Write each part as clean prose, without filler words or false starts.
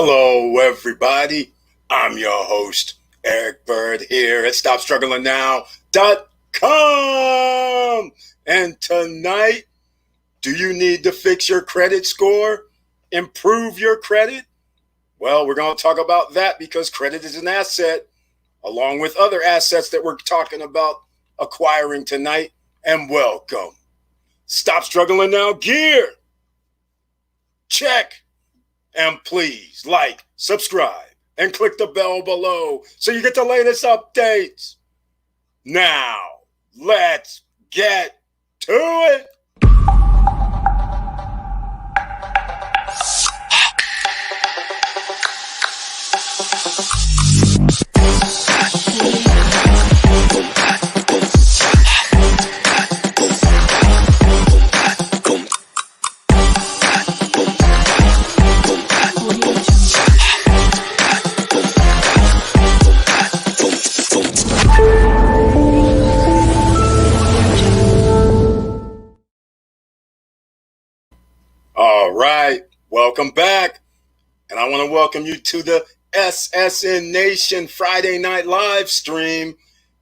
Hello, everybody. I'm your host, Eric Bird, here at StopStrugglingNow.com. And tonight, do you need to fix your credit score? Improve your credit? Well, we're going to talk about that because credit is an asset, along with other assets that we're talking about acquiring tonight. And welcome. Stop Struggling Now gear. Check. And please like, subscribe, and click the bell below so you get the latest updates. Now, let's get to it. All right, welcome back. And I want to welcome you to the SSN Nation Friday Night live stream.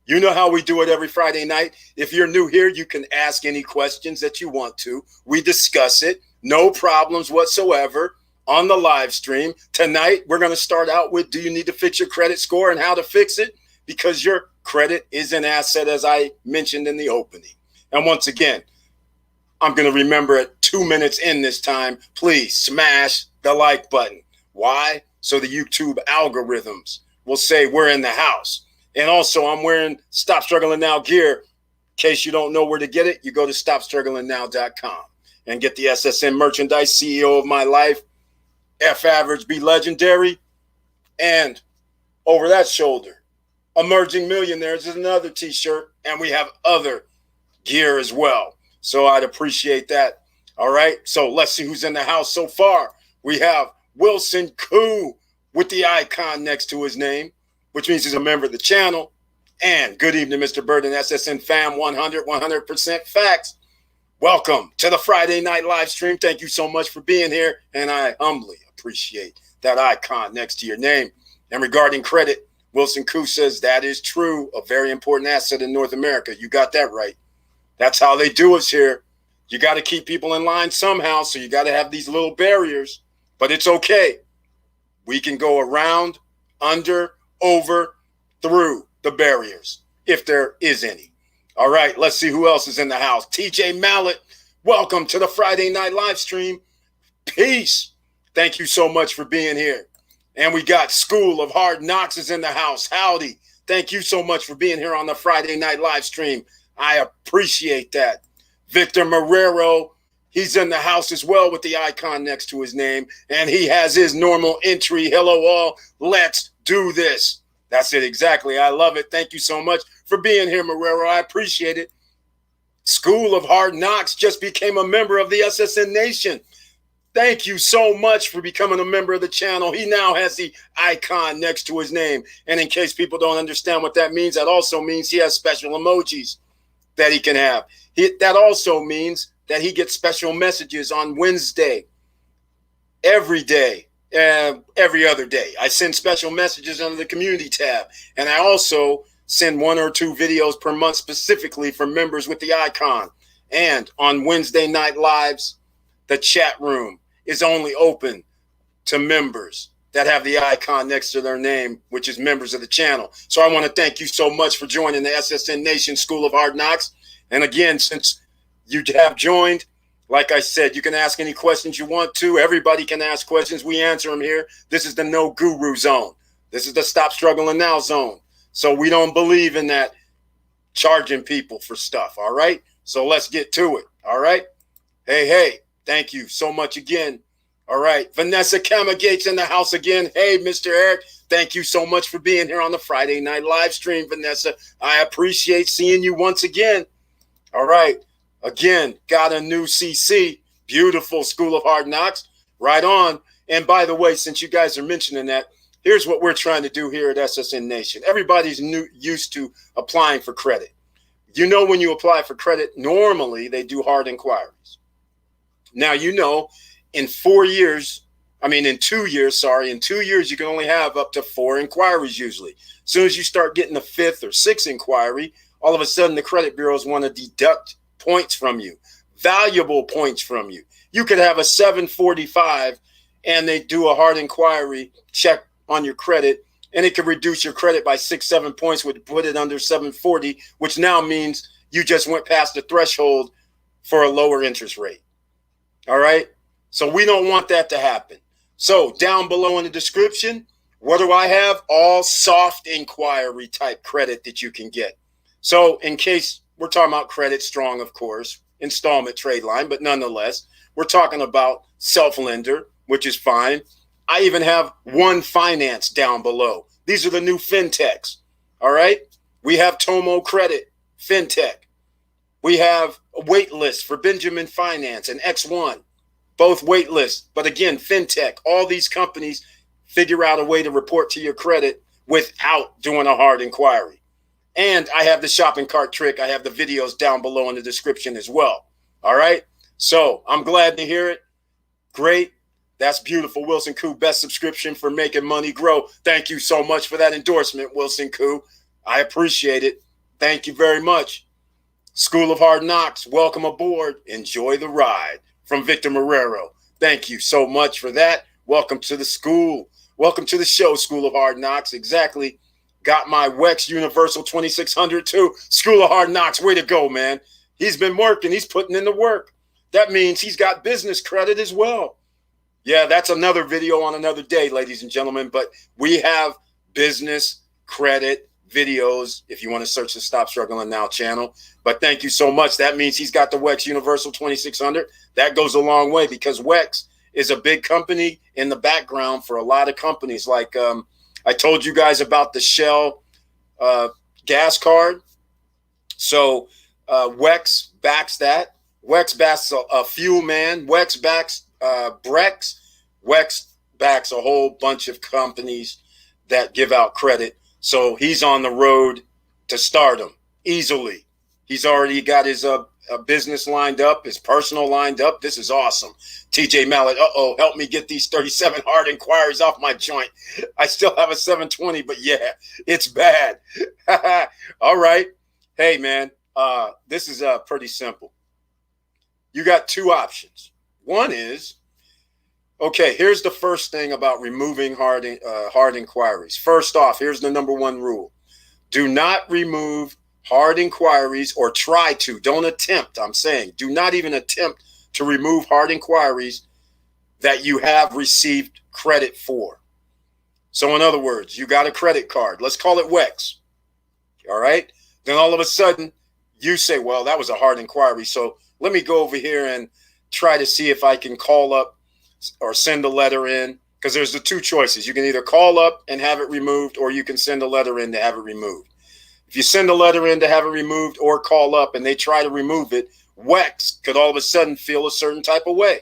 You know how we do it every Friday night. If you're new here, you can ask any questions that you want to. We discuss it, no problems whatsoever on the live stream. Tonight, we're going to start out with, do you need to fix your credit score and how to fix it? Because your credit is an asset, as I mentioned in the opening. And once again, I'm going to remember it 2 minutes in this time. Please smash the like button. Why? So the YouTube algorithms will say we're in the house. And also, I'm wearing Stop Struggling Now gear. In case you don't know where to get it, you go to StopStrugglingNow.com and get the SSN merchandise, CEO of my life, F average, be legendary. And over that shoulder, Emerging Millionaires is another t-shirt. And we have other gear as well. So I'd appreciate that. All right. So let's see who's in the house so far. We have Wilson Koo with the icon next to his name, which means he's a member of the channel. And good evening, Mr. Bird and SSN fam 100% facts. Welcome to the Friday night live stream. Thank you so much for being here. And I humbly appreciate that icon next to your name. And regarding credit, Wilson Koo says that is true. A very important asset in North America. You got that right. That's how they do us here. You got to keep people in line somehow, so you got to have these little barriers. But it's okay. We can go around, under, over, through the barriers, if there is any. All right, let's see who else is in the house. TJ Mallet, welcome to the Friday night live stream. Peace. Thank you so much for being here. And we got School of Hard Knocks is in the house. Howdy. Thank you so much for being here on the Friday night live stream. I appreciate that. Victor Marrero, he's in the house as well with the icon next to his name. And he has his normal entry. Hello, all. Let's do this. That's it. Exactly. I love it. Thank you so much for being here, Marrero. I appreciate it. School of Hard Knocks just became a member of the SSN Nation. Thank you so much for becoming a member of the channel. He now has the icon next to his name. And in case people don't understand what that means, that also means he has special emojis that he can have. That also means that he gets special messages on Wednesday, every day, every other day. I send special messages under the community tab. And I also send 1 or 2 videos per month specifically for members with the icon. And on Wednesday night lives, the chat room is only open to members that have the icon next to their name, which is members of the channel. So I want to thank you so much for joining the SSN Nation School of Hard Knocks. And again, since you have joined, like I said, you can ask any questions you want to. Everybody can ask questions. We answer them here. This is the No Guru zone. This is the Stop Struggling Now zone. So we don't believe in that charging people for stuff. All right. So let's get to it. All right. Hey, thank you so much again. All right. Vanessa Kamagate's in the house again. Hey, Mr. Eric, thank you so much for being here on the Friday night live stream, Vanessa. I appreciate seeing you once again. All right. Again, got a new CC. Beautiful School of Hard Knocks. Right on. And by the way, since you guys are mentioning that, here's what we're trying to do here at SSN Nation. Everybody's used to applying for credit. You know, when you apply for credit, normally they do hard inquiries. Now, you know, in 4 years, in 2 years, in 2 years, you can only have up to 4 inquiries usually. As soon as you start getting the 5th or 6th inquiry, all of a sudden the credit bureaus want to deduct points from you, valuable points from you. You could have a 745 and they do a hard inquiry check on your credit, and it could reduce your credit by 6-7 points, would put it under 740, which now means you just went past the threshold for a lower interest rate. All right. So we don't want that to happen. So down below in the description, what do I have? All soft inquiry type credit that you can get. So in case we're talking about credit strong, of course, installment trade line, but nonetheless, we're talking about self-lender, which is fine. I even have One Finance down below. These are the new fintechs. All right. We have Tomo Credit, fintech. We have a wait list for Benjamin Finance and X1, both wait lists. But again, fintech, all these companies figure out a way to report to your credit without doing a hard inquiry. And I have the shopping cart trick. I have the videos down below in the description as well. All right. So I'm glad to hear it. Great. That's beautiful. Wilson Koo, best subscription for making money grow. Thank you so much for that endorsement, Wilson Koo. I appreciate it. Thank you very much. School of Hard Knocks, welcome aboard. Enjoy the ride. From Victor Marrero. Thank you so much for that. Welcome to the school. Welcome to the show, School of Hard Knocks. Exactly. Got my WEX Universal 2600 too. School of Hard Knocks, way to go, man. He's been working. He's putting in the work. That means he's got business credit as well. Yeah, that's another video on another day, ladies and gentlemen. But we have business credit videos if you want to search the Stop Struggling Now channel. But thank you so much. That means he's got the WEX Universal 2600. That goes a long way because WEX is a big company in the background for a lot of companies. Like I told you guys about the Shell gas card. So WEX backs that. WEX backs a fuel man. WEX backs Brex. WEX backs a whole bunch of companies that give out credit. So he's on the road to stardom easily. He's already got his business lined up, his personal lined up. This is awesome. TJ Mallet, help me get these 37 hard inquiries off my joint. I still have a 720, but yeah, it's bad. All right. Hey, man, this is pretty simple. You got two options. One is, okay, here's the first thing about removing hard inquiries. First off, here's the number one rule. Do not remove hard inquiries or try to. Don't attempt. I'm saying do not even attempt to remove hard inquiries that you have received credit for. So in other words, you got a credit card. Let's call it WEX. All right. Then all of a sudden you say, well, that was a hard inquiry. So let me go over here and try to see if I can call up or send a letter in, because there's the two choices. You can either call up and have it removed, or you can send a letter in to have it removed. If you send a letter in to have it removed or call up and they try to remove it, WEX could all of a sudden feel a certain type of way.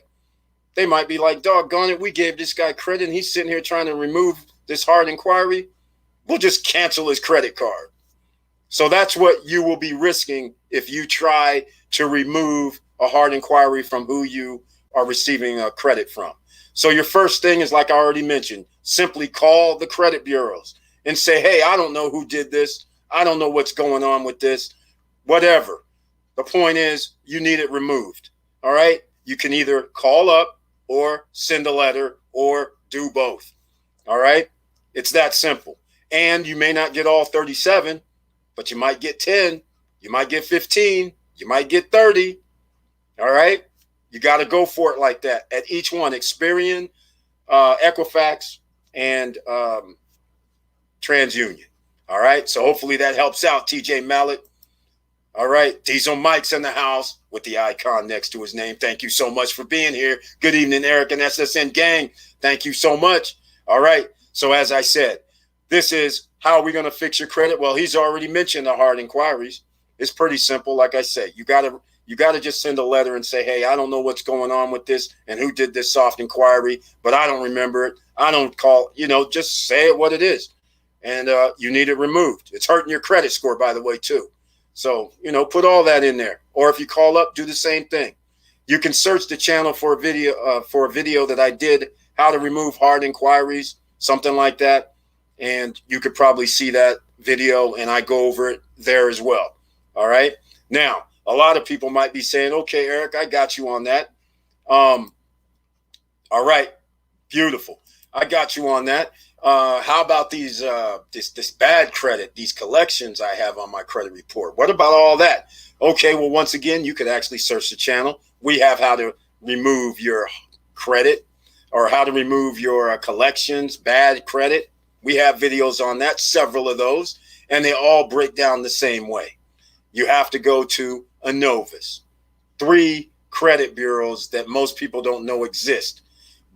They might be like, doggone it, we gave this guy credit and he's sitting here trying to remove this hard inquiry. We'll just cancel his credit card. So that's what you will be risking if you try to remove a hard inquiry from who you are receiving credit from. So your first thing is, like I already mentioned, simply call the credit bureaus and say, hey, I don't know who did this. I don't know what's going on with this, whatever. The point is you need it removed. All right. You can either call up or send a letter or do both. All right. It's that simple. And you may not get all 37, but you might get 10. You might get 15. You might get 30. All right. You got to go for it like that at each one. Experian, Equifax, and TransUnion. All right. So hopefully that helps out, TJ Mallet. All right. Diesel Mike's in the house with the icon next to his name. Thank you so much for being here. Good evening, Eric and SSN gang. Thank you so much. All right. So as I said, this is how are we going to fix your credit? Well, he's already mentioned the hard inquiries. It's pretty simple. Like I said, you got to just send a letter and say, hey, I don't know what's going on with this and who did this soft inquiry, but I don't remember it. I don't call, just say it what it is. And you need it removed. It's hurting your credit score, by the way, too. So, put all that in there. Or if you call up, do the same thing. You can search the channel for a video that I did how to remove hard inquiries, something like that. And you could probably see that video, and I go over it there as well. All right. Now, a lot of people might be saying, okay, Eric, I got you on that. All right. Beautiful. I got you on that. How about these this bad credit, these collections I have on my credit report? What about all that? Okay, well, once again, you could actually search the channel. We have how to remove your credit or how to remove your collections, bad credit. We have videos on that, several of those, and they all break down the same way. You have to go to Innovis, 3 credit bureaus that most people don't know exist.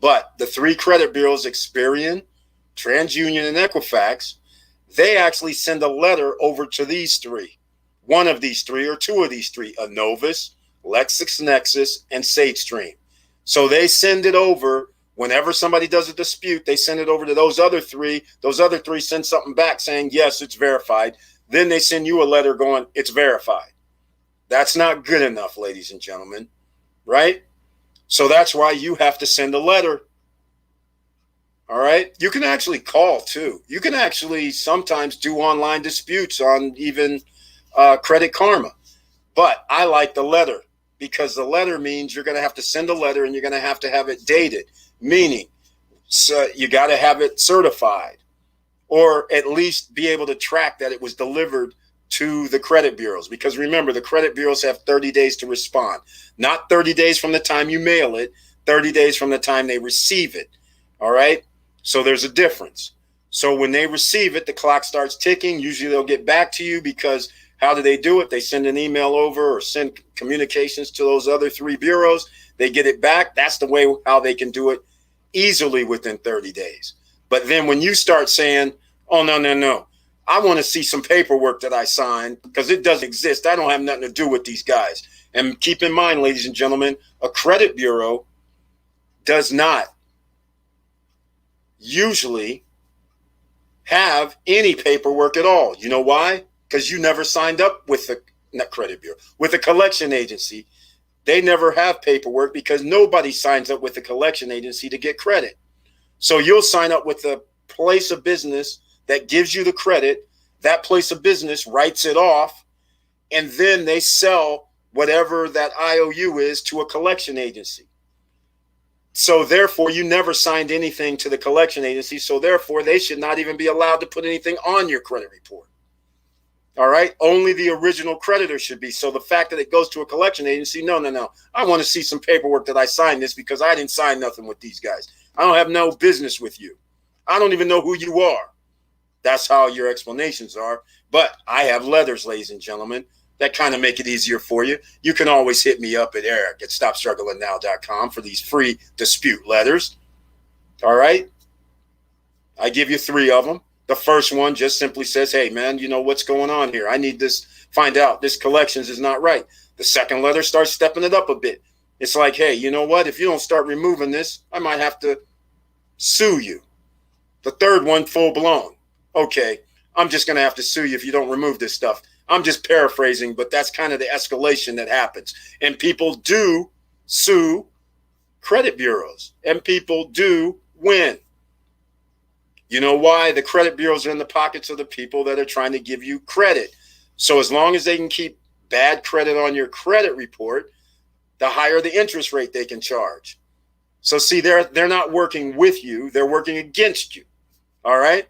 But the 3 credit bureaus, Experian, TransUnion, and Equifax, they actually send a letter over to these 3. One of these 3 or 2 of these 3, Innovis, LexisNexis, and SageStream. So they send it over whenever somebody does a dispute. They send it over to those other 3. Those other 3 send something back saying, yes, it's verified. Then they send you a letter going, it's verified. That's not good enough, ladies and gentlemen, right? So that's why you have to send a letter. All right. You can actually call too. You can actually sometimes do online disputes on even Credit Karma. But I like the letter because the letter means you're going to have to send a letter and you're going to have it dated, meaning so you got to have it certified or at least be able to track that it was delivered to the credit bureaus. Because remember, the credit bureaus have 30 days to respond. Not 30 days from the time you mail it, 30 days from the time they receive it. All right. So there's a difference. So when they receive it, the clock starts ticking. Usually they'll get back to you because how do they do it? They send an email over or send communications to those other 3 bureaus. They get it back. That's the way how they can do it easily within 30 days. But then when you start saying, oh, no, I want to see some paperwork that I signed because it doesn't exist. I don't have nothing to do with these guys. And keep in mind, ladies and gentlemen, a credit bureau does not usually have any paperwork at all. You know why? Because you never signed up with the credit bureau. With a collection agency, they never have paperwork because nobody signs up with a collection agency to get credit. So you'll sign up with a place of business that gives you the credit. That place of business writes it off, and then they sell whatever that IOU is to a collection agency. So therefore, you never signed anything to the collection agency. So therefore, they should not even be allowed to put anything on your credit report. All right. Only the original creditor should be. So the fact that it goes to a collection agency, no. I want to see some paperwork that I signed this because I didn't sign nothing with these guys. I don't have no business with you. I don't even know who you are. That's how your explanations are. But I have letters, ladies and gentlemen, that kind of make it easier for you. You can always hit me up at eric@stopstrugglingnow.com for these free dispute letters. All right. I give you 3 of them. The first one just simply says, hey, man, you know what's going on here? I need this, find out this collections is not right. The second letter starts stepping it up a bit. It's like, hey, you know what? If you don't start removing this, I might have to sue you. The third one, full blown. Okay, I'm just going to have to sue you if you don't remove this stuff. I'm just paraphrasing, but that's kind of the escalation that happens. And people do sue credit bureaus, and people do win. You know why? The credit bureaus are in the pockets of the people that are trying to give you credit. So as long as they can keep bad credit on your credit report, the higher the interest rate they can charge. So see, they're not working with you. They're working against you. All right?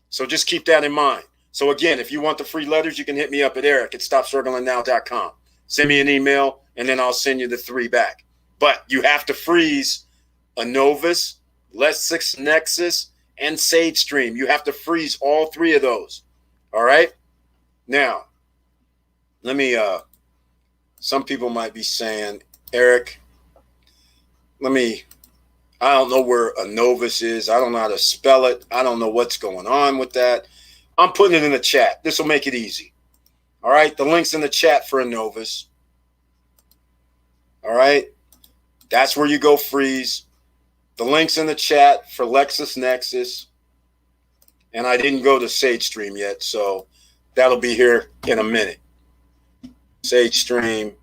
So just keep that in mind. So again, if you want the free letters, you can hit me up at eric@stopstrugglingnow.com. Send me an email, and then I'll send you the 3 back. But you have to freeze Innovis, LexisNexis, and SageStream. You have to freeze all 3 of those. All right? Now, let me, some people might be saying, Eric, I don't know where Innovis is. I don't know how to spell it. I don't know what's going on with that. I'm putting it in the chat. This will make it easy. All right? The link's in the chat for Innovis. All right? That's where you go freeze. The link's in the chat for LexisNexis. And I didn't go to SageStream yet, so that'll be here in a minute. SageStream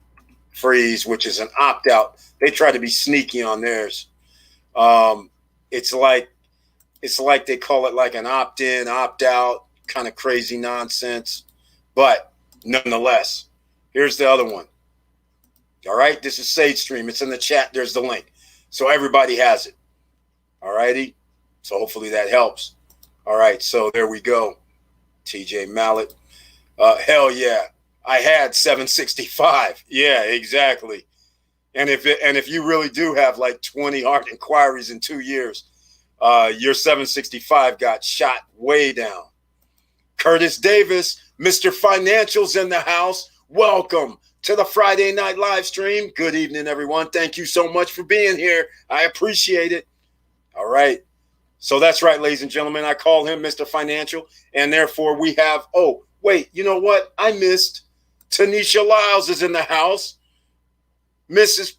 freeze, which is an opt-out. They try to be sneaky on theirs. it's like they call it like an opt-in, opt-out kind of crazy nonsense. But nonetheless, here's the other one. All right, this is Sage Stream. It's in the chat. There's the link. So everybody has it. All righty. So hopefully that helps. All right, so there we go. TJ Mallet. Hell yeah. I had 765. Yeah, exactly. And if you really do have like 20 hard inquiries in 2 years, your 765 got shot way down. Curtis Davis, Mr. Financial's in the house. Welcome to the Friday night live stream. Good evening, everyone. Thank you so much for being here. I appreciate it. All right. So that's right, ladies and gentlemen. I call him Mr. Financial, and therefore we have, oh, wait, you know what? I missed. Tanisha Lyles is in the house. Miss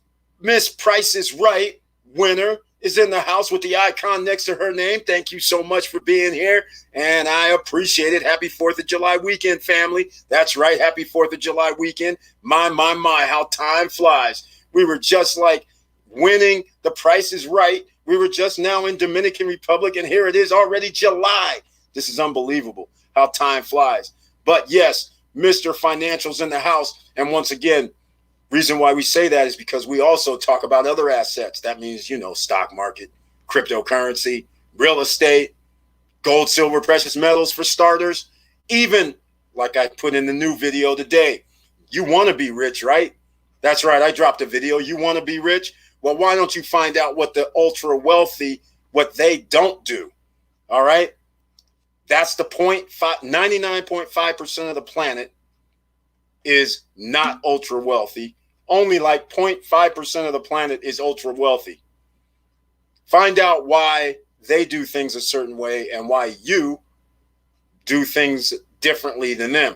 Price is Right winner is in the house with the icon next to her name. Thank you so much for being here, and I appreciate it. Happy 4th of July weekend, family. That's right, happy 4th of July weekend. My, how time flies. We were just like winning The Price is Right. We were just now in Dominican Republic, and here it is already July. This is unbelievable how time flies. But yes, Mr. Financial's in the house, and once again, reason why we say that is because we also talk about other assets. That means, stock market, cryptocurrency, real estate, gold, silver, precious metals for starters. Even like I put in the new video today, you want to be rich, right? That's right. I dropped a video. You want to be rich? Well, why don't you find out what the ultra wealthy, what they don't do? All right. That's the point. 99.5% of the planet is not ultra wealthy. Only like 0.5% of the planet is ultra wealthy. Find out why they do things a certain way and why you do things differently than them.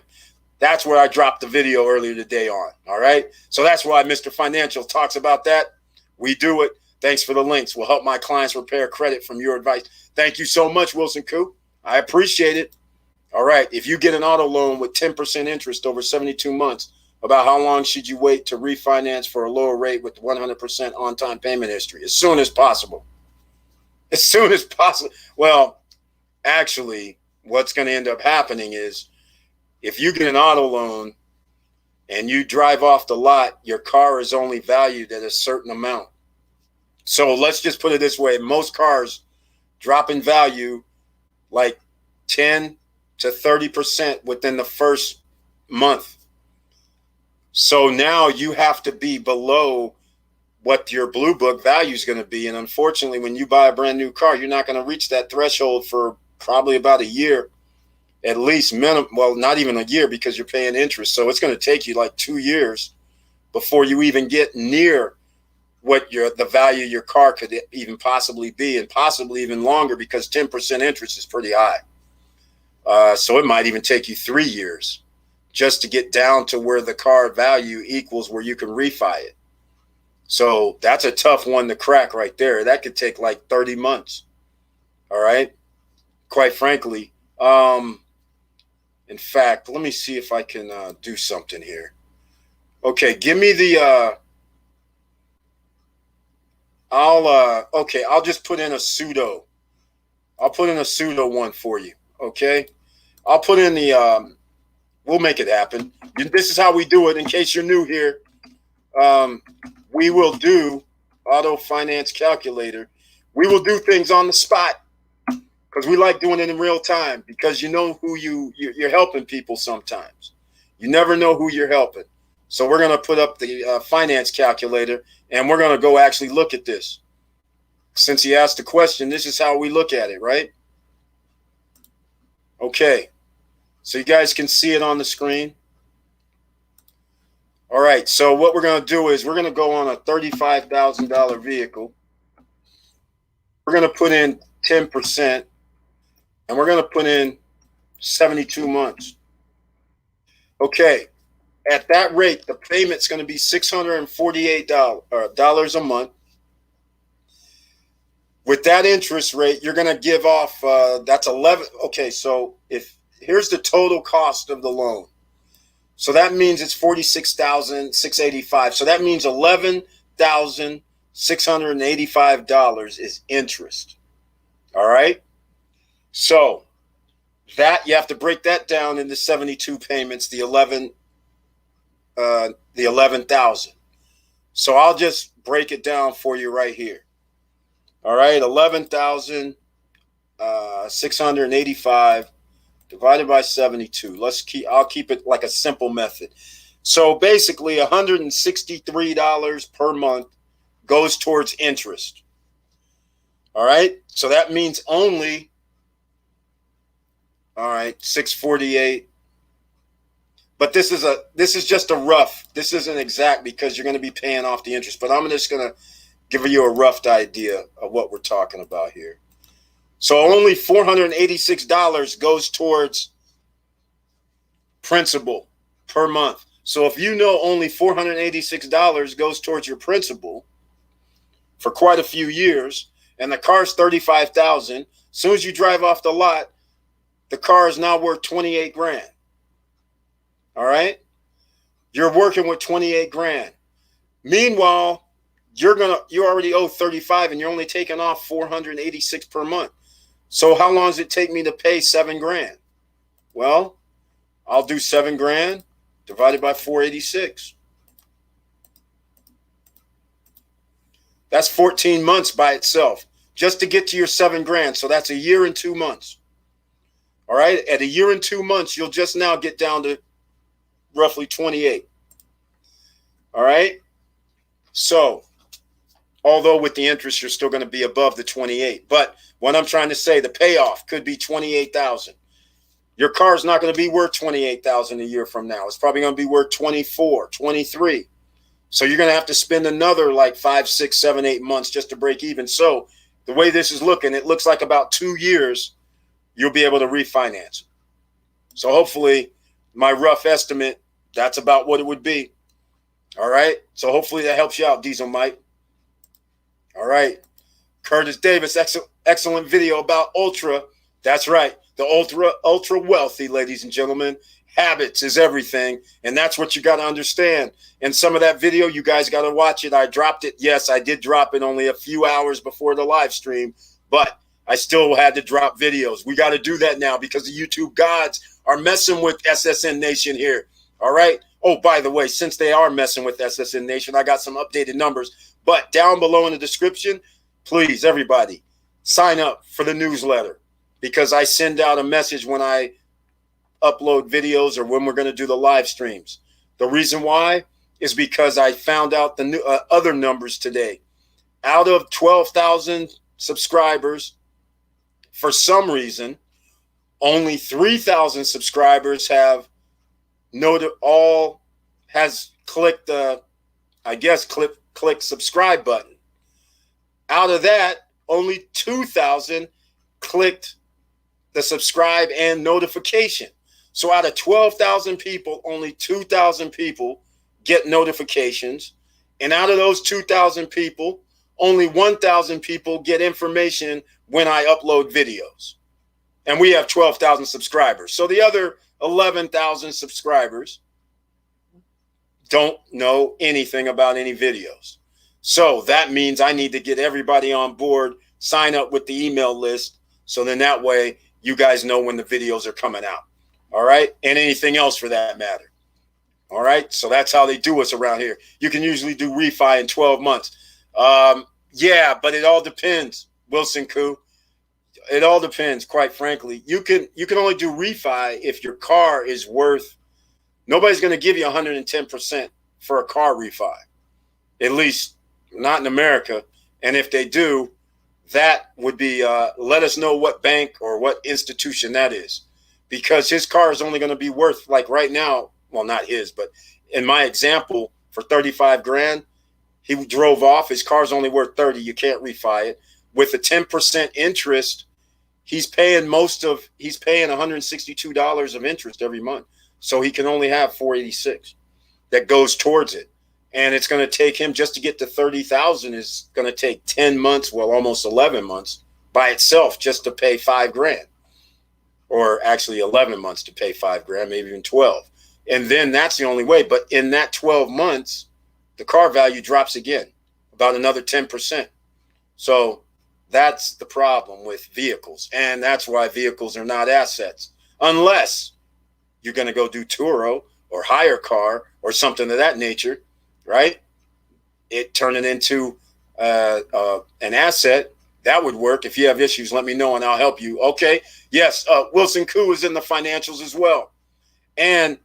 That's where I dropped the video earlier today on. All right. So that's why Mr. Financial talks about that. We do it. Thanks for the links. We'll help my clients repair credit from your advice. Thank you so much, Wilson Coop. I appreciate it. All right. If you get an auto loan with 10% interest over 72 months, about how long should you wait to refinance for a lower rate with 100% on-time payment history? As soon as possible. As soon as possible. Well, actually, what's going to end up happening is if you get an auto loan and you drive off the lot, your car is only valued at a certain amount. So let's just put it this way. Most cars drop in value like 10 to 30% within the first month. So now you have to be below what your blue book value is going to be. And unfortunately, when you buy a brand new car, you're not going to reach that threshold for probably about a year. At least minimum, well, not even a year because you're paying interest. So it's going to take you like 2 years before you even get near what the value of your car could even possibly be, and possibly even longer because 10% interest is pretty high. So it might even take you 3 years just to get down to where the car value equals where you can refi it. So that's a tough one to crack right there. That could take like 30 months. All right. Quite frankly, in fact, let me see if I can do something here. Okay, give me the I'll just put in a pseudo. I'll put in a pseudo one for you. Okay, I'll put in the we'll make it happen. This is how we do it. In case you're new here, we will do auto finance calculator. We will do things on the spot, because we like doing it in real time, because you know who you're helping people sometimes. You never know who you're helping. So we're going to put up the finance calculator, and we're going to go actually look at this. Since he asked the question, this is how we look at it, right? Okay. So you guys can see it on the screen. All right. So what we're going to do is we're going to go on a $35,000 vehicle. We're going to put in 10%. And we're going to put in 72 months. Okay. At that rate, the payment's going to be $648 a month. With that interest rate, you're going to give off, that's 11. Okay. So here's the total cost of the loan. So that means it's $46,685. So that means $11,685 is interest. All right. So that you have to break that down into 72 payments, the 11,000. So I'll just break it down for you right here. All right, 11,685 divided by 72. I'll keep it like a simple method. So basically $163 per month goes towards interest. All right? So that means only, all right, 648. But this is just a rough. This isn't exact because you're going to be paying off the interest, but I'm just going to give you a rough idea of what we're talking about here. So only $486 goes towards principal per month. So if you know only $486 goes towards your principal for quite a few years, and the car's $35,000, as soon as you drive off the lot, the car is now worth 28 grand. All right? You're working with 28 grand. Meanwhile, you already owe 35 and you're only taking off 486 per month. So how long does it take me to pay 7 grand? Well, I'll do 7 grand divided by 486. That's 14 months by itself just to get to your 7 grand. So that's a year and 2 months. All right. At a year and 2 months, you'll just now get down to roughly 28. All right. So although with the interest, you're still going to be above the 28. But what I'm trying to say, the payoff could be 28,000. Your car is not going to be worth 28,000 a year from now. It's probably going to be worth 24, 23. So you're going to have to spend another like 5, 6, 7, 8 months just to break even. So the way this is looking, it looks like about 2 years you'll be able to refinance. So hopefully my rough estimate, that's about what it would be. All right. So hopefully that helps you out, Diesel Mike. All right. Curtis Davis, excellent video about Ultra. That's right. The ultra wealthy, ladies and gentlemen. Habits is everything. And that's what you got to understand. And some of that video, you guys got to watch it. I dropped it. Yes, I did drop it only a few hours before the live stream, but I still had to drop videos. We got to do that now because the YouTube gods are messing with SSN Nation here. All right. Oh, by the way, since they are messing with SSN Nation, I got some updated numbers. But down below in the description, please, everybody, sign up for the newsletter because I send out a message when I upload videos or when we're going to do the live streams. The reason why is because I found out the new other numbers today. Out of 12,000 subscribers, for some reason, only 3,000 subscribers have clicked the, click subscribe button. Out of that, only 2,000 clicked the subscribe and notification. So out of 12,000 people, only 2,000 people get notifications. And out of those 2,000 people, only 1,000 people get information when I upload videos. And we have 12,000 subscribers. So the other 11,000 subscribers don't know anything about any videos. So that means I need to get everybody on board, sign up with the email list. So then that way you guys know when the videos are coming out. All right. And anything else for that matter. All right. So that's how they do us around here. You can usually do refi in 12 months. Yeah, but it all depends, Wilson Koo. It all depends, quite frankly. You can only do refi if your car is worth, nobody's going to give you 110% for a car refi. At least not in America. And if they do, that would be, let us know what bank or what institution that is. Because his car is only going to be worth, like right now, well, not his, but in my example, for 35 grand, he drove off. His car's only worth 30. You can't refi it. With a 10% interest, he's paying $162 of interest every month. So he can only have 486 that goes towards it. And it's going to take him just to get to 30,000 is going to take 10 months, well, almost 11 months by itself just to pay 5 grand. Or actually 11 months to pay 5 grand, maybe even 12. And then that's the only way. But in that 12 months, the car value drops again, about another 10%. So That's the problem with vehicles. And that's why vehicles are not assets. Unless you're going to go do Turo or hire a car or something of that nature, right? It turn it into an asset. That would work. If you have issues, let me know and I'll help you. Okay. Yes. Wilson Koo is in the financials as well. And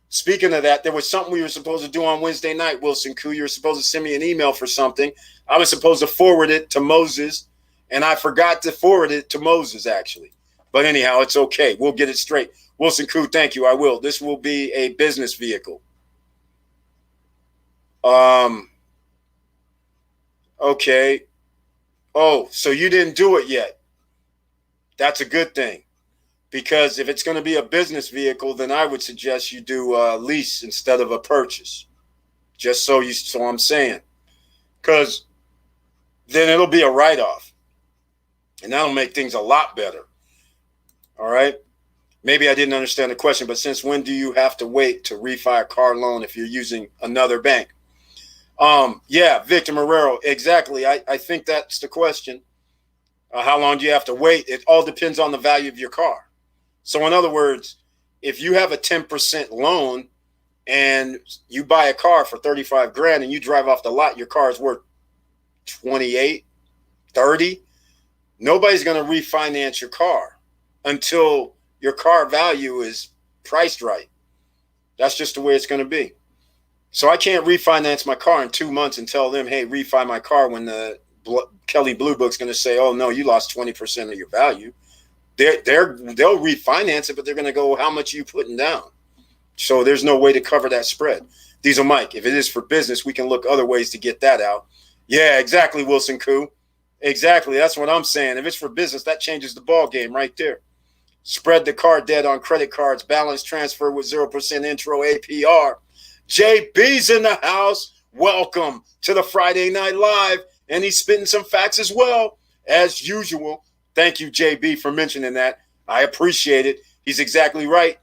speaking of that, there was something we were supposed to do on Wednesday night, Wilson Koo. You were supposed to send me an email for something. I was supposed to forward it to Moses, and I forgot to forward it to Moses, actually. But anyhow, it's okay. We'll get it straight. Wilson Koo, thank you. I will. This will be a business vehicle. Okay. Oh, so you didn't do it yet. That's a good thing. Because if it's going to be a business vehicle, then I would suggest you do a lease instead of a purchase. Just so I'm saying. Because then it'll be a write-off. And that'll make things a lot better. All right? Maybe I didn't understand the question, but since when do you have to wait to refi a car loan if you're using another bank? Yeah, Victor Marrero, exactly. I think that's the question. How long do you have to wait? It all depends on the value of your car. So in other words, if you have a 10% loan and you buy a car for 35 grand and you drive off the lot, your car is worth 28, 30. Nobody's going to refinance your car until your car value is priced right. That's just the way it's going to be. So I can't refinance my car in 2 months and tell them, hey, refi my car when the Kelly Blue Book's going to say, oh, no, you lost 20% of your value. They'll refinance it, but they're going to go, how much are you putting down? So there's no way to cover that spread. Diesel Mike, if it is for business, we can look other ways to get that out. Yeah, exactly, Wilson Koo. Exactly. That's what I'm saying. If it's for business, that changes the ball game right there. Spread the car debt on credit cards, balance transfer with 0% intro APR. JB's in the house. Welcome to the Friday Night Live. And he's spitting some facts as well, as usual. Thank you, JB, for mentioning that. I appreciate it. He's exactly right.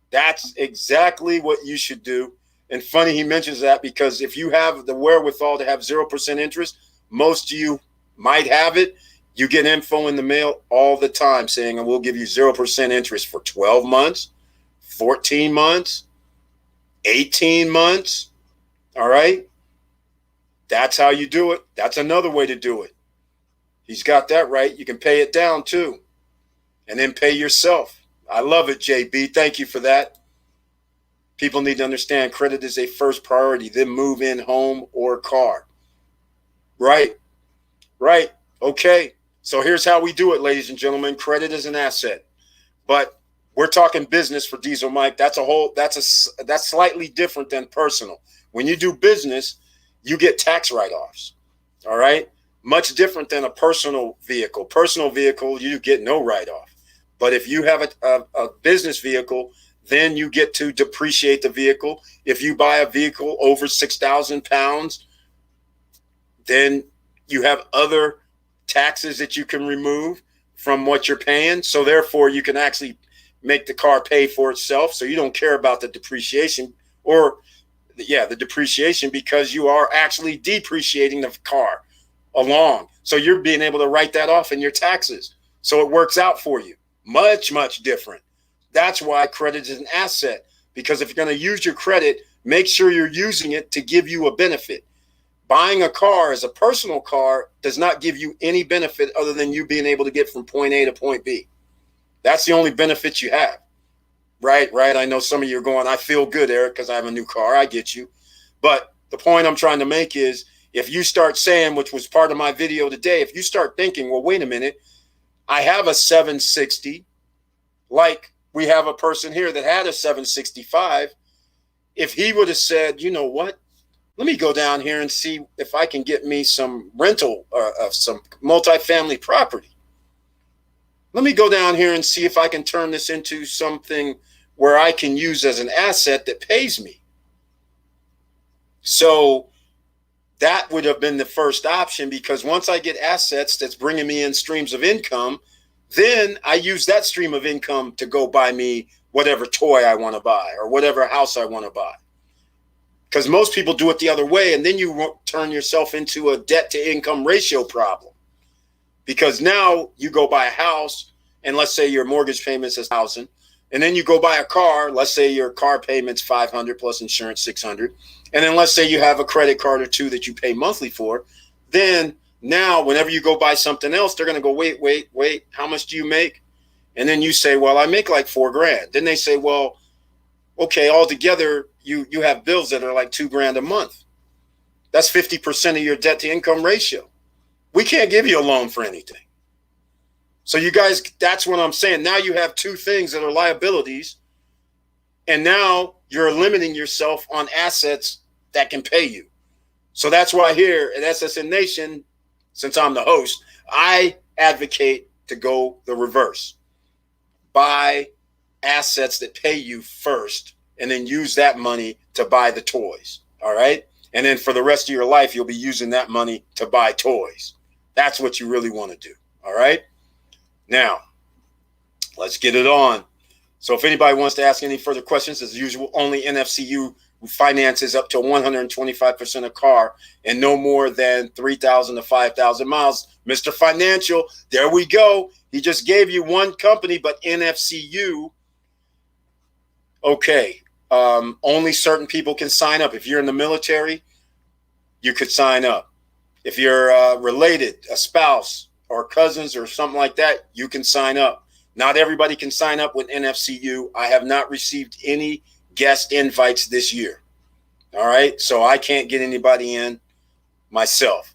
That's exactly what you should do. And funny he mentions that because if you have the wherewithal to have 0% interest, most of you might have it. You get info in the mail all the time saying, I will give you 0% interest for 12 months, 14 months, 18 months. All right. That's how you do it. That's another way to do it. He's got that right. You can pay it down too and then pay yourself. I love it, JB. Thank you for that. People need to understand credit is a first priority, then move in home or car. Right. Right. Okay. So here's how we do it, ladies and gentlemen. Credit is an asset, but we're talking business for Diesel Mike. That's slightly different than personal. When you do business, you get tax write-offs. All right. Much different than a personal vehicle. Personal vehicle, you get no write-off. But if you have a business vehicle, then you get to depreciate the vehicle. If you buy a vehicle over 6,000 pounds, then you have other taxes that you can remove from what you're paying. So therefore, you can actually make the car pay for itself. So you don't care about the depreciation the depreciation because you are actually depreciating the car along. So you're being able to write that off in your taxes. So it works out for you. Much, much different. That's why credit is an asset, because if you're going to use your credit, make sure you're using it to give you a benefit. Buying a car as a personal car does not give you any benefit other than you being able to get from point A to point B. That's the only benefit you have. Right. I know some of you are going, I feel good, Eric, because I have a new car. I get you. But the point I'm trying to make is if you start saying, which was part of my video today, if you start thinking, well, wait a minute, I have a 760, like we have a person here that had a 765. If he would have said, you know what, let me go down here and see if I can get me some rental of some multifamily property. Let me go down here and see if I can turn this into something where I can use as an asset that pays me. So that would have been the first option, because once I get assets that's bringing me in streams of income, then I use that stream of income to go buy me whatever toy I want to buy or whatever house I want to buy. Because most people do it the other way, and then you turn yourself into a debt to income ratio problem. Because now you go buy a house, and let's say your mortgage payment is $1,000, and then you go buy a car. Let's say your car payment's $500 plus insurance $600, and then let's say you have a credit card or two that you pay monthly for. Then now, whenever you go buy something else, they're going to go, wait. How much do you make? And then you say, well, I make like $4,000. Then they say, well, okay, altogether you have bills that are like $2,000 a month. That's 50% of your debt to income ratio. We can't give you a loan for anything. So you guys, that's what I'm saying. Now you have two things that are liabilities, and now you're limiting yourself on assets that can pay you. So that's why here at SSN Nation, since I'm the host, I advocate to go the reverse. Buy assets that pay you first, and then use that money to buy the toys. All right? And then for the rest of your life, you'll be using that money to buy toys. That's what you really want to do. All right? Now, let's get it on. So if anybody wants to ask any further questions, as usual, only NFCU finances up to 125% of car and no more than 3,000 to 5,000 miles. Mr. Financial, there we go. He just gave you one company, but NFCU. Okay. Only certain people can sign up. If you're in the military, you could sign up. If you're related, a spouse or cousins or something like that, you can sign up. Not everybody can sign up with NFCU. I have not received any guest invites this year. All right. So I can't get anybody in myself.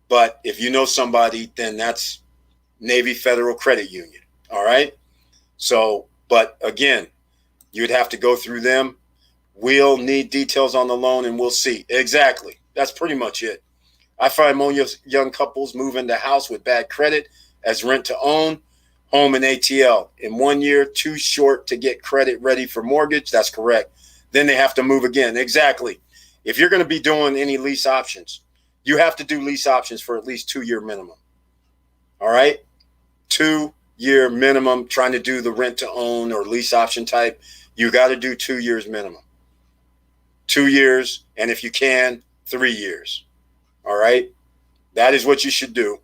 But if you know somebody, then that's Navy Federal Credit Union. All right. So, but again, you'd have to go through them. We'll need details on the loan and we'll see. Exactly. That's pretty much it. I find most young couples move into house with bad credit as rent to own, home, and ATL. In 1 year, too short to get credit ready for mortgage. That's correct. Then they have to move again. Exactly. If you're going to be doing any lease options, you have to do lease options for at least 2-year minimum. All right? 2-year minimum, trying to do the rent to own or lease option type. You got to do 2 years minimum. 2 years, and if you can, 3 years. All right? That is what you should do.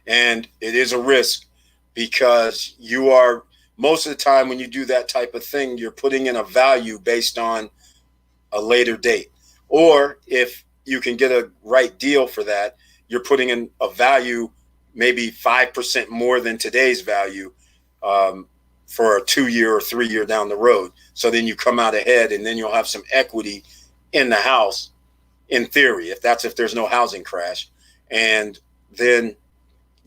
And it is a risk because you are, most of the time when you do that type of thing, you're putting in a value based on a later date. Or if you can get a right deal for that, you're putting in a value maybe 5% more than today's value for a 2-year or 3-year down the road. So then you come out ahead and then you'll have some equity in the house, in theory, if there's no housing crash. And then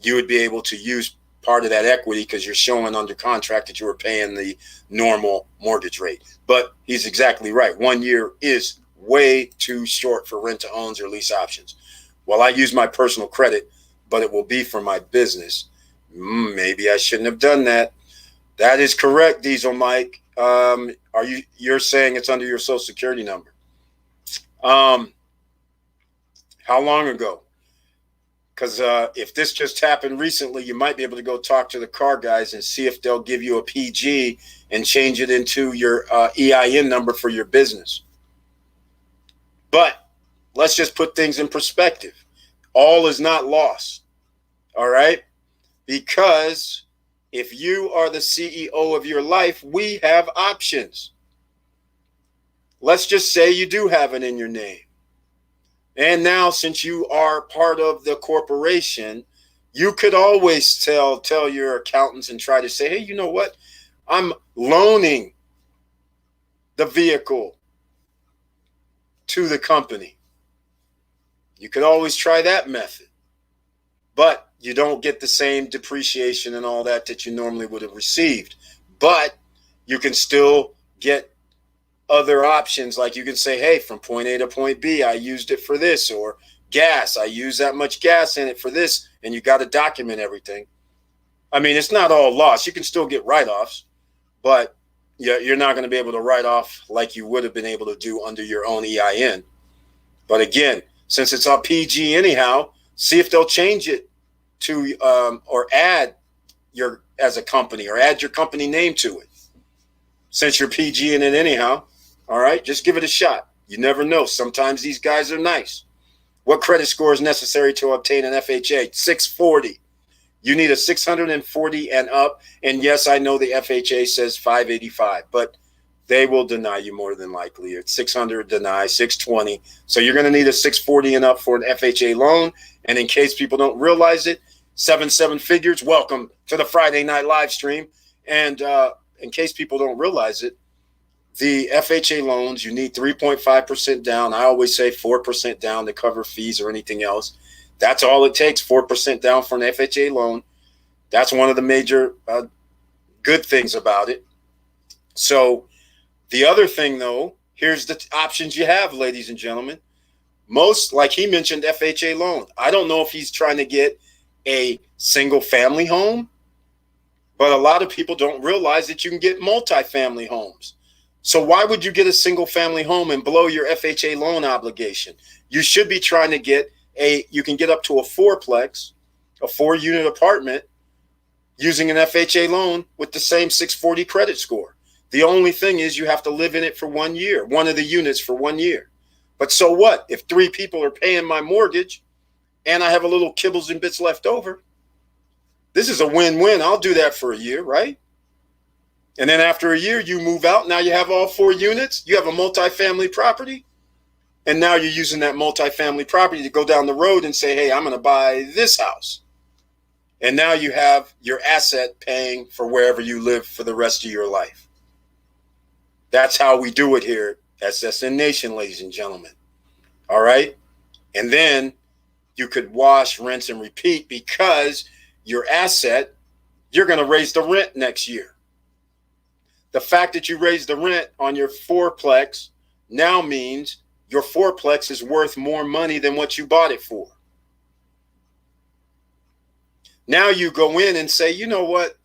you would be able to use part of that equity because you're showing under contract that you were paying the normal mortgage rate. But he's exactly right. 1 year is way too short for rent to owns or lease options. Well, I use my personal credit, but it will be for my business. Maybe I shouldn't have done that. That is correct, Diesel Mike. You're saying it's under your social security number? How long ago? Because if this just happened recently, you might be able to go talk to the car guys and see if they'll give you a PG and change it into your EIN number for your business. But let's just put things in perspective. All is not lost. All right? Because if you are the CEO of your life, we have options. Let's just say you do have it in your name. And now, since you are part of the corporation, you could always tell your accountants and try to say, hey, you know what? I'm loaning the vehicle to the company. You could always try that method. But you don't get the same depreciation and all that you normally would have received. But you can still get other options, like you can say, hey, from point A to point B, I used it for this, or gas, I use that much gas in it for this, and you got to document everything. I mean, it's not all lost. You can still get write-offs, but you're not going to be able to write off like you would have been able to do under your own EIN. But again, since it's on PG anyhow, see if they'll change it to or add your as a company or add your company name to it. Since you're PG in it anyhow, all right, just give it a shot. You never know. Sometimes these guys are nice. What credit score is necessary to obtain an FHA? 640. You need a 640 and up. And yes, I know the FHA says 585, but they will deny you more than likely. It's 600 deny, 620. So you're going to need a 640 and up for an FHA loan. And in case people don't realize it, 7 figures, welcome to the Friday night live stream. And in case people don't realize it, the FHA loans, you need 3.5% down. I always say 4% down to cover fees or anything else. That's all it takes, 4% down for an FHA loan. That's one of the major good things about it. So the other thing, though, here's the options you have, ladies and gentlemen. Most, like he mentioned, FHA loan. I don't know if he's trying to get a single family home, but a lot of people don't realize that you can get multifamily homes. So why would you get a single family home and blow your FHA loan obligation? You should be trying to get you can get up to a fourplex, a 4-unit apartment using an FHA loan with the same 640 credit score. The only thing is you have to live in it for 1 year, one of the units for 1 year. But so what? If 3 people are paying my mortgage and I have a little kibbles and bits left over, this is a win-win. I'll do that for a year, right? And then after a year, you move out. Now you have all 4 units. You have a multifamily property. And now you're using that multifamily property to go down the road and say, hey, I'm going to buy this house. And now you have your asset paying for wherever you live for the rest of your life. That's how we do it here at SSN Nation, ladies and gentlemen. All right. And then you could wash, rinse, and repeat, because your asset, you're going to raise the rent next year. The fact that you raise the rent on your fourplex now means your fourplex is worth more money than what you bought it for. Now you go in and say, you know what?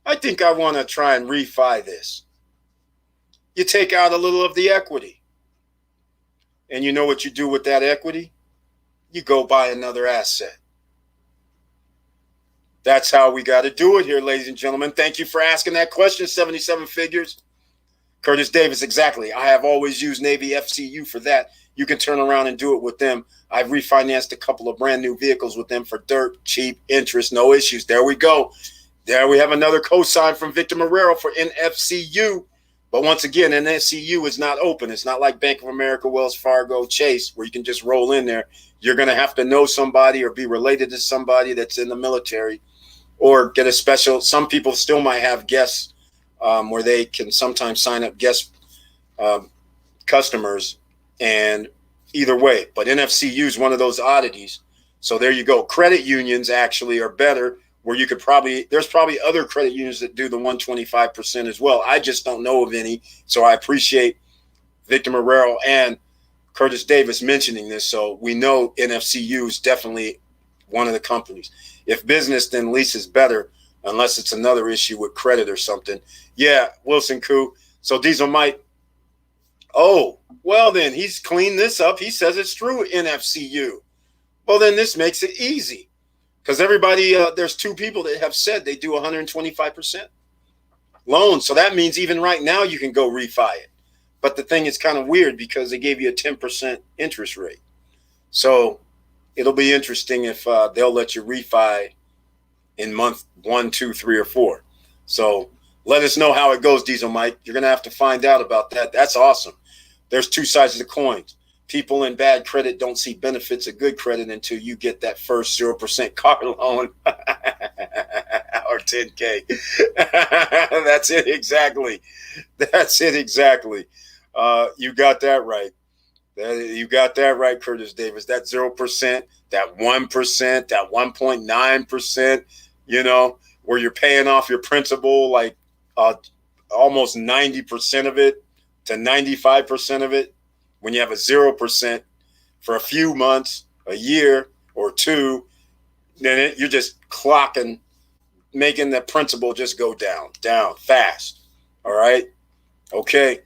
I think I want to try and refi this. You take out a little of the equity. And you know what you do with that equity? You go buy another asset. That's how we got to do it here, ladies and gentlemen. Thank you for asking that question, 77 figures. Curtis Davis, exactly. I have always used Navy FCU for that. You can turn around and do it with them. I've refinanced a couple of brand new vehicles with them for dirt, cheap, interest, no issues. There we go. There we have another cosign from Victor Marrero for NFCU. But once again, NFCU is not open. It's not like Bank of America, Wells Fargo, Chase, where you can just roll in there. You're going to have to know somebody or be related to somebody that's in the military, or get a special. Some people still might have guests where they can sometimes sign up guest customers, and either way. But NFCU is one of those oddities. So there you go. Credit unions actually are better, where you could there's probably other credit unions that do the 125% as well. I just don't know of any. So I appreciate Victor Marrero and Curtis Davis mentioning this. So we know NFCU is definitely one of the companies. If business, then lease is better, unless it's another issue with credit or something. Yeah, Wilson Koo. So Diesel might. Oh, well, then he's cleaned this up. He says it's true, NFCU. Well, then this makes it easy, because everybody, there's 2 people that have said they do 125% loans. So that means even right now you can go refi it. But the thing is kind of weird, because they gave you a 10% interest rate. So it'll be interesting if they'll let you refi in month 1, 2, 3, or 4. So let us know how it goes, Diesel Mike. You're going to have to find out about that. That's awesome. There's 2 sides of the coin. People in bad credit don't see benefits of good credit until you get that first 0% car loan or 10K. That's it exactly. That's it exactly. You got that right. You got that right, Curtis Davis. That 0%, that 1%, that 1.9%, where you're paying off your principal, like almost 90% of it to 95% of it, when you have a 0% for a few months, a year or 2, then you're just clocking, making the principal just go down fast. All right. Okay.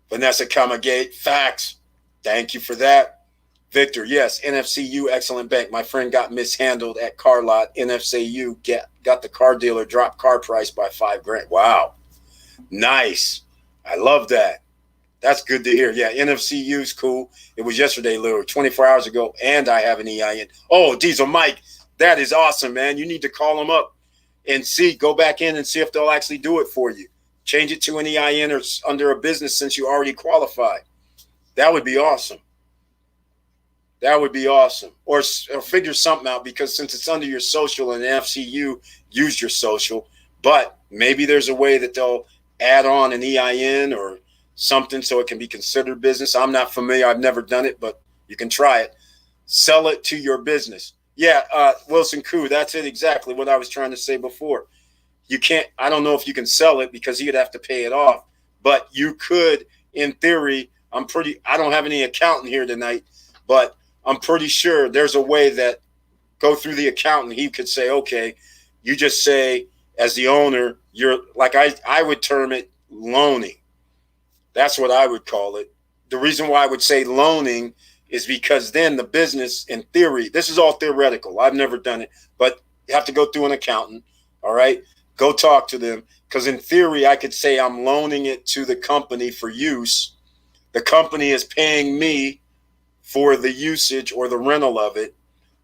Vanessa Kamagate, facts. Thank you for that. Victor, yes, NFCU, excellent bank. My friend got mishandled at car lot. NFCU got the car dealer drop car price by $5,000. Wow. Nice. I love that. That's good to hear. Yeah, NFCU is cool. It was yesterday, literally 24 hours ago, and I have an EIN. Oh, Diesel Mike, That is awesome, man. You need to call them up and go back in and see if they'll actually do it for you. Change it to an EIN or under a business since you already qualified. That would be awesome. That would be awesome. Or figure something out, because since it's under your social and the FCU use your social, but maybe there's a way that they'll add on an EIN or something so it can be considered business. I'm not familiar. I've never done it, but you can try it. Sell it to your business. Yeah, Wilson Koo, that's it exactly what I was trying to say before. You can't, I don't know if you can sell it because you'd have to pay it off, but you could, in theory. I don't have any accountant here tonight, but I'm pretty sure there's a way that go through the accountant. He could say, okay, you just say as the owner, you're like, I would term it loaning. That's what I would call it. The reason why I would say loaning is because then the business, in theory, this is all theoretical. I've never done it, but you have to go through an accountant. All right. Go talk to them. Because in theory, I could say I'm loaning it to the company for use. The company is paying me for the usage or the rental of it,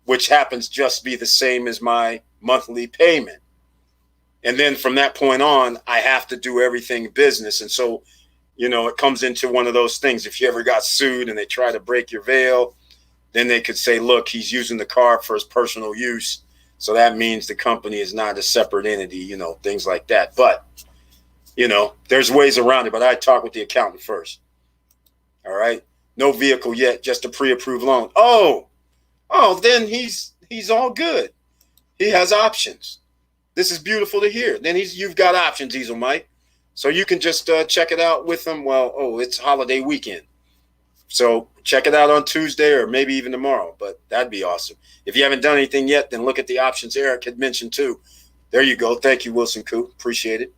which happens just to be the same as my monthly payment. And then from that point on, I have to do everything business. And so, it comes into one of those things. If you ever got sued and they try to break your veil, then they could say, look, he's using the car for his personal use. So that means the company is not a separate entity, things like that. But, there's ways around it. But I talk with the accountant first. All right. No vehicle yet, just a pre-approved loan. Oh, then he's all good. He has options. This is beautiful to hear. Then you've got options, Easel Mike. So you can just check it out with him. Well, it's holiday weekend. So check it out on Tuesday or maybe even tomorrow. But that'd be awesome. If you haven't done anything yet, then look at the options Eric had mentioned too. There you go. Thank you, Wilson Koo. Appreciate it.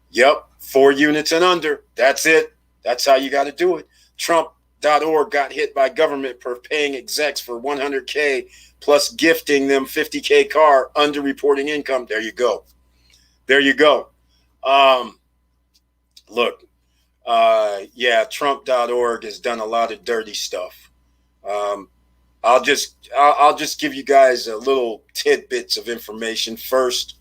Yep. 4 units and under. That's it. That's how you got to do it. Trump.org got hit by government for paying execs for $100K plus gifting them $50K car under reporting income. There you go. Look, Trump.org has done a lot of dirty stuff. I'll just give you guys a little tidbits of information. First,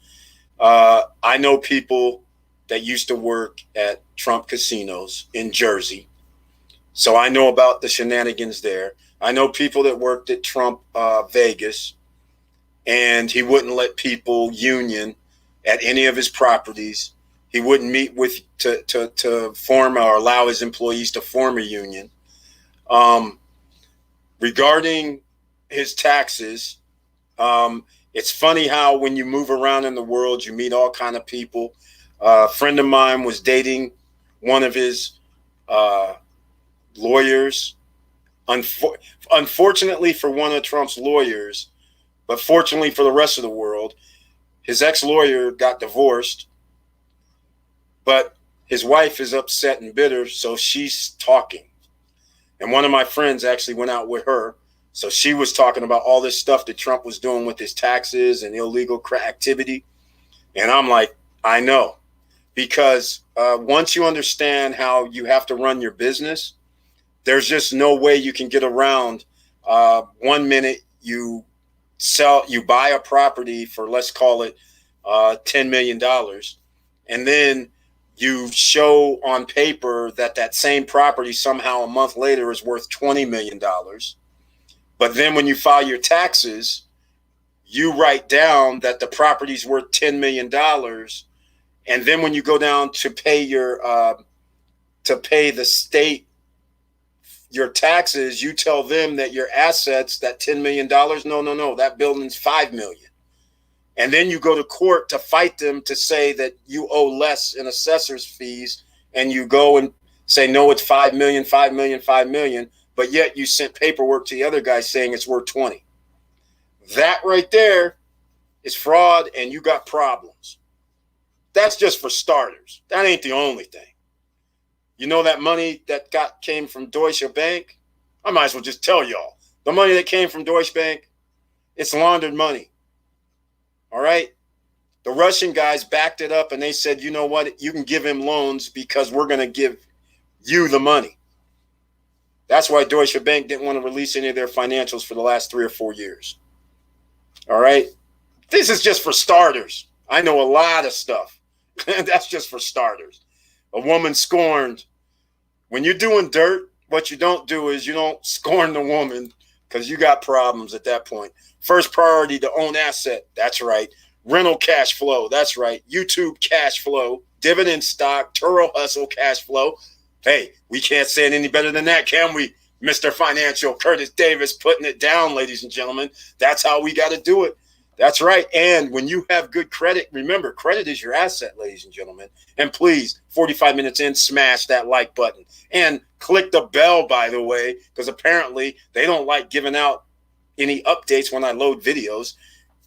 I know people that used to work at Trump casinos in Jersey. So I know about the shenanigans there. I know people that worked at Trump Vegas, and he wouldn't let people union at any of his properties. He wouldn't meet to form or allow his employees to form a union. Regarding his taxes, it's funny how when you move around in the world, you meet all kind of people. A friend of mine was dating one of his lawyers. Unfortunately for one of Trump's lawyers, but fortunately for the rest of the world, his ex-lawyer got divorced, but his wife is upset and bitter, so she's talking. And one of my friends actually went out with her, so she was talking about all this stuff that Trump was doing with his taxes and illegal activity. And I'm like, I know. Because once you understand how you have to run your business, there's just no way you can get around. 1 minute you buy a property for, let's call it $10 million. And then you show on paper that same property somehow a month later is worth $20 million. But then when you file your taxes, you write down that the property's worth $10 million. And then when you go down to pay the state your taxes, you tell them that your assets, that $10 million, no, that building's $5 million. And then you go to court to fight them to say that you owe less in assessor's fees. And you go and say, no, it's $5 million, $5 million, $5 million. But yet you sent paperwork to the other guy saying it's worth 20. That right there is fraud, and you got problems. That's just for starters. That ain't the only thing. You know that money that came from Deutsche Bank? I might as well just tell y'all. The money that came from Deutsche Bank, it's laundered money. All right? The Russian guys backed it up, and they said, you know what? You can give him loans because we're going to give you the money. That's why Deutsche Bank didn't want to release any of their financials for the last 3 or 4 years. All right. This is just for starters. I know a lot of stuff. That's just for starters. A woman scorned. When you're doing dirt, what you don't do is you don't scorn the woman because you got problems at that point. First priority to own asset. That's right. Rental cash flow. That's right. YouTube cash flow. Dividend stock. Turo hustle cash flow. Hey, we can't say it any better than that, can we? Mr. Financial Curtis Davis putting it down, ladies and gentlemen. That's how we got to do it. That's right. And when you have good credit, remember, credit is your asset, ladies and gentlemen. And please, 45 minutes in, smash that like button. And click the bell, by the way, because apparently they don't like giving out any updates when I load videos.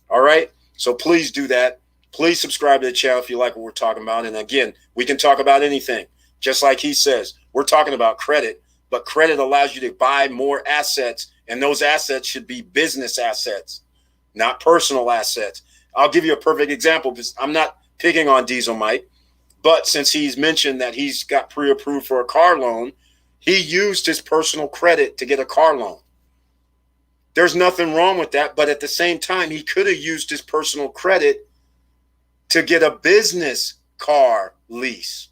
All right? So please do that. Please subscribe to the channel if you like what we're talking about. And again, we can talk about anything. Just like he says, we're talking about credit, but credit allows you to buy more assets, and those assets should be business assets, not personal assets. I'll give you a perfect example because I'm not picking on Diesel Mike, but since he's mentioned that he's got pre-approved for a car loan, he used his personal credit to get a car loan. There's nothing wrong with that, but at the same time, he could have used his personal credit to get a business car lease.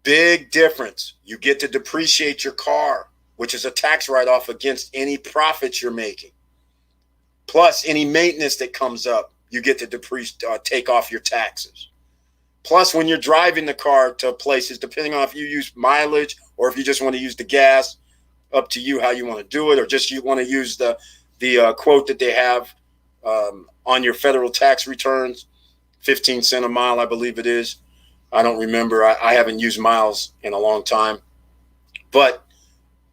Big difference. You get to depreciate your car, which is a tax write-off against any profits you're making. Plus, any maintenance that comes up, you get to take off your taxes. Plus, when you're driving the car to places, depending on if you use mileage or if you just want to use the gas, up to you how you want to do it, or just you want to use the quote that they have on your federal tax returns, 15 cents a mile, I believe it is. I don't remember. I haven't used miles in a long time. But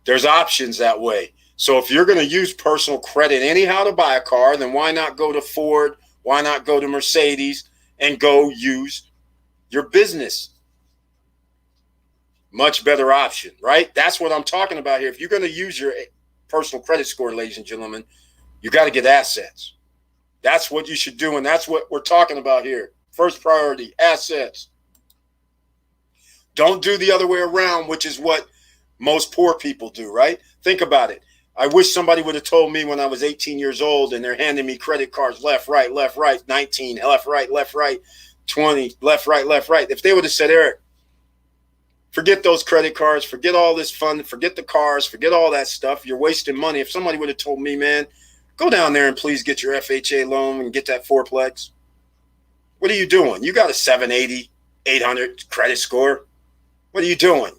there's options that way. So if you're going to use personal credit anyhow to buy a car, then why not go to Ford? Why not go to Mercedes and go use your business? Much better option, right? That's what I'm talking about here. If you're going to use your personal credit score, ladies and gentlemen, you got to get assets. That's what you should do, and that's what we're talking about here. First priority, assets. Don't do the other way around, which is what most poor people do, right? Think about it. I wish somebody would have told me when I was 18 years old and they're handing me credit cards left, right, 19, left, right, 20, left, right. If they would have said, Eric, forget those credit cards, forget all this fun, forget the cars, forget all that stuff. You're wasting money. If somebody would have told me, man, go down there and please get your FHA loan and get that fourplex. What are you doing? You got a 780, 800 credit score. What are you doing?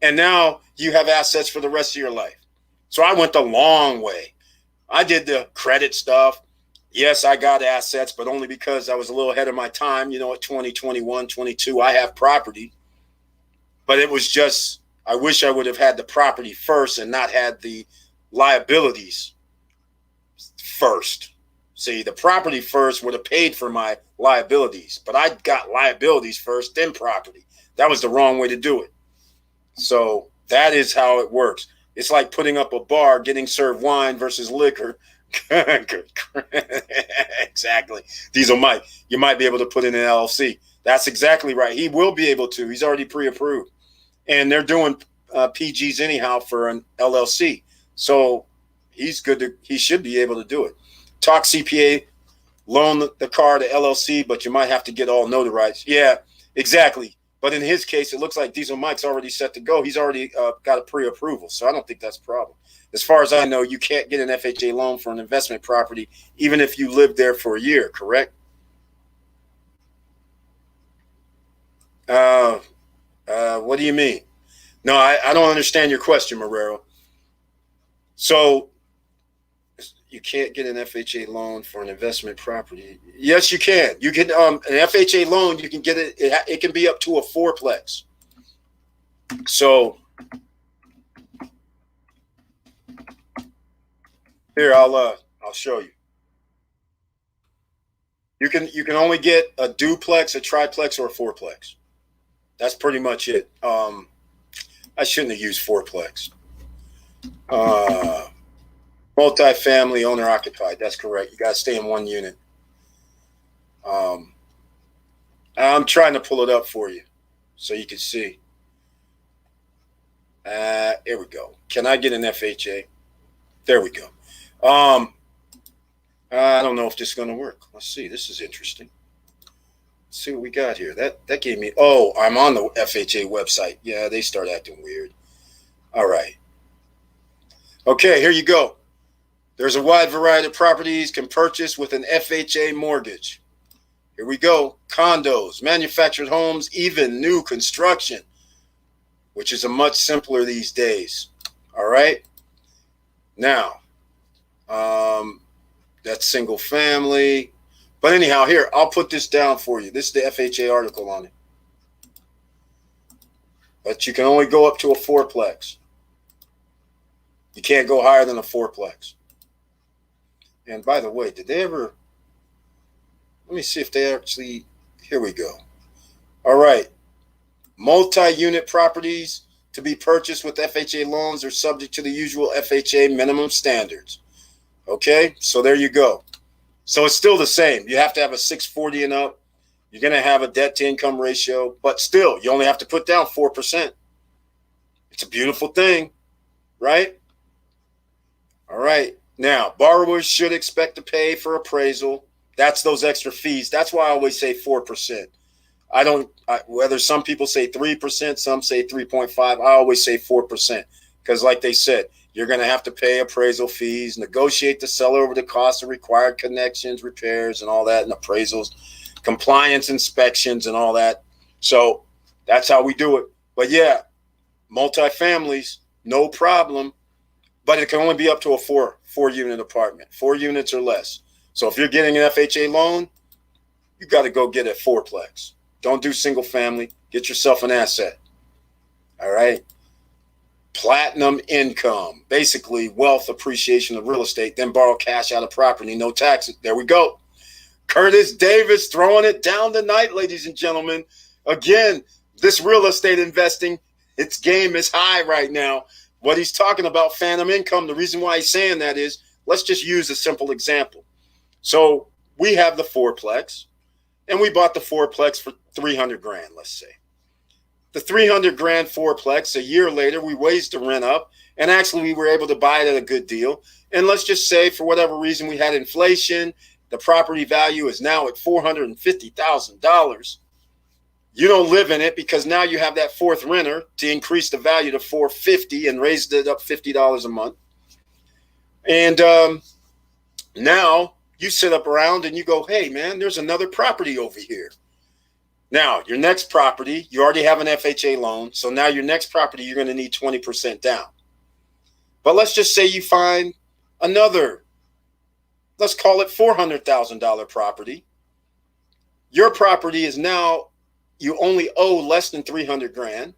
And now you have assets for the rest of your life. So I went the long way. I did the credit stuff. Yes, I got assets, but only because I was a little ahead of my time. You know, at 20, 21, 22, I have property. But it was just, I wish I would have had the property first and not had the liabilities first. See, the property first would have paid for my liabilities, but I got liabilities first, then property. That was the wrong way to do it. So that is how it works. It's like putting up a bar, getting served wine versus liquor. Exactly. Diesel Mike, you might be able to put in an LLC. That's exactly right. He will be able to. He's already pre-approved. And they're doing PGs anyhow for an LLC. So he should be able to do it. Talk CPA, loan the car to LLC, but you might have to get all notarized. Yeah, exactly. But in his case, it looks like Diesel Mike's already set to go. He's already got a pre-approval, so I don't think that's a problem. As far as I know, you can't get an FHA loan for an investment property, even if you lived there for a year, correct? What do you mean? No, I don't understand your question, Marrero. So you can't get an FHA loan for an investment property. Yes, you can. You can an FHA loan. You can get it. It can be up to a fourplex. So here, I'll show you. You can only get a duplex, a triplex, or a fourplex. That's pretty much it. I shouldn't have used fourplex. Multifamily, owner occupied. That's correct. You got to stay in one unit. I'm trying to pull it up for you so you can see. Here we go. Can I get an FHA? There we go. I don't know if this is going to work. Let's see. This is interesting. Let's see what we got here. That gave me. Oh, I'm on the FHA website. Yeah, they start acting weird. All right. Okay, here you go. There's a wide variety of properties can purchase with an FHA mortgage. Here we go. Condos, manufactured homes, even new construction, which is a much simpler these days. All right. Now, that's single family. But anyhow, here, I'll put this down for you. This is the FHA article on it. But you can only go up to a fourplex. You can't go higher than a fourplex. And by the way, did they ever... Let me see if they actually... Here we go. All right. Multi-unit properties to be purchased with FHA loans are subject to the usual FHA minimum standards. Okay, so there you go. So it's still the same. You have to have a 640 and up. You're going to have a debt to income ratio, but still, you only have to put down 4%. It's a beautiful thing, right? All right. Now, borrowers should expect to pay for appraisal. That's those extra fees. That's why I always say 4%. Whether some people say 3%, some say 3.5, I always say 4%. Because like they said, you're going to have to pay appraisal fees, negotiate the seller over the cost of required connections, repairs, and all that, and appraisals, compliance inspections, and all that. So that's how we do it. But yeah, multifamilies, no problem. But it can only be up to a four-unit apartment, 4 units or less. So if you're getting an FHA loan, you got to go get a fourplex. Don't do single family. Get yourself an asset. All right. Platinum income, basically wealth appreciation of real estate, then borrow cash out of property, no taxes. There we go. Curtis Davis throwing it down tonight, ladies and gentlemen. Again, this real estate investing, its game is high right now. What he's talking about, phantom income, the reason why he's saying that is, let's just use a simple example. So we have the fourplex, and we bought the fourplex for 300 grand, let's say. The 300 grand fourplex, a year later, we raised the rent up, and actually we were able to buy it at a good deal. And let's just say, for whatever reason, we had inflation. The property value is now at $450,000. You don't live in it because now you have that fourth renter to increase the value to $450 and raised it up $50 a month. And now you sit up around and you go, hey, man, there's another property over here. Now, your next property, you already have an FHA loan. So now your next property, you're going to need 20% down. But let's just say you find another, let's call it $400,000 property. Your property is now, you only owe less than 300 grand.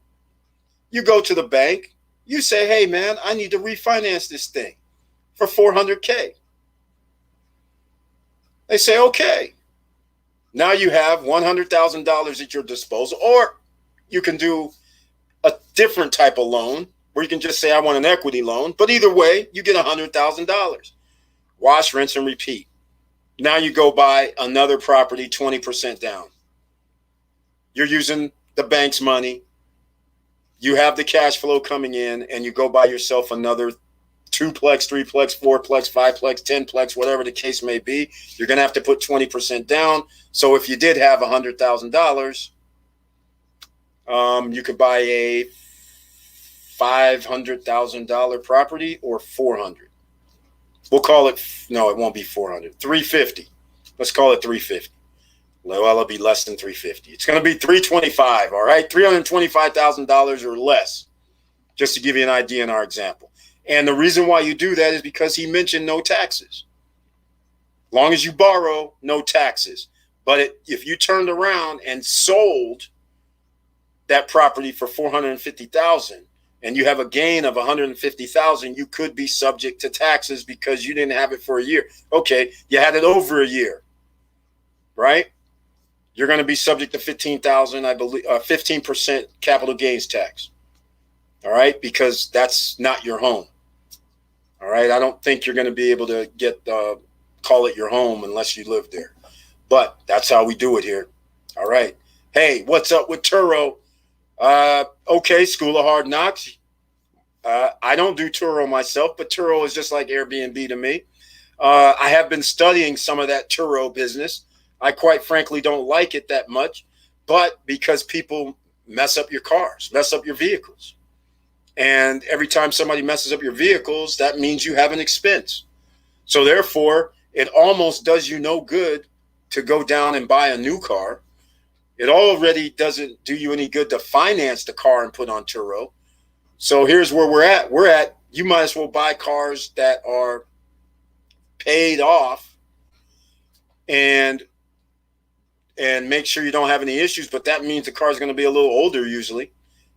You go to the bank. You say, hey, man, I need to refinance this thing for $400K. They say, okay. Now you have $100,000 at your disposal, or you can do a different type of loan where you can just say, I want an equity loan. But either way, you get $100,000. Wash, rinse, and repeat. Now you go buy another property, 20% down. You're using the bank's money. You have the cash flow coming in, and you go buy yourself another 2plex, 3plex, 4plex, 5plex, 10plex, whatever the case may be. You're going to have to put 20% down. So if you did have $100,000, you could buy a $500,000 property or 400. We'll call it, no, it won't be 400, 350. Let's call it 350. Well, it'll be less than 350. It's going to be 325, all right? $325,000 or less, just to give you an idea in our example. And the reason why you do that is because he mentioned no taxes. Long as you borrow, no taxes. But if you turned around and sold that property for $450,000 and you have a gain of $150,000, you could be subject to taxes because you didn't have it for a year. Okay, you had it over a year, right? You're going to be subject to $15,000, I believe, 15% capital gains tax. All right, because that's not your home. All right, I don't think you're going to be able to call it your home unless you live there. But that's how we do it here. All right. Hey, what's up with Turo? Okay, School of Hard Knocks. I don't do Turo myself, but Turo is just like Airbnb to me. I have been studying some of that Turo business. I quite frankly don't like it that much, but because people mess up your cars, mess up your vehicles. And every time somebody messes up your vehicles, that means you have an expense. So therefore, it almost does you no good to go down and buy a new car. It already doesn't do you any good to finance the car and put on Turo. So here's where we're at. You might as well buy cars that are paid off and make sure you don't have any issues. But that means the car is going to be a little older usually.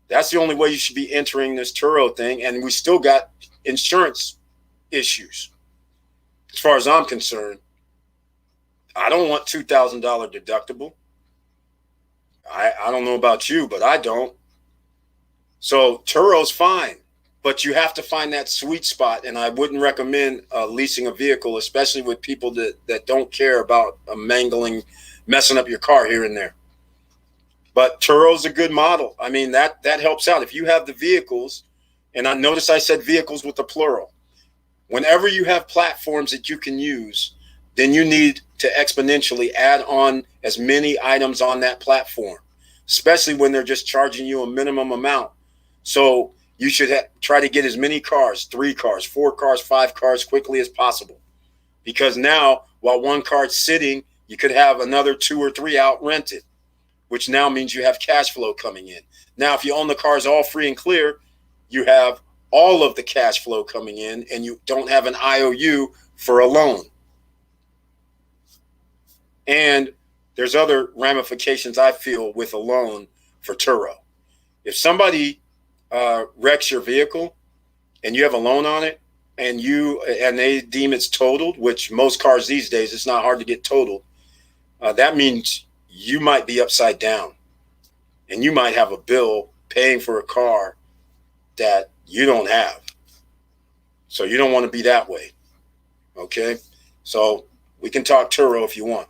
That's the only way you should be entering this Turo thing. And we still got insurance issues. As far as I'm concerned, I don't want $2,000 deductible. I don't know about you, but I don't. So Turo's fine, but you have to find that sweet spot. And I wouldn't recommend leasing a vehicle, especially with people that don't care about messing up your car here and there. But Turo's a good model. I mean, that helps out. If you have the vehicles, and I notice I said vehicles with the plural. Whenever you have platforms that you can use, then you need to exponentially add on as many items on that platform, especially when they're just charging you a minimum amount. So you should try to get as many cars, 3 cars, 4 cars, 5 cars quickly as possible. Because now, while one car's sitting, you could have another 2 or 3 out rented, which now means you have cash flow coming in. Now, if you own the cars all free and clear, you have all of the cash flow coming in and you don't have an IOU for a loan. And there's other ramifications I feel with a loan for Turo. If somebody wrecks your vehicle and you have a loan on it and they deem it's totaled, which most cars these days, it's not hard to get totaled. That means you might be upside down and you might have a bill paying for a car that you don't have. So you don't want to be that way. Okay. So we can talk Turo if you want.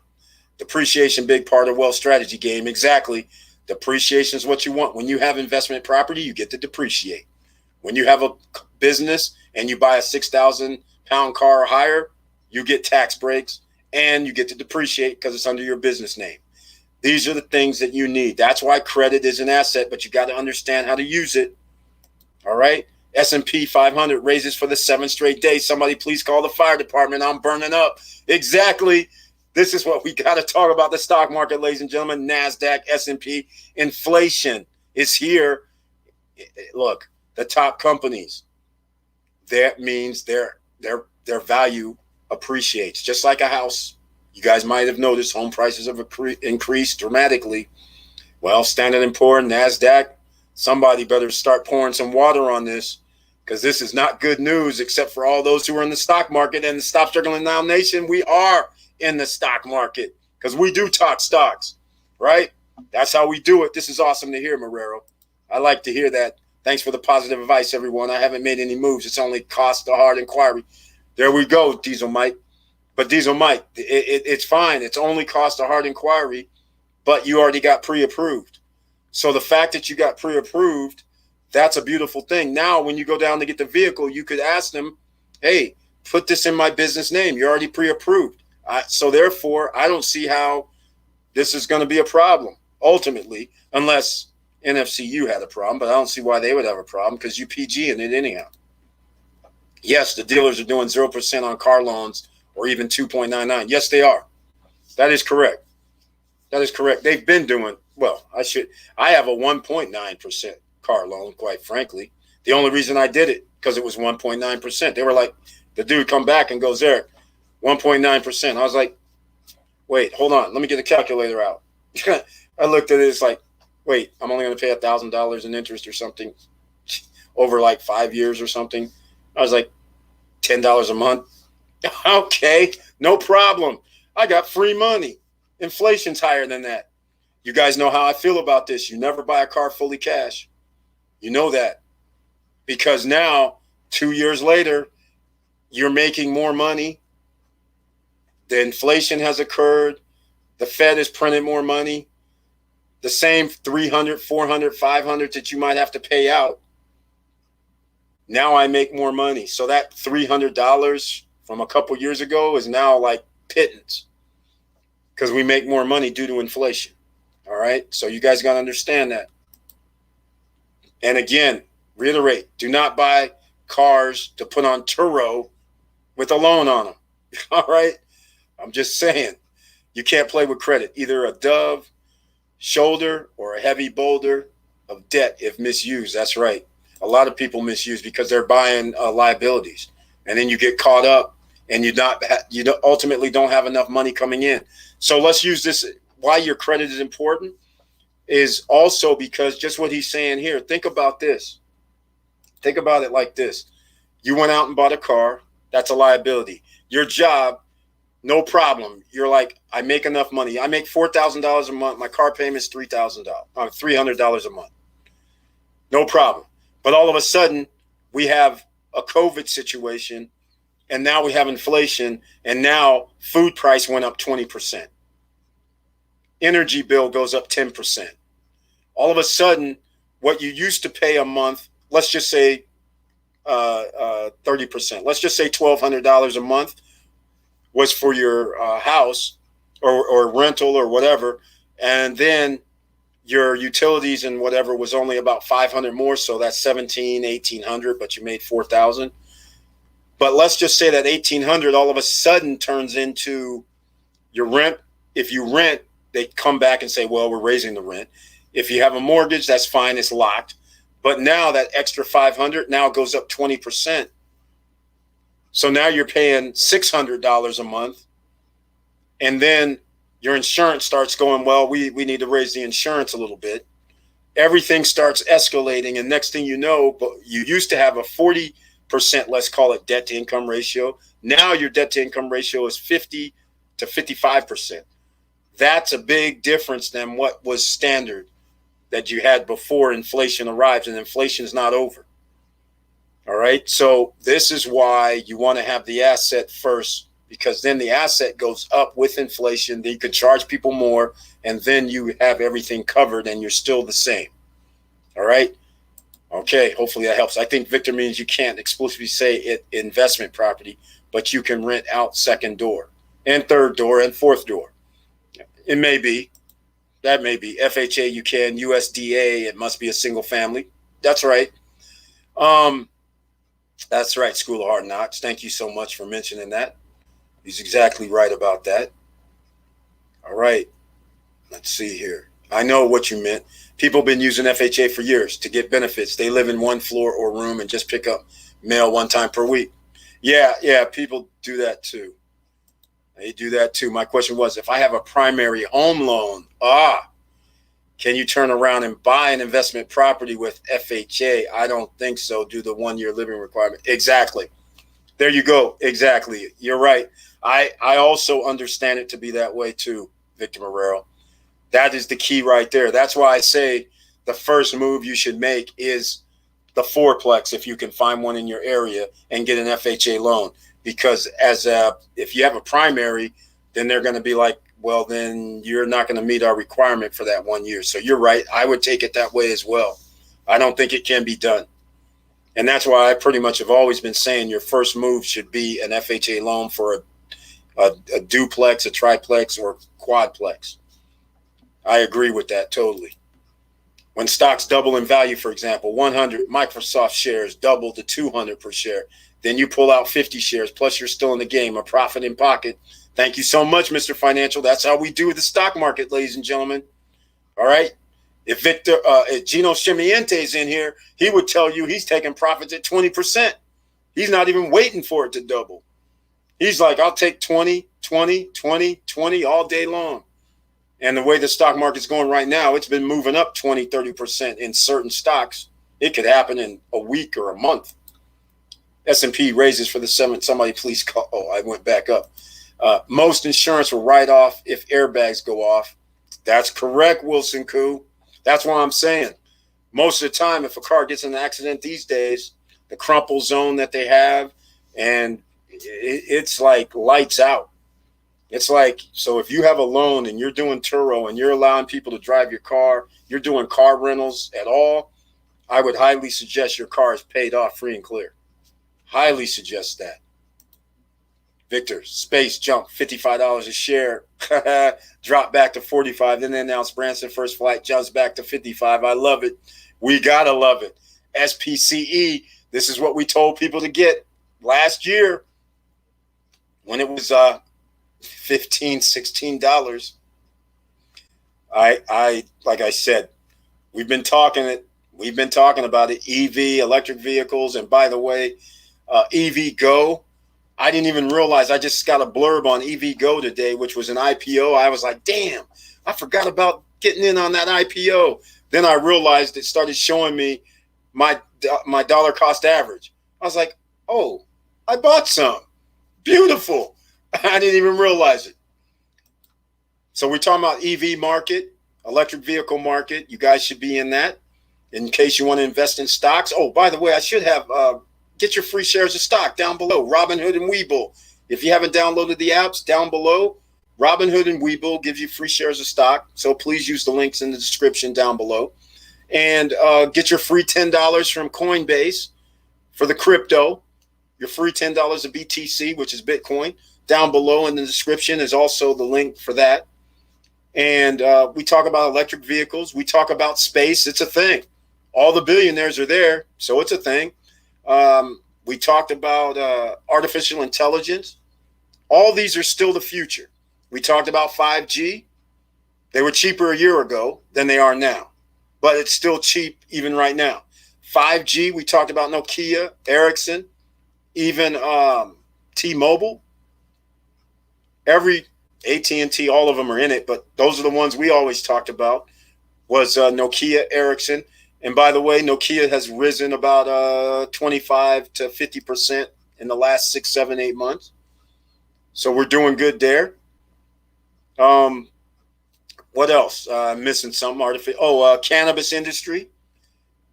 Depreciation, big part of wealth strategy game. Exactly. Depreciation is what you want. When you have investment property, you get to depreciate. When you have a business and you buy a 6,000 pound car or higher, you get tax breaks and you get to depreciate because it's under your business name. These are the things that you need. That's why credit is an asset, but you got to understand how to use it. All right. S&P 500 raises for the 7th straight day. Somebody please call the fire department. I'm burning up. Exactly. This is what we got to talk about the stock market, ladies and gentlemen. NASDAQ, S&P, inflation is here. Look, the top companies, that means their value appreciates, just like a house. You guys might have noticed home prices have increased dramatically. Well, Standard & Poor's, NASDAQ, somebody better start pouring some water on this because this is not good news except for all those who are in the stock market. And the Stop Struggling Now Nation, we are in the stock market because we do talk stocks, right? That's how we do it. This is awesome to hear, Marrero. I like to hear that. Thanks for the positive advice, everyone. I haven't made any moves. It's only cost a hard inquiry. There we go, Diesel Mike. But Diesel Mike, it's fine. It's only cost a hard inquiry, but you already got pre-approved. So the fact that you got pre-approved, that's a beautiful thing. Now, when you go down to get the vehicle, you could ask them, hey, put this in my business name. You're already pre-approved. So therefore, I don't see how this is going to be a problem, ultimately, unless NFCU had a problem. But I don't see why they would have a problem because you PG in it anyhow. Yes, the dealers are doing 0% on car loans or even 2.99. Yes, they are. That is correct. That is correct. They've been doing, well, I have a 1.9% car loan, quite frankly. The only reason I did it because it was 1.9%. They were like, the dude come back and goes, Eric, 1.9%. I was like, wait, hold on. Let me get the calculator out. I looked at it. It's like, wait, I'm only going to pay $1,000 in interest or something over like 5 years or something. I was like, $10 a month. Okay, no problem. I got free money. Inflation's higher than that. You guys know how I feel about this. You never buy a car fully cash. You know that. Because now, 2 years later, you're making more money. The inflation has occurred. The Fed has printed more money. The same 300, 400, 500 that you might have to pay out. Now I make more money. So that $300 from a couple years ago is now like pittance because we make more money due to inflation. All right. So you guys got to understand that. And again, reiterate, do not buy cars to put on Turo with a loan on them. All right. I'm just saying, you can't play with credit. Either a dove shoulder or a heavy boulder of debt if misused. That's right. A lot of people misuse because they're buying liabilities, and then you get caught up, and you ultimately don't have enough money coming in. So let's use this. Why your credit is important is also because just what he's saying here. Think about this. Think about it like this. You went out and bought a car. That's a liability. Your job, no problem. You're like, I make enough money. I make $4,000 a month. My car payment's $300 a month. No problem. But all of a sudden, we have a COVID situation, and now we have inflation, and now food price went up 20%. Energy bill goes up 10%. All of a sudden, what you used to pay a month, let's just say 30%. Let's just say $1,200 a month was for your house or rental or whatever, and then your utilities and whatever was only about $500 more, so that's $1,800, but you made $4,000. But let's just say that $1,800 all of a sudden turns into your rent. If you rent, they come back and say, well, we're raising the rent. If you have a mortgage, that's fine, it's locked. But now that extra $500 now goes up 20%. So now you're paying $600 a month, and then your insurance starts going, well, we need to raise the insurance a little bit. Everything starts escalating, and next thing you know, but you used to have a 40%, let's call it debt to income ratio. Now your debt to income ratio is 50 to 55%. That's a big difference than what was standard that you had before inflation arrived, and inflation is not over. All right. So this is why you want to have the asset first, because then the asset goes up with inflation. Then you can charge people more, and then you have everything covered and you're still the same. All right. Okay. Hopefully that helps. I think Victor means you can't exclusively say it investment property, but you can rent out second door and third door and fourth door. It may be. That may be. FHA you can. USDA, it must be a single family. That's right. That's right, School of Hard Knocks. Thank you so much for mentioning that. He's exactly right about that. All right. Let's see here. I know what you meant. People have been using FHA for years to get benefits. They live in one floor or room and just pick up mail one time per week. Yeah, people do that too. They do that too. My question was, if I have a primary home loan, can you turn around and buy an investment property with FHA? I don't think so. Do the 1 year living requirement. Exactly. There you go. Exactly. You're right. I also understand it to be that way too, Victor Marrero. That is the key right there. That's why I say the first move you should make is the fourplex, if you can find one in your area, and get an FHA loan. Because if you have a primary, then they're going to be like, well, then you're not going to meet our requirement for that 1 year. So you're right. I would take it that way as well. I don't think it can be done. And that's why I pretty much have always been saying your first move should be an FHA loan for a duplex, a triplex, or quadplex. I agree with that totally. When stocks double in value, for example, 100 Microsoft shares double to 200 per share. Then you pull out 50 shares, plus you're still in the game, a profit in pocket. Thank you so much, Mr. Financial. That's how we do the stock market, ladies and gentlemen. All right. If Gino Chimiente is in here, he would tell you he's taking profits at 20%. He's not even waiting for it to double. He's like, I'll take 20, 20, 20, 20 all day long. And the way the stock market's going right now, it's been moving up 20, 30% in certain stocks. It could happen in a week or a month. S&P raises for the 7th. Somebody please call. Oh, I went back up. Most insurance will write off if airbags go off. That's correct, Wilson Koo. That's what I'm saying. Most of the time, if a car gets in an accident these days, the crumple zone that they have, and it's like lights out. It's like, so if you have a loan and you're doing Turo and you're allowing people to drive your car, you're doing car rentals at all, I would highly suggest your car is paid off free and clear. Highly suggest that. Victor, space jump, $55 a share, drop back to 45. Then they announced Branson first flight jumps back to 55. I love it. We gotta love it. SPCE, this is what we told people to get last year when it was $15, $16. I like I said, we've been talking about it. EV, electric vehicles, and by the way, EV Go. I didn't even realize I just got a blurb on EV Go today, which was an IPO. I was like, damn, I forgot about getting in on that IPO. Then I realized it started showing me my dollar cost average. I was like, oh, I bought some. Beautiful. I didn't even realize it. So we're talking about EV market, electric vehicle market. You guys should be in that in case you want to invest in stocks. Oh, by the way, I should have get your free shares of stock down below. Robinhood and Webull. If you haven't downloaded the apps, down below, Robinhood and Webull gives you free shares of stock. So please use the links in the description down below. And get your free $10 from Coinbase for the crypto. Your free $10 of BTC, which is Bitcoin. Down below in the description is also the link for that. And we talk about electric vehicles. We talk about space. It's a thing. All the billionaires are there, so it's a thing. We talked about artificial intelligence. All these are still the future. We talked about 5G. They were cheaper a year ago than they are now, but it's still cheap even right now. 5G, we talked about Nokia, Ericsson, even T-Mobile. Every AT&T, all of them are in it, but those are the ones we always talked about was Nokia, Ericsson. And by the way, Nokia has risen about 25 to 50% in the last 6, 7, 8 months. So we're doing good there. What else? Missing something. Cannabis industry.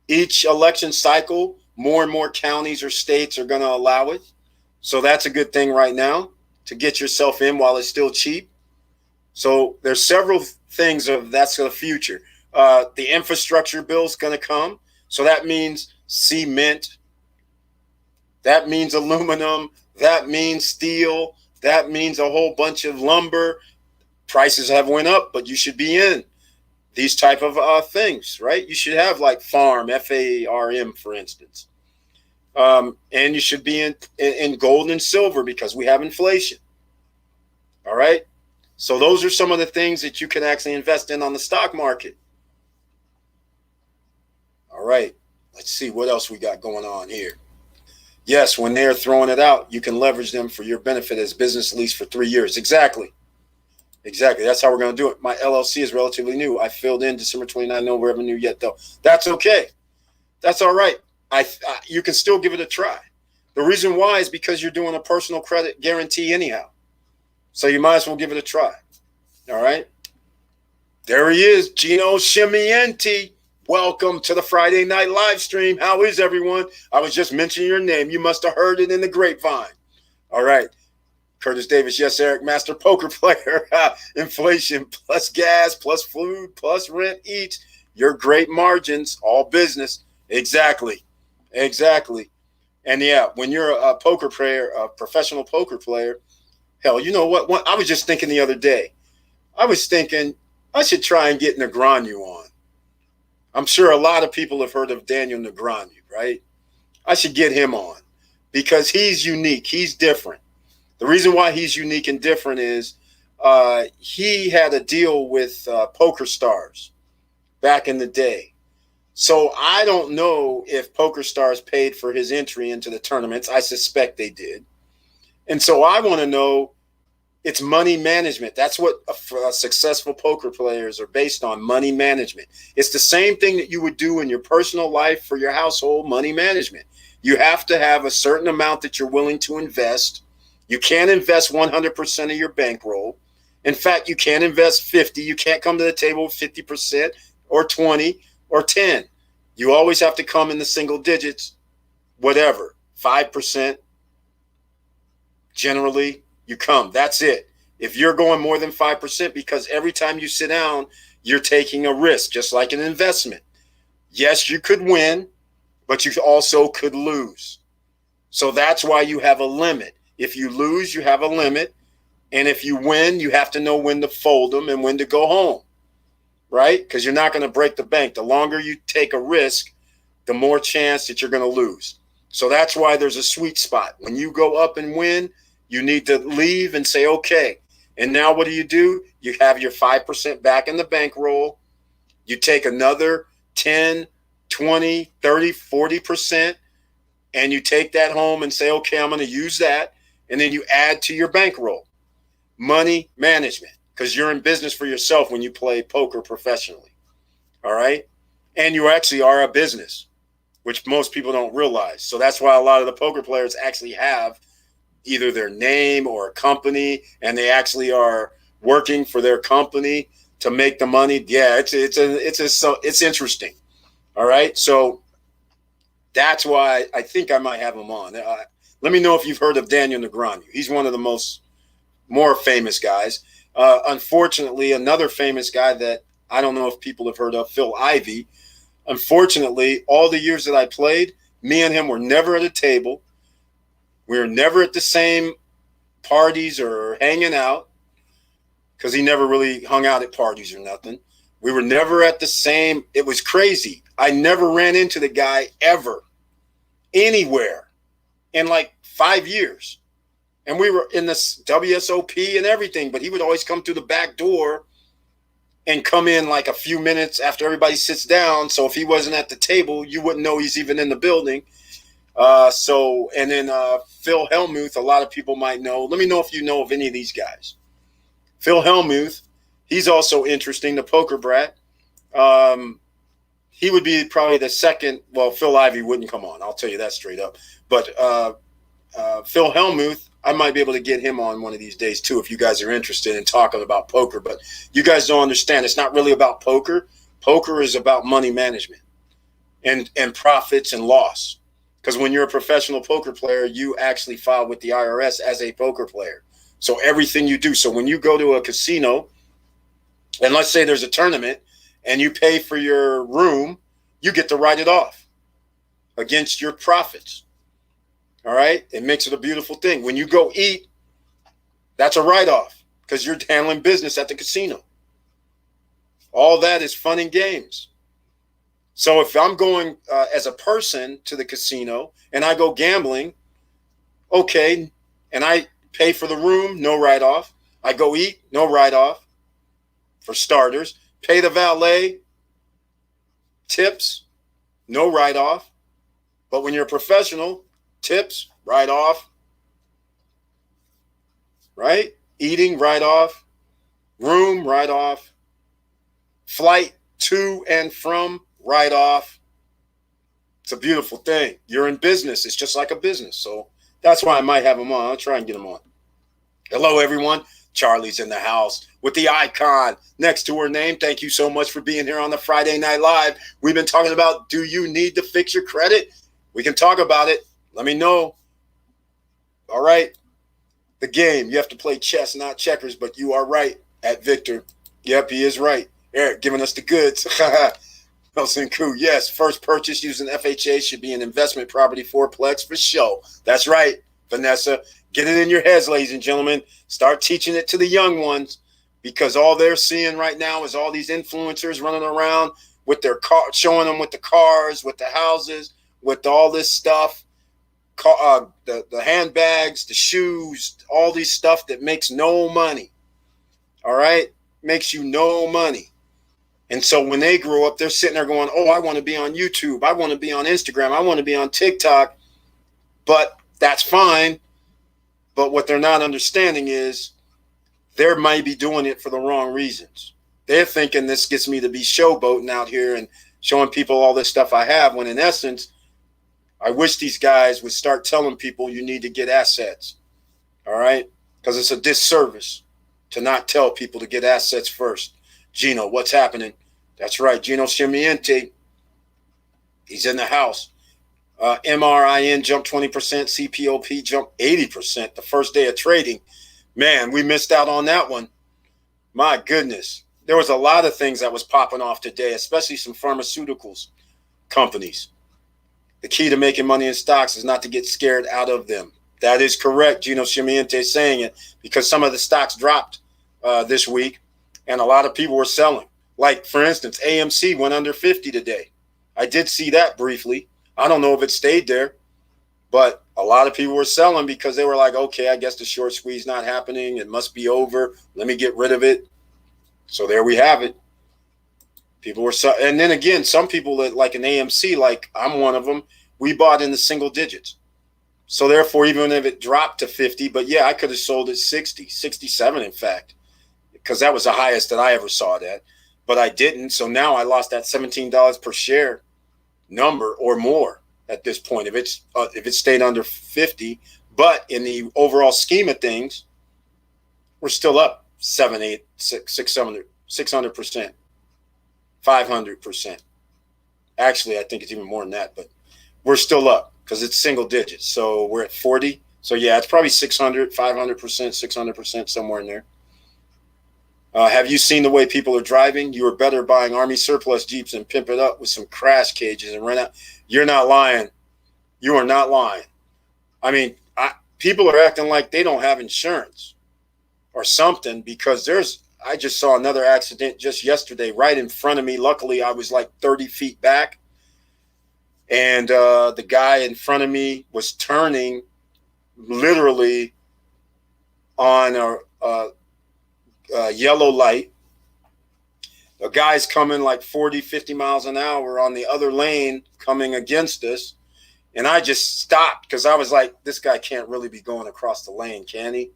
Each election cycle, more and more counties or states are going to allow it. So that's a good thing right now to get yourself in while it's still cheap. So there's several things of that's the future. The infrastructure bill is going to come. So that means cement. That means aluminum. That means steel. That means a whole bunch of lumber. Prices have went up, but you should be in these type of things, right? You should have like farm, FARM, for instance. And you should be in gold and silver because we have inflation. All right. So those are some of the things that you can actually invest in on the stock market. All right. Let's see what else we got going on here. Yes, when they're throwing it out, you can leverage them for your benefit as business lease for 3 years. Exactly. That's how we're going to do it. My LLC is relatively new. I filled in December 29, no revenue yet, though. That's okay. That's all right. You can still give it a try. The reason why is because you're doing a personal credit guarantee anyhow. So you might as well give it a try. All right. There he is, Gino Scimienti. Welcome to the Friday night live stream. How is everyone? I was just mentioning your name. You must have heard it in the grapevine. All right. Curtis Davis, yes, Eric, master poker player. Inflation plus gas plus food plus rent each. Your great margins, all business. Exactly. And yeah, when you're a poker player, a professional poker player, hell, you know what? I was just thinking the other day. I was thinking I should try and get Negreanu on. I'm sure a lot of people have heard of Daniel Negreanu, right? I should get him on because he's unique. He's different. The reason why he's unique and different is he had a deal with Poker Stars back in the day. So I don't know if Poker Stars paid for his entry into the tournaments. I suspect they did. And so I want to know, it's money management. That's what successful poker players are based on, money management. It's the same thing that you would do in your personal life for your household, money management. You have to have a certain amount that you're willing to invest. You can't invest 100% of your bankroll. In fact, you can't invest 50. You can't come to the table with 50% or 20 or 10. You always have to come in the single digits, whatever, 5%. Generally, you come. That's it. If you're going more than 5%, because every time you sit down, you're taking a risk, just like an investment. Yes, you could win. but you also could lose. So that's why you have a limit. If you lose, you have a limit. And if you win, you have to know when to fold them and when to go home, right? Because you're not going to break the bank. The longer you take a risk, the more chance that you're going to lose. So that's why there's a sweet spot. When you go up and win, you need to leave and say, okay. And now what do? You have your 5% back in the bankroll. You take another 10, 20, 30, 40%, and you take that home and say, okay, I'm going to use that. And then you add to your bankroll. Money management, because you're in business for yourself when you play poker professionally. All right. And you actually are a business, which most people don't realize. So that's why a lot of the poker players actually have either their name or a company, and they actually are working for their company to make the money. Yeah, it's interesting. All right. So that's why I think I might have him on. Let me know if you've heard of Daniel Negreanu. He's one of the more famous guys. Unfortunately, another famous guy that I don't know if people have heard of, Phil Ivey. Unfortunately, all the years that I played, me and him were never at a table. We were never at the same parties or hanging out, because he never really hung out at parties or nothing. We were never at the same. It was crazy. I never ran into the guy ever, anywhere, in like 5 years. And we were in this WSOP and everything, but he would always come through the back door and come in like a few minutes after everybody sits down. So if he wasn't at the table, you wouldn't know he's even in the building. And then Phil Hellmuth, a lot of people might know. Let me know if you know of any of these guys. Phil Hellmuth, he's also interesting, the poker brat. He would be probably the second. Well, Phil Ivey wouldn't come on. I'll tell you that straight up. But Phil Hellmuth, I might be able to get him on one of these days too, if you guys are interested in talking about poker. But you guys don't understand. It's not really about poker. Poker is about money management and profits and loss. Because when you're a professional poker player, you actually file with the IRS as a poker player. So everything you do. So when you go to a casino, and let's say there's a tournament, and you pay for your room, you get to write it off against your profits. All right? It makes it a beautiful thing. When you go eat, that's a write-off because you're handling business at the casino. All that is fun and games. So if I'm going as a person to the casino and I go gambling, okay, and I pay for the room, no write-off. I go eat, no write-off for starters. Pay the valet, tips, no write-off. But when you're a professional, tips, write-off, right? Eating, write-off. Room, write-off. Flight to and from, write-off. It's a beautiful thing. You're in business. It's just like a business. So that's why I might have him on. I'll try and get him on. Hello, everyone. Charlie's in the house with the icon next to her name. Thank you so much for being here on the Friday Night Live. We've been talking about, do you need to fix your credit? We can talk about it. Let me know. All right. The game. You have to play chess, not checkers, but you are right at Victor. Yep, he is right. Eric giving us the goods. Nelson Koo, yes. First purchase using FHA should be an investment property fourplex for show. That's right, Vanessa. Get it in your heads, ladies and gentlemen. Start teaching it to the young ones, because all they're seeing right now is all these influencers running around with their car, showing them with the cars, with the houses, with all this stuff, the handbags, the shoes, all these stuff that makes no money. All right? Makes you no money. And so when they grow up, they're sitting there going, oh, I want to be on YouTube. I want to be on Instagram. I want to be on TikTok. But that's fine. But what they're not understanding is they might be doing it for the wrong reasons. They're thinking this gets me to be showboating out here and showing people all this stuff I have, when in essence, I wish these guys would start telling people you need to get assets. All right? Because it's a disservice to not tell people to get assets first. Gino, what's happening? That's right. Gino Shimiente. He's in the house. MRIN jumped 20%. CPOP jumped 80% the first day of trading. Man, we missed out on that one. My goodness. There was a lot of things that was popping off today, especially some pharmaceuticals companies. the key to making money in stocks is not to get scared out of them. That is correct. Gino Chimiente saying it, because some of the stocks dropped this week and a lot of people were selling. Like, for instance, AMC went under 50 today. I did see that briefly. I don't know if it stayed there, but a lot of people were selling because they were like, okay, I guess the short squeeze not happening. It must be over. Let me get rid of it. So there we have it. People were and then again, some people that like an AMC, like I'm one of them, we bought in the single digits. So therefore, even if it dropped to 50, but yeah, I could have sold it 60, 67, in fact, because that was the highest that I ever saw it at, but I didn't. So now I lost that $17 per share number or more at this point if it stayed under 50. But in the overall scheme of things, we're still up 600%, 500%. Actually, I think it's even more than that, but we're still up because it's single digits. So we're at 40. So yeah, it's probably 600, 500%, 600%, somewhere in there. Have you seen the way people are driving? You are better buying Army surplus Jeeps and pimp it up with some crash cages and rent out. You're not lying. You are not lying. I mean, people are acting like they don't have insurance or something, because I just saw another accident just yesterday right in front of me. Luckily, I was like 30 feet back. And the guy in front of me was turning literally on a yellow light. A guy's coming like 40, 50 miles an hour on the other lane coming against us. And I just stopped because I was like, this guy can't really be going across the lane, can he?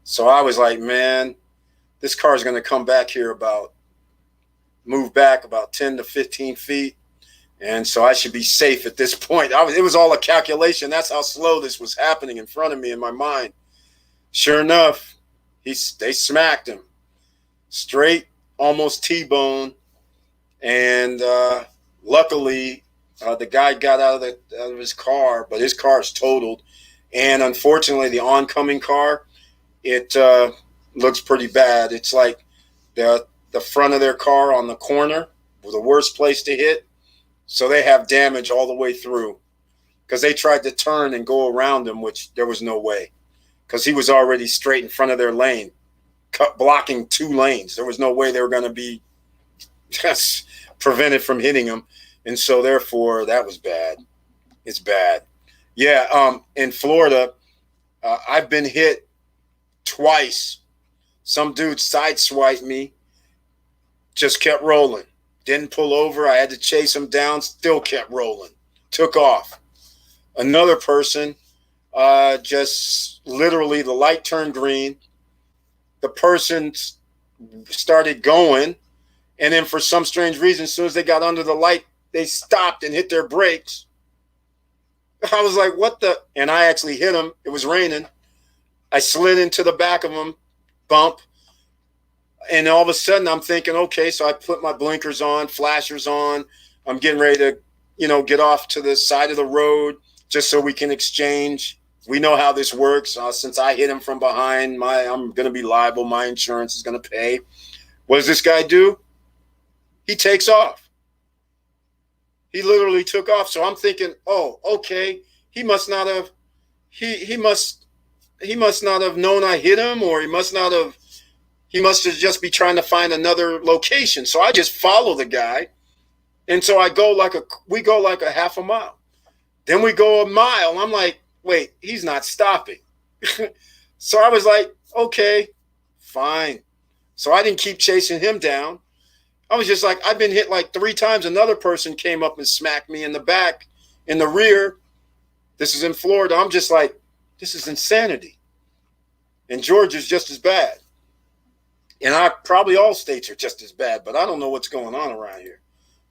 So I was like, man, this car is going to come back here move back about 10 to 15 feet. And so I should be safe at this point. It was all a calculation. That's how slow this was happening in front of me in my mind. Sure enough, they smacked him straight, almost T-bone. And luckily, the guy got out of his car, but his car is totaled. And unfortunately, the oncoming car, it looks pretty bad. It's like the front of their car on the corner was the worst place to hit. So they have damage all the way through because they tried to turn and go around him, which there was no way, because he was already straight in front of their lane, blocking 2 lanes. There was no way they were going to be just prevented from hitting him. And so therefore, that was bad. It's bad. Yeah, in Florida, I've been hit twice. Some dude sideswiped me, just kept rolling. Didn't pull over. I had to chase him down. Still kept rolling. Took off. Another person, just literally the light turned green. The person started going. And then for some strange reason, as soon as they got under the light, they stopped and hit their brakes. I was like, what the? And I actually hit him. It was raining. I slid into the back of him, bump. And all of a sudden, I'm thinking, okay, so I put my blinkers on, flashers on. I'm getting ready to, get off to the side of the road just so we can exchange. We know how this works. Since I hit him from behind, I'm going to be liable. My insurance is going to pay. What does this guy do? He takes off. He literally took off. So I'm thinking, oh, okay, he must not have. He must not have known I hit him, or he must have just be trying to find another location. So I just follow the guy. And so we go like a half a mile. Then we go a mile. I'm like, wait, he's not stopping. So I was like, okay, fine. So I didn't keep chasing him down. I was just like, I've been hit like 3 times. Another person came up and smacked me in the back, in the rear. This is in Florida. I'm just like, this is insanity. And Georgia's just as bad. And probably all states are just as bad, but I don't know what's going on around here.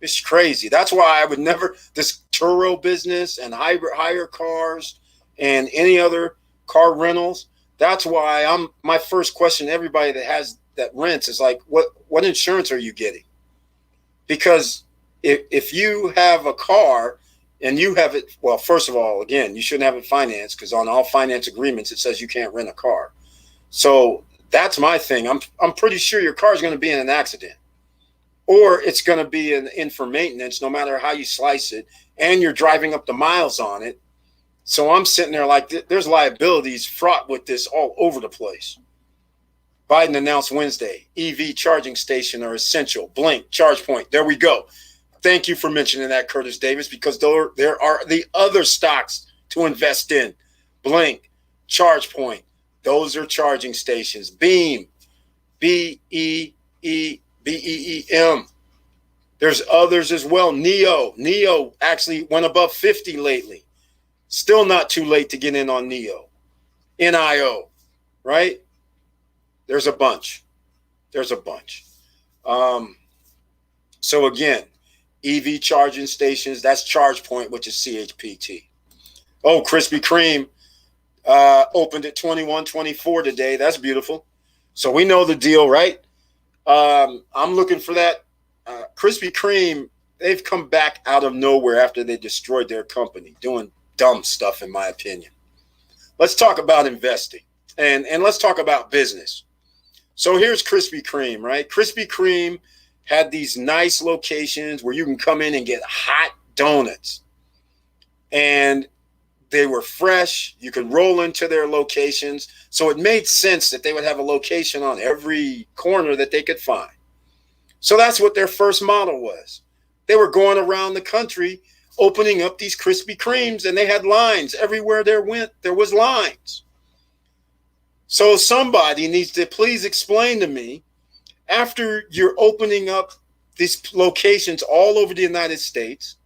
It's crazy. That's why I would never, this Turo business and hire cars and any other car rentals. That's why my first question to everybody that rents is like, what insurance are you getting? Because if you have a car and you have it, well, first of all, again, you shouldn't have it financed, because on all finance agreements, it says you can't rent a car. So that's my thing. I'm pretty sure your car is going to be in an accident. or it's going to be in for maintenance, no matter how you slice it, and you're driving up the miles on it. So I'm sitting there like, there's liabilities fraught with this all over the place. Biden announced Wednesday, EV charging station are essential. Blink, charge point. There we go. Thank you for mentioning that, Curtis Davis, because there are the other stocks to invest in. Blink, charge point. Those are charging stations. Beam, BEEM. There's others as well. NEO actually went above 50 lately. Still not too late to get in on NEO. NIO, right? There's a bunch. So again, EV charging stations, that's Charge Point, which is CHPT. Oh, Krispy Kreme opened at 21.24 today. That's beautiful. So we know the deal, right? I'm looking for that. Krispy Kreme, they've come back out of nowhere after they destroyed their company, doing dumb stuff, in my opinion. Let's talk about investing, and let's talk about business. So here's Krispy Kreme, right? Krispy Kreme had these nice locations where you can come in and get hot donuts. And they were fresh. You could roll into their locations. So it made sense that they would have a location on every corner that they could find. So that's what their first model was. They were going around the country opening up these Krispy Kremes, and they had lines everywhere there went. There was lines. So somebody needs to please explain to me, after you're opening up these locations all over the United States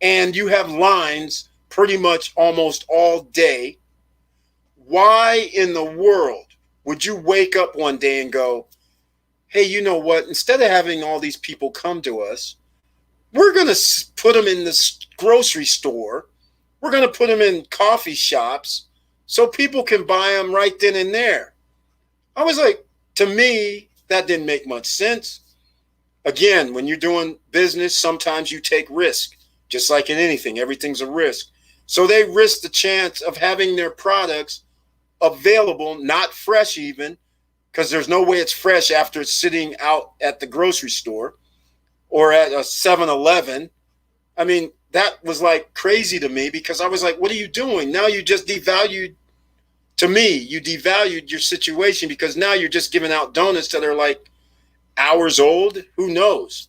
and you have lines pretty much almost all day, why in the world would you wake up one day and go, hey, you know what? Instead of having all these people come to us, we're going to put them in the grocery store. We're going to put them in coffee shops so people can buy them right then and there. I was like, to me, that didn't make much sense. Again, when you're doing business, sometimes you take risk, just like in anything. Everything's a risk. So they risk the chance of having their products available, not fresh even, because there's no way it's fresh after it's sitting out at the grocery store or at a 7-Eleven. I mean, that was like crazy to me, because I was like, what are you doing? Now you just devalued, to me, you devalued your situation, because now you're just giving out donuts that are like hours old. Who knows?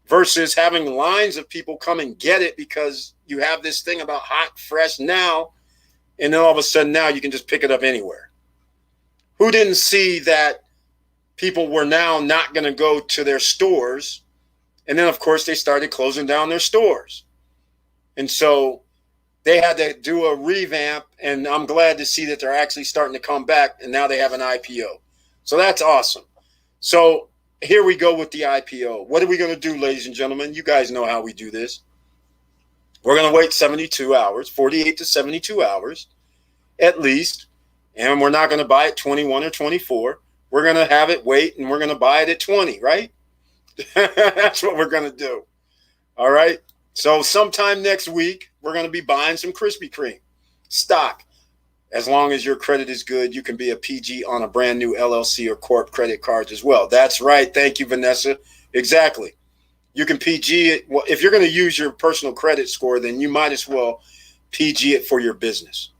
Versus having lines of people come and get it because you have this thing about hot, fresh now, and then all of a sudden now you can just pick it up anywhere. Who didn't see that people were now not going to go to their stores? And then, of course, they started closing down their stores. And so they had to do a revamp, and I'm glad to see that they're actually starting to come back, and now they have an IPO. So that's awesome. So here we go with the IPO. What are we going to do, ladies and gentlemen? You guys know how we do this. We're going to wait 72 hours, 48 to 72 hours at least, and we're not going to buy it 21 or 24. We're going to have it wait, and we're going to buy it at 20, right? That's what we're going to do. All right? So sometime next week, we're going to be buying some Krispy Kreme stock. As long as your credit is good, you can be a PG on a brand new LLC or corp credit cards as well. That's right. Thank you, Vanessa. Exactly. You can PG it. Well, if you're going to use your personal credit score, then you might as well PG it for your business.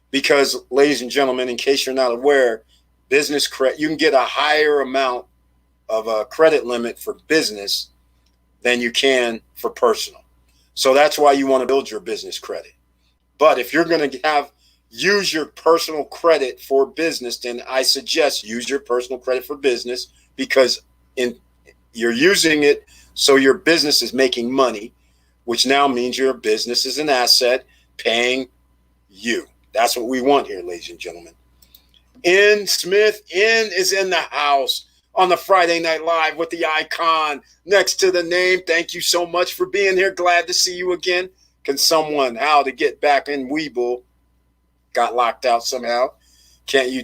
Because, ladies and gentlemen, in case you're not aware, business credit, you can get a higher amount of a credit limit for business than you can for personal. So that's why you want to build your business credit. But if you're going to use your personal credit for business, then I suggest use your personal credit for business, because you're using it so your business is making money, which now means your business is an asset paying you. That's what we want here, ladies and gentlemen. N. Smith, N is in the house on the Friday Night Live with the icon next to the name. Thank you so much for being here. Glad to see you again. Can someone, how to get back in Weeble? Got locked out somehow. Can't you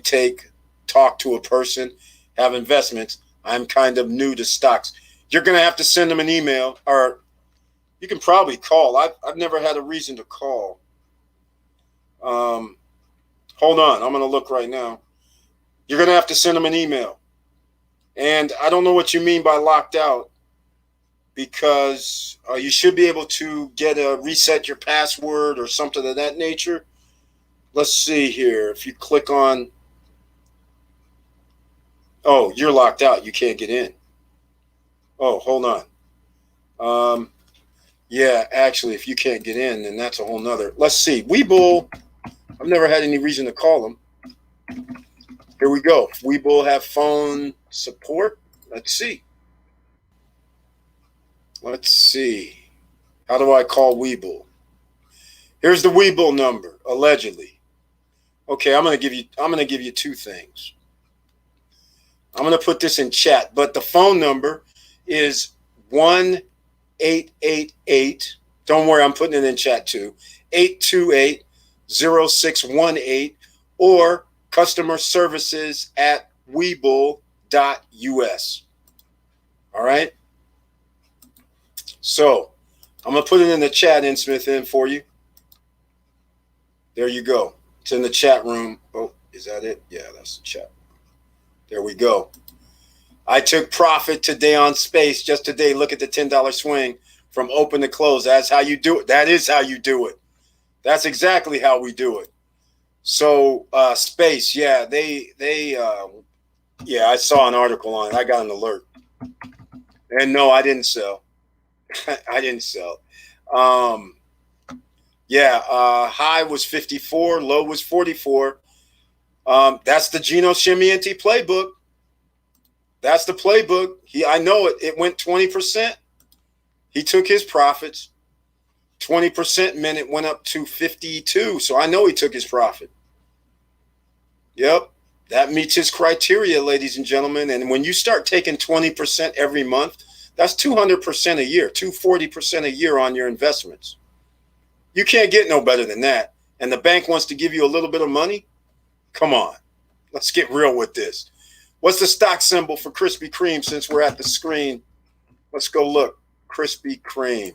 talk to a person, have investments? I'm kind of new to stocks. You're going to have to send them an email, or you can probably call. I've never had a reason to call. Hold on. I'm going to look right now. You're going to have to send them an email. And I don't know what you mean by locked out. because you should be able to get a reset your password or something of that nature. Let's see here. If you click on, oh, you're locked out. You can't get in. Oh, hold on. Yeah, actually, if you can't get in, then that's a whole nother. Let's see. Webull, I've never had any reason to call them. Here we go. Webull have phone support. Let's see. Let's see. How do I call Webull? Here's the Webull number, allegedly. Okay, I'm gonna give you two things. I'm gonna put this in chat, but the phone number is 1-888. Don't worry, I'm putting it in chat too. 828-0618 or customer services at webull.us. All right. So I'm gonna put it in the chat, Smith, in for you. There you go. It's in the chat room. Oh, is that it? Yeah, that's the chat. There we go. I took profit today on space. Just today, look at the $10 swing from open to close. That's how you do it. That is how you do it. That's exactly how we do it. So space, yeah, yeah, I saw an article on it. I got an alert. And no, I didn't sell. I didn't sell. Yeah, high was 54, low was 44. That's the Gino Scimmienti playbook. That's the playbook. I know it. It went 20%. He took his profits. 20% meant it went up to 52. So I know he took his profit. Yep. That meets his criteria, ladies and gentlemen. And when you start taking 20% every month, that's 200% a year, 240% a year on your investments. You can't get no better than that. And the bank wants to give you a little bit of money? Come on. Let's get real with this. What's the stock symbol for Krispy Kreme since we're at the screen? Let's go look. Krispy Kreme.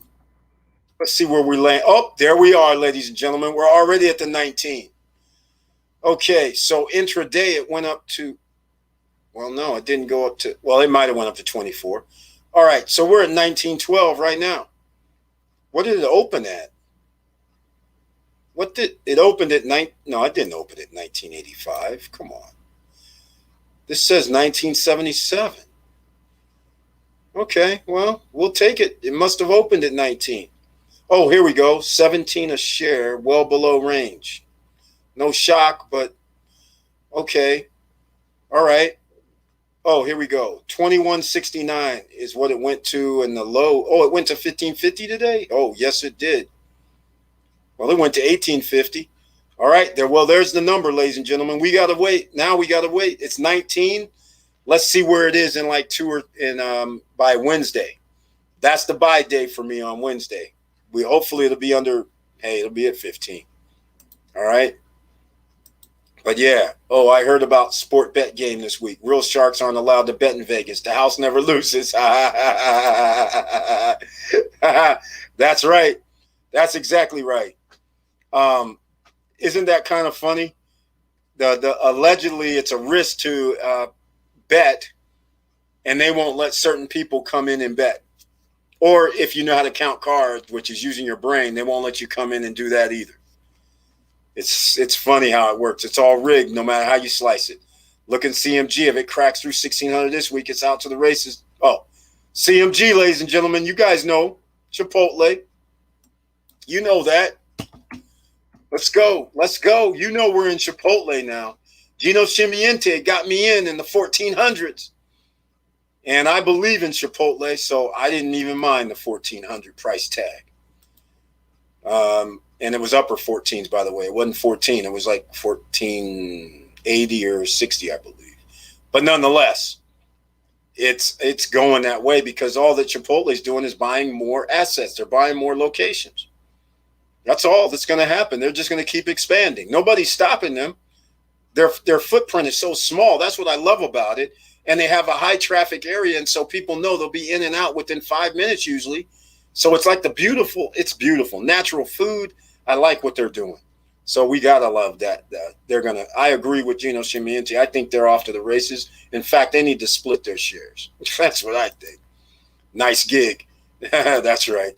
Let's see where we land. Oh, there we are, ladies and gentlemen. We're already at the 19. Okay, so intraday it went up to, well, no, it didn't go up to, well, it might have went up to 24. All right, so we're at 1912 right now. What did it open at? What did it opened at No, it didn't open at 1985. Come on. This says 1977. Okay, well, we'll take it. It must have opened at 19. Oh, here we go. 17 a share, well below range. No shock, but okay. All right. Oh, here we go. 2169 is what it went to, and the low. Oh, it went to 1550 today? Oh, yes, it did. Well, it went to 1850. All right, there. Well, there's the number, ladies and gentlemen. We gotta wait. Now we gotta wait. It's 19. Let's see where it is in like by Wednesday. That's the buy day for me on Wednesday. Hopefully it'll be under. Hey, it'll be at 15. All right. But yeah. Oh, I heard about sport bet game this week. Real sharks aren't allowed to bet in Vegas. The house never loses. That's right. That's exactly right. Isn't that kind of funny? The allegedly it's a risk to bet, and they won't let certain people come in and bet. Or if you know how to count cards, which is using your brain, they won't let you come in and do that either. It's funny how it works. It's all rigged no matter how you slice it. Look at CMG. If it cracks through 1600 this week, it's out to the races. Oh, CMG, ladies and gentlemen, you guys know Chipotle. You know that. Let's go. Let's go. You know we're in Chipotle now. Gino Scimmienti got me in the 1400s. And I believe in Chipotle, so I didn't even mind the 1400 price tag. And it was upper 14s, by the way. It wasn't 14. It was like 1480 or 60, I believe. But nonetheless, it's going that way because all that Chipotle is doing is buying more assets. They're buying more locations. That's all that's going to happen. They're just going to keep expanding. Nobody's stopping them. Their footprint is so small. That's what I love about it. And they have a high traffic area, and so people know they'll be in and out within 5 minutes usually. So it's like it's beautiful. Natural food. I like what they're doing. So we got to love that. I agree with Gino Scimmienti. I think they're off to the races. In fact, they need to split their shares. That's what I think. Nice gig. That's right.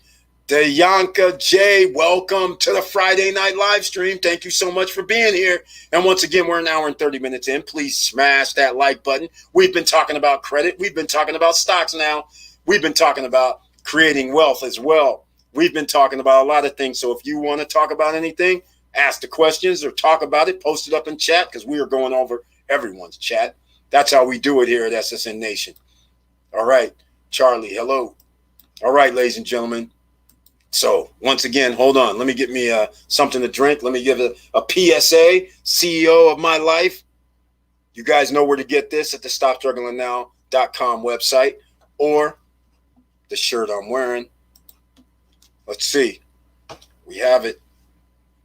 Dayanka J, welcome to the Friday night live stream. Thank you so much for being here. And once again, we're an hour and 30 minutes in. Please smash that like button. We've been talking about credit. We've been talking about stocks now. We've been talking about creating wealth as well. We've been talking about a lot of things. So if you want to talk about anything, ask the questions or talk about it, post it up in chat because we are going over everyone's chat. That's how we do it here at SSN Nation. All right. Charlie, hello. All right, ladies and gentlemen. So once again, hold on. Let me get me something to drink. Let me give a PSA, CEO of my life. You guys know where to get this at the StopStrugglingNow.com website or the shirt I'm wearing. Let's see. We have it.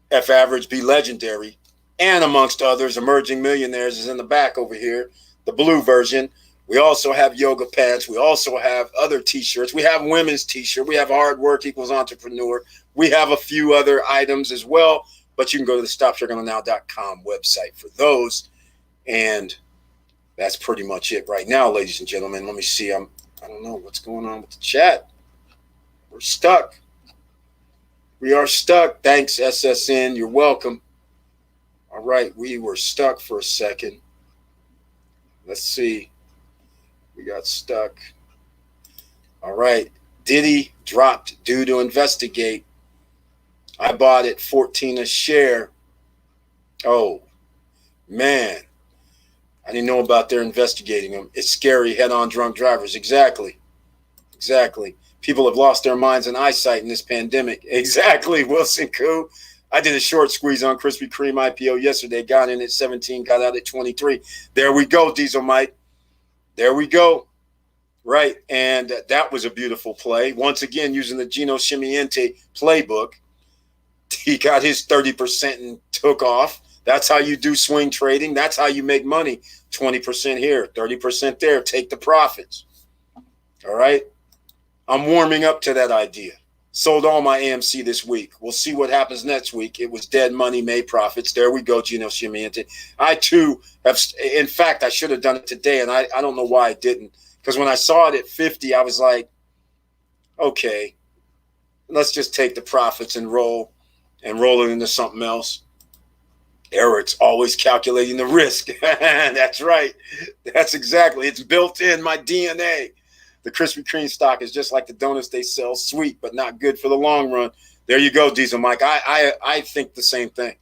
F average, be legendary. And amongst others, emerging millionaires is in the back over here. The blue version. We also have yoga pants. We also have other T-shirts. We have women's T-shirt. We have hard work equals entrepreneur. We have a few other items as well, but you can go to the StopStrugglingNow.com website for those. And that's pretty much it right now, ladies and gentlemen. Let me see. I don't know what's going on with the chat. We're stuck. We are stuck. Thanks, SSN. You're welcome. All right. We were stuck for a second. Let's see. We got stuck. All right. Diddy dropped due to investigate. I bought it 14 a share. Oh, man. I didn't know about their investigating them. It's scary. Head-on drunk drivers. Exactly. People have lost their minds and eyesight in this pandemic. Exactly, Wilson Koo. I did a short squeeze on Krispy Kreme IPO yesterday. Got in at 17, got out at 23. There we go, Diesel Mike. There we go. Right. And that was a beautiful play. Once again, using the Gino Scimmiente playbook. He got his 30% and took off. That's how you do swing trading. That's how you make money. 20% here, 30% there. Take the profits. All right. I'm warming up to that idea. Sold all my AMC this week. We'll see what happens next week. It was dead money, made profits. There we go, Gino Scimmiente. I, too, have – in fact, I should have done it today, and I don't know why I didn't. Because when I saw it at 50, I was like, okay, let's just take the profits and roll it into something else. Eric's always calculating the risk. That's right. That's exactly. It's built in my DNA. The Krispy Kreme stock is just like the donuts they sell, sweet but not good for the long run. There you go, Diesel Mike. I think the same thing.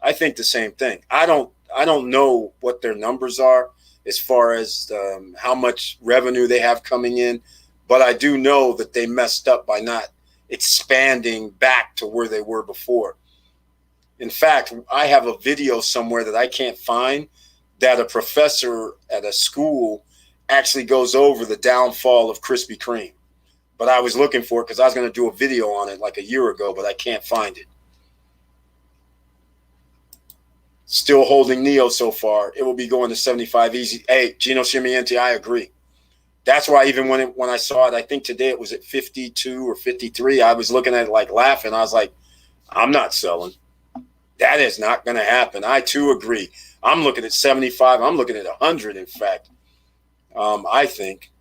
I don't know what their numbers are as far as how much revenue they have coming in, but I do know that they messed up by not expanding back to where they were before. In fact, I have a video somewhere that I can't find that a professor at a school actually goes over the downfall of Krispy Kreme. But I was looking for it because I was going to do a video on it like a year ago, but I can't find it. Still holding Neo so far. It will be going to 75 easy. Hey, Gino Scimmiente, I agree. That's why even when I saw it, I think today it was at 52 or 53, I was looking at it like laughing. I was like, I'm not selling. That is not going to happen. I, too, agree. I'm looking at 75. I'm looking at 100, in fact. I think.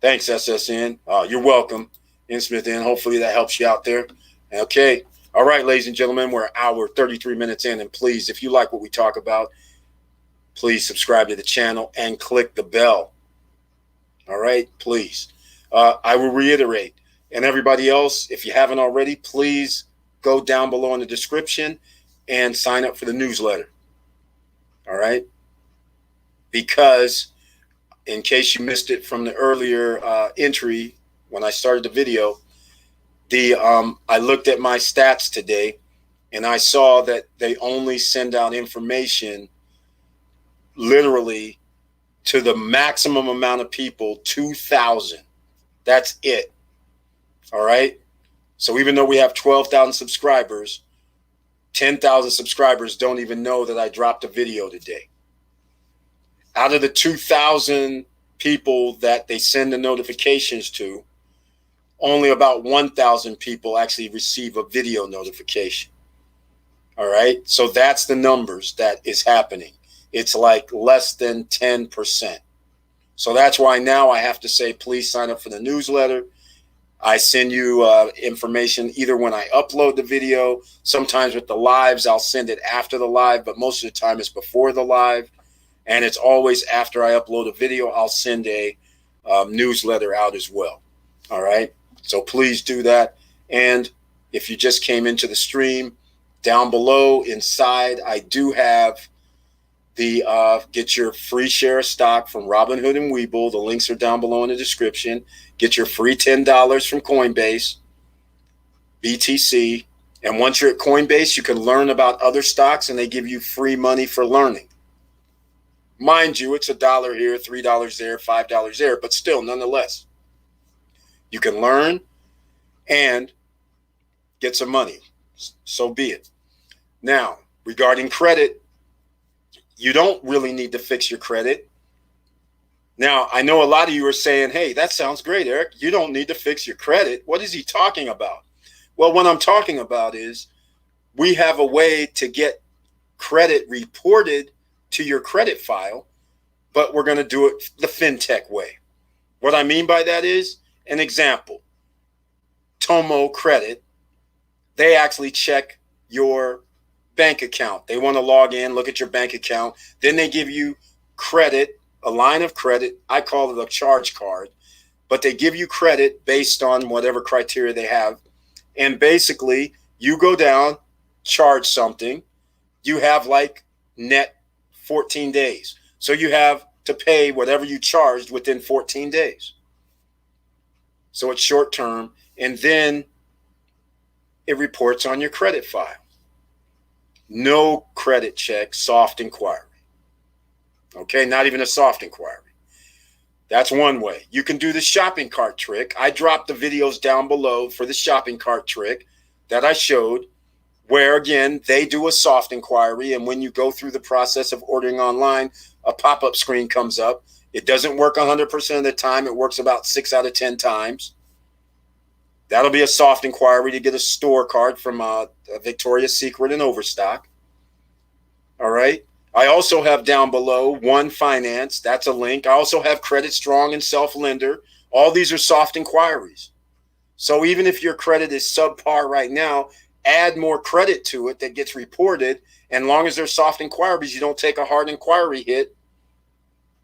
Thanks, SSN. You're welcome, Smith. Hopefully that helps you out there. Okay. All right, ladies and gentlemen, we're an hour, 33 minutes in. And please, if you like what we talk about, please subscribe to the channel and click the bell. All right, please. I will reiterate. And everybody else, if you haven't already, please go down below in the description and sign up for the newsletter. All right? Because in case you missed it from the earlier entry when I started the video, I looked at my stats today and I saw that they only send out information literally to the maximum amount of people, 2,000. That's it. All right? So even though we have 12,000 subscribers, 10,000 subscribers don't even know that I dropped a video today. Out of the 2,000 people that they send the notifications to, only about 1,000 people actually receive a video notification. All right? So that's the numbers that is happening. It's like less than 10%. So that's why now I have to say, please sign up for the newsletter. I send you information either when I upload the video. Sometimes with the lives, I'll send it after the live, but most of the time it's before the live. And it's always after I upload a video, I'll send a newsletter out as well. All right. So please do that. And if you just came into the stream, down below inside, I do have the get your free share of stock from Robinhood and Webull. The links are down below in the description. Get your free $10 from Coinbase, BTC. And once you're at Coinbase, you can learn about other stocks and they give you free money for learning. Mind you, it's $1 here, $3 there, $5 there, but still, nonetheless, you can learn and get some money. So be it. Now, regarding credit, you don't really need to fix your credit. Now, I know a lot of you are saying, hey, that sounds great, Eric. You don't need to fix your credit. What is he talking about? Well, what I'm talking about is we have a way to get credit reported to your credit file, but we're going to do it the fintech way. What I mean by that is, an example, Tomo Credit, they actually check your bank account. They want to log in, look at your bank account. Then they give you credit, a line of credit. I call it a charge card, but they give you credit based on whatever criteria they have. And basically, you go down, charge something. You have like net 14 days. So you have to pay whatever you charged within 14 days. So it's short term. And then it reports on your credit file. No credit check, soft inquiry. Okay, not even a soft inquiry. That's one way. You can do the shopping cart trick. I dropped the videos down below for the shopping cart trick that I showed, where again, they do a soft inquiry. And when you go through the process of ordering online, a pop-up screen comes up. It doesn't work 100% of the time. It works about 6 out of 10 times. That'll be a soft inquiry to get a store card from Victoria's Secret and Overstock. All right. I also have down below One Finance. That's a link. I also have Credit Strong and Self Lender. All these are soft inquiries. So even if your credit is subpar right now, add more credit to it that gets reported. And long as they're soft inquiries, you don't take a hard inquiry hit.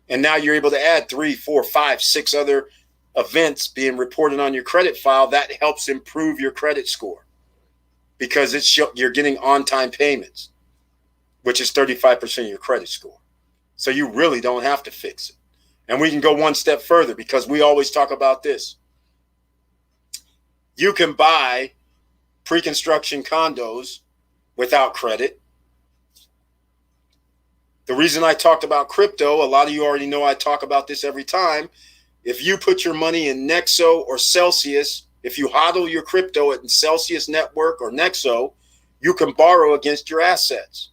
And now you're able to add 3, 4, 5, 6 other events being reported on your credit file. That helps improve your credit score because you're getting on-time payments, which is 35% of your credit score. So you really don't have to fix it. And we can go one step further because we always talk about this. You can buy pre-construction condos without credit. The reason I talked about crypto, a lot of you already know I talk about this every time. If you put your money in Nexo or Celsius, if you hodl your crypto at Celsius Network or Nexo, you can borrow against your assets.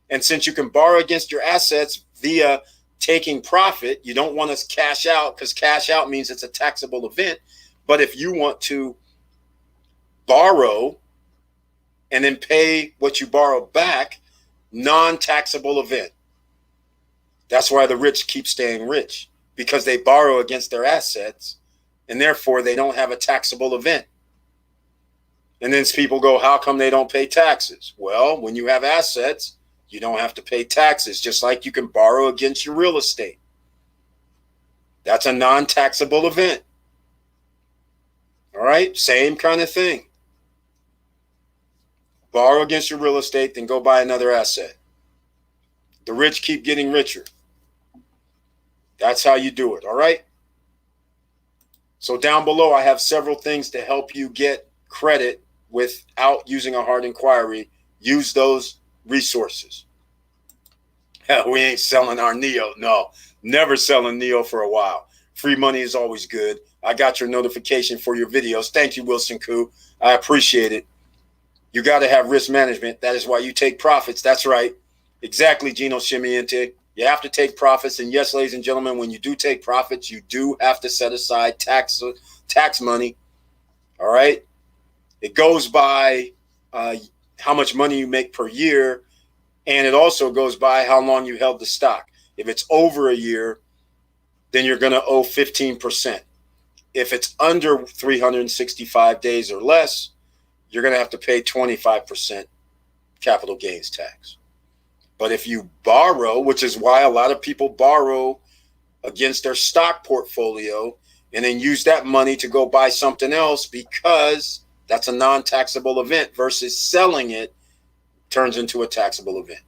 And since you can borrow against your assets via taking profit, you don't want to cash out because cash out means it's a taxable event. But if you want to borrow and then pay what you borrow back, non-taxable event. That's why the rich keep staying rich, because they borrow against their assets and therefore they don't have a taxable event. And then people go, how come they don't pay taxes? Well, when you have assets, you don't have to pay taxes, just like you can borrow against your real estate. That's a non-taxable event. All right, same kind of thing. Borrow against your real estate, then go buy another asset. The rich keep getting richer. That's how you do it, all right? So down below, I have several things to help you get credit without using a hard inquiry. Use those resources. We ain't selling our Neo. No, never selling Neo for a while. Free money is always good. I got your notification for your videos. Thank you, Wilson Koo. I appreciate it. You got to have risk management. That is why you take profits. That's right. Exactly, Gino Shimiente. You have to take profits. And yes, ladies and gentlemen, when you do take profits, you do have to set aside tax money. All right. It goes by how much money you make per year. And it also goes by how long you held the stock. If it's over a year, then you're going to owe 15%. If it's under 365 days or less, you're going to have to pay 25% capital gains tax. But if you borrow, which is why a lot of people borrow against their stock portfolio and then use that money to go buy something else, because that's a non-taxable event, versus selling it turns into a taxable event.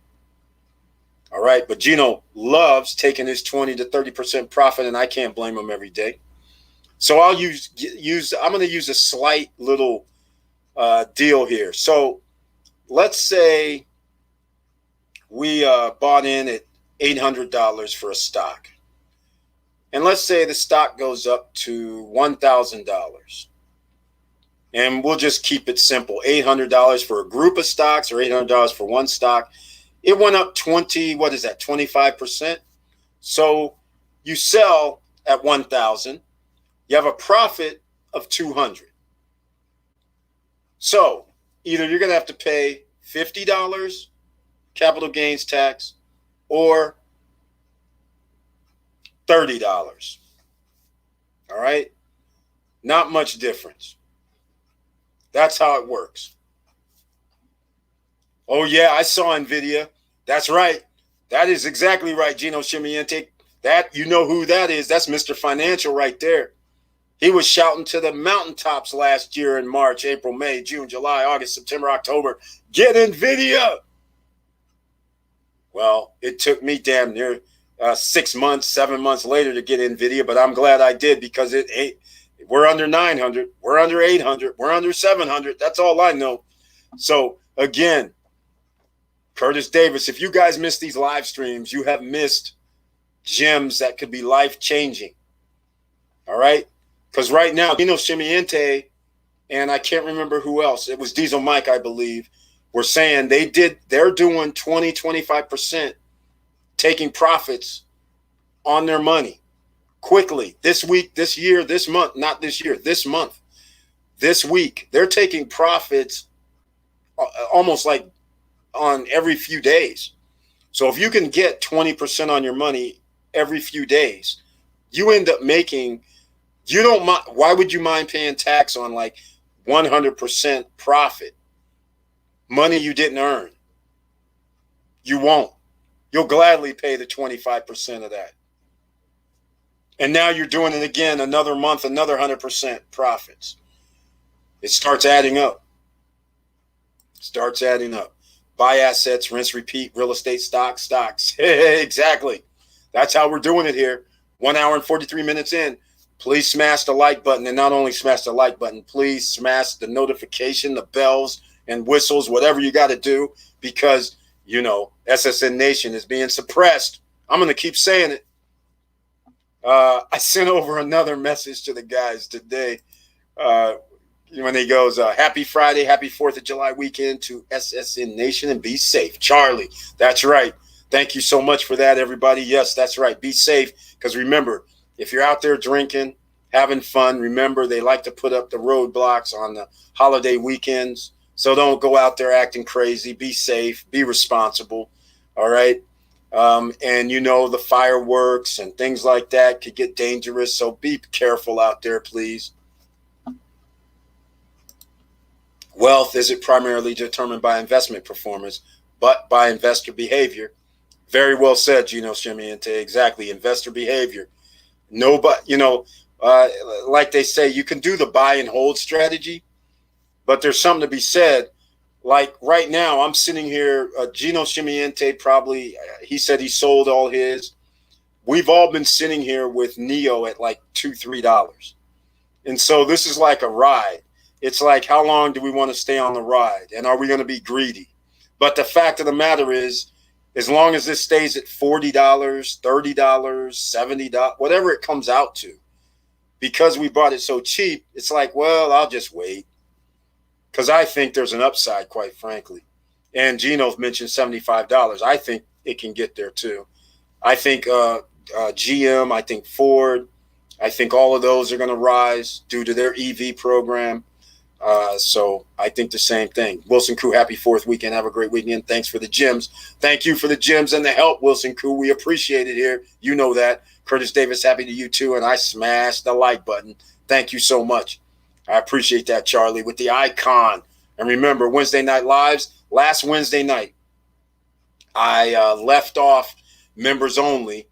All right. But Gino loves taking his 20 to 30% profit, and I can't blame him every day. So I'm going to use a slight little deal here. So let's say we bought in at $800 for a stock. And let's say the stock goes up to $1,000. And we'll just keep it simple. $800 for a group of stocks or $800 for one stock. It went up 25%. So you sell at 1,000. You have a profit of 200. So either you're going to have to pay $50 capital gains tax or $30. All right? Not much difference. That's how it works. Oh, yeah, I saw NVIDIA. That's right. That is exactly right, Gino Chimiente. That, you know who that is. That's Mr. Financial right there. He was shouting to the mountaintops last year in March, April, May, June, July, August, September, October. Get NVIDIA. Well, it took me damn near 6 months, 7 months later to get NVIDIA, but I'm glad I did, because we're under 900, we're under 800, we're under 700. That's all I know. So again, Curtis Davis, if you guys miss these live streams, you have missed gems that could be life-changing. All right? Because right now, Gino Chimiente and I can't remember who else, it was Diesel Mike, I believe, were saying they're doing 25% taking profits on their money quickly this week, this year, this month, not this year, this month, this week. They're taking profits almost like on every few days. So if you can get 20% on your money every few days, you end up making, you don't mind, why would you mind paying tax on like 100% profit? Money you didn't earn. You won't. You'll gladly pay the 25% of that. And now you're doing it again, another month, another 100% profits. It starts adding up. Starts adding up. Buy assets, rinse, repeat, real estate, stocks. Exactly. That's how we're doing it here. 1 hour and 43 minutes in. Please smash the like button. And not only smash the like button, please smash the notification, the bells and whistles, whatever you got to do, because, you know, SSN Nation is being suppressed. I'm going to keep saying it. I sent over another message to the guys today when he goes, happy Friday, happy 4th of July weekend to SSN Nation, and be safe. Charlie, that's right. Thank you so much for that, everybody. Yes, that's right. Be safe, because remember, if you're out there drinking, having fun, remember they like to put up the roadblocks on the holiday weekends. So don't go out there acting crazy. Be safe. Be responsible. All right. And, you know, the fireworks and things like that could get dangerous. So be careful out there, please. Wealth isn't primarily determined by investment performance, but by investor behavior. Very well said, Gino Chimiente. Exactly. Investor behavior. Nobody, you know, like they say, you can do the buy and hold strategy, but there's something to be said. Like right now, I'm sitting here, Gino Chimiente probably, he said he sold all his. We've all been sitting here with NEO at like $2, $3. And so this is like a ride. It's like, how long do we want to stay on the ride? And are we going to be greedy? But the fact of the matter is, as long as this stays at $40, $30, $70, whatever it comes out to, because we bought it so cheap, it's like, well, I'll just wait. Because I think there's an upside, quite frankly. And Gino's mentioned $75. I think it can get there too. I think GM, I think Ford, I think all of those are going to rise due to their EV program. So I think the same thing. Wilson Koo, happy 4th weekend. Have a great weekend. Thanks for the gems. Thank you for the gems and the help, Wilson Koo. We appreciate it here. You know that. Curtis Davis, happy to you too. And I smashed the like button. Thank you so much. I appreciate that, Charlie, with the icon. And remember, Wednesday Night Lives, last Wednesday night, I left off members only.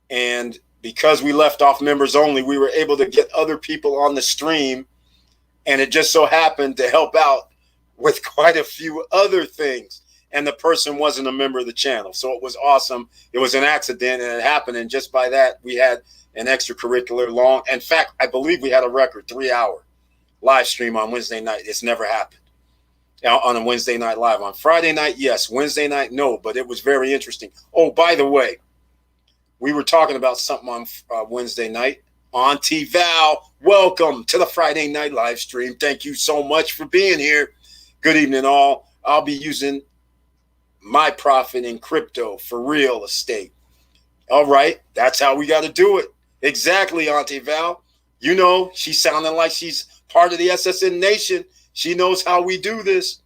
And because we left off members only, we were able to get other people on the stream. And it just so happened to help out with quite a few other things. And the person wasn't a member of the channel. So it was awesome. It was an accident and it happened. And just by that, we had an extracurricular long. In fact, I believe we had a record 3-hour live stream on Wednesday night. It's never happened on a Wednesday night live. On Friday night, yes. Wednesday night, no. But it was very interesting. Oh, by the way, we were talking about something on Wednesday night. Auntie Val, welcome to the Friday night live stream. Thank you so much for being here. Good evening, all. I'll be using my profit in crypto for real estate. All right, that's how we got to do it. Exactly, Auntie Val. You know, she's sounding like she's part of the SSN Nation. She knows how we do this.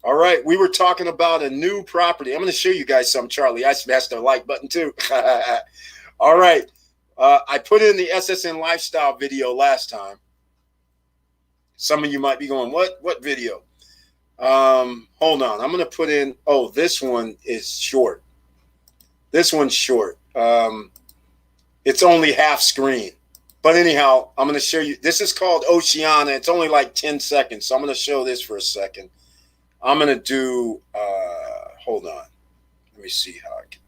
All right, we were talking about a new property. I'm going to show you guys some, Charlie. I smashed the like button too. All right, I put in the SSN lifestyle video last time. Some of you might be going, what video? Hold on. I'm going to put in, oh, this one is short. This one's short. It's only half screen. But anyhow, I'm going to show you. This is called Oceana. It's only like 10 seconds. So I'm going to show this for a second. I'm going to do, hold on. Let me see how I can.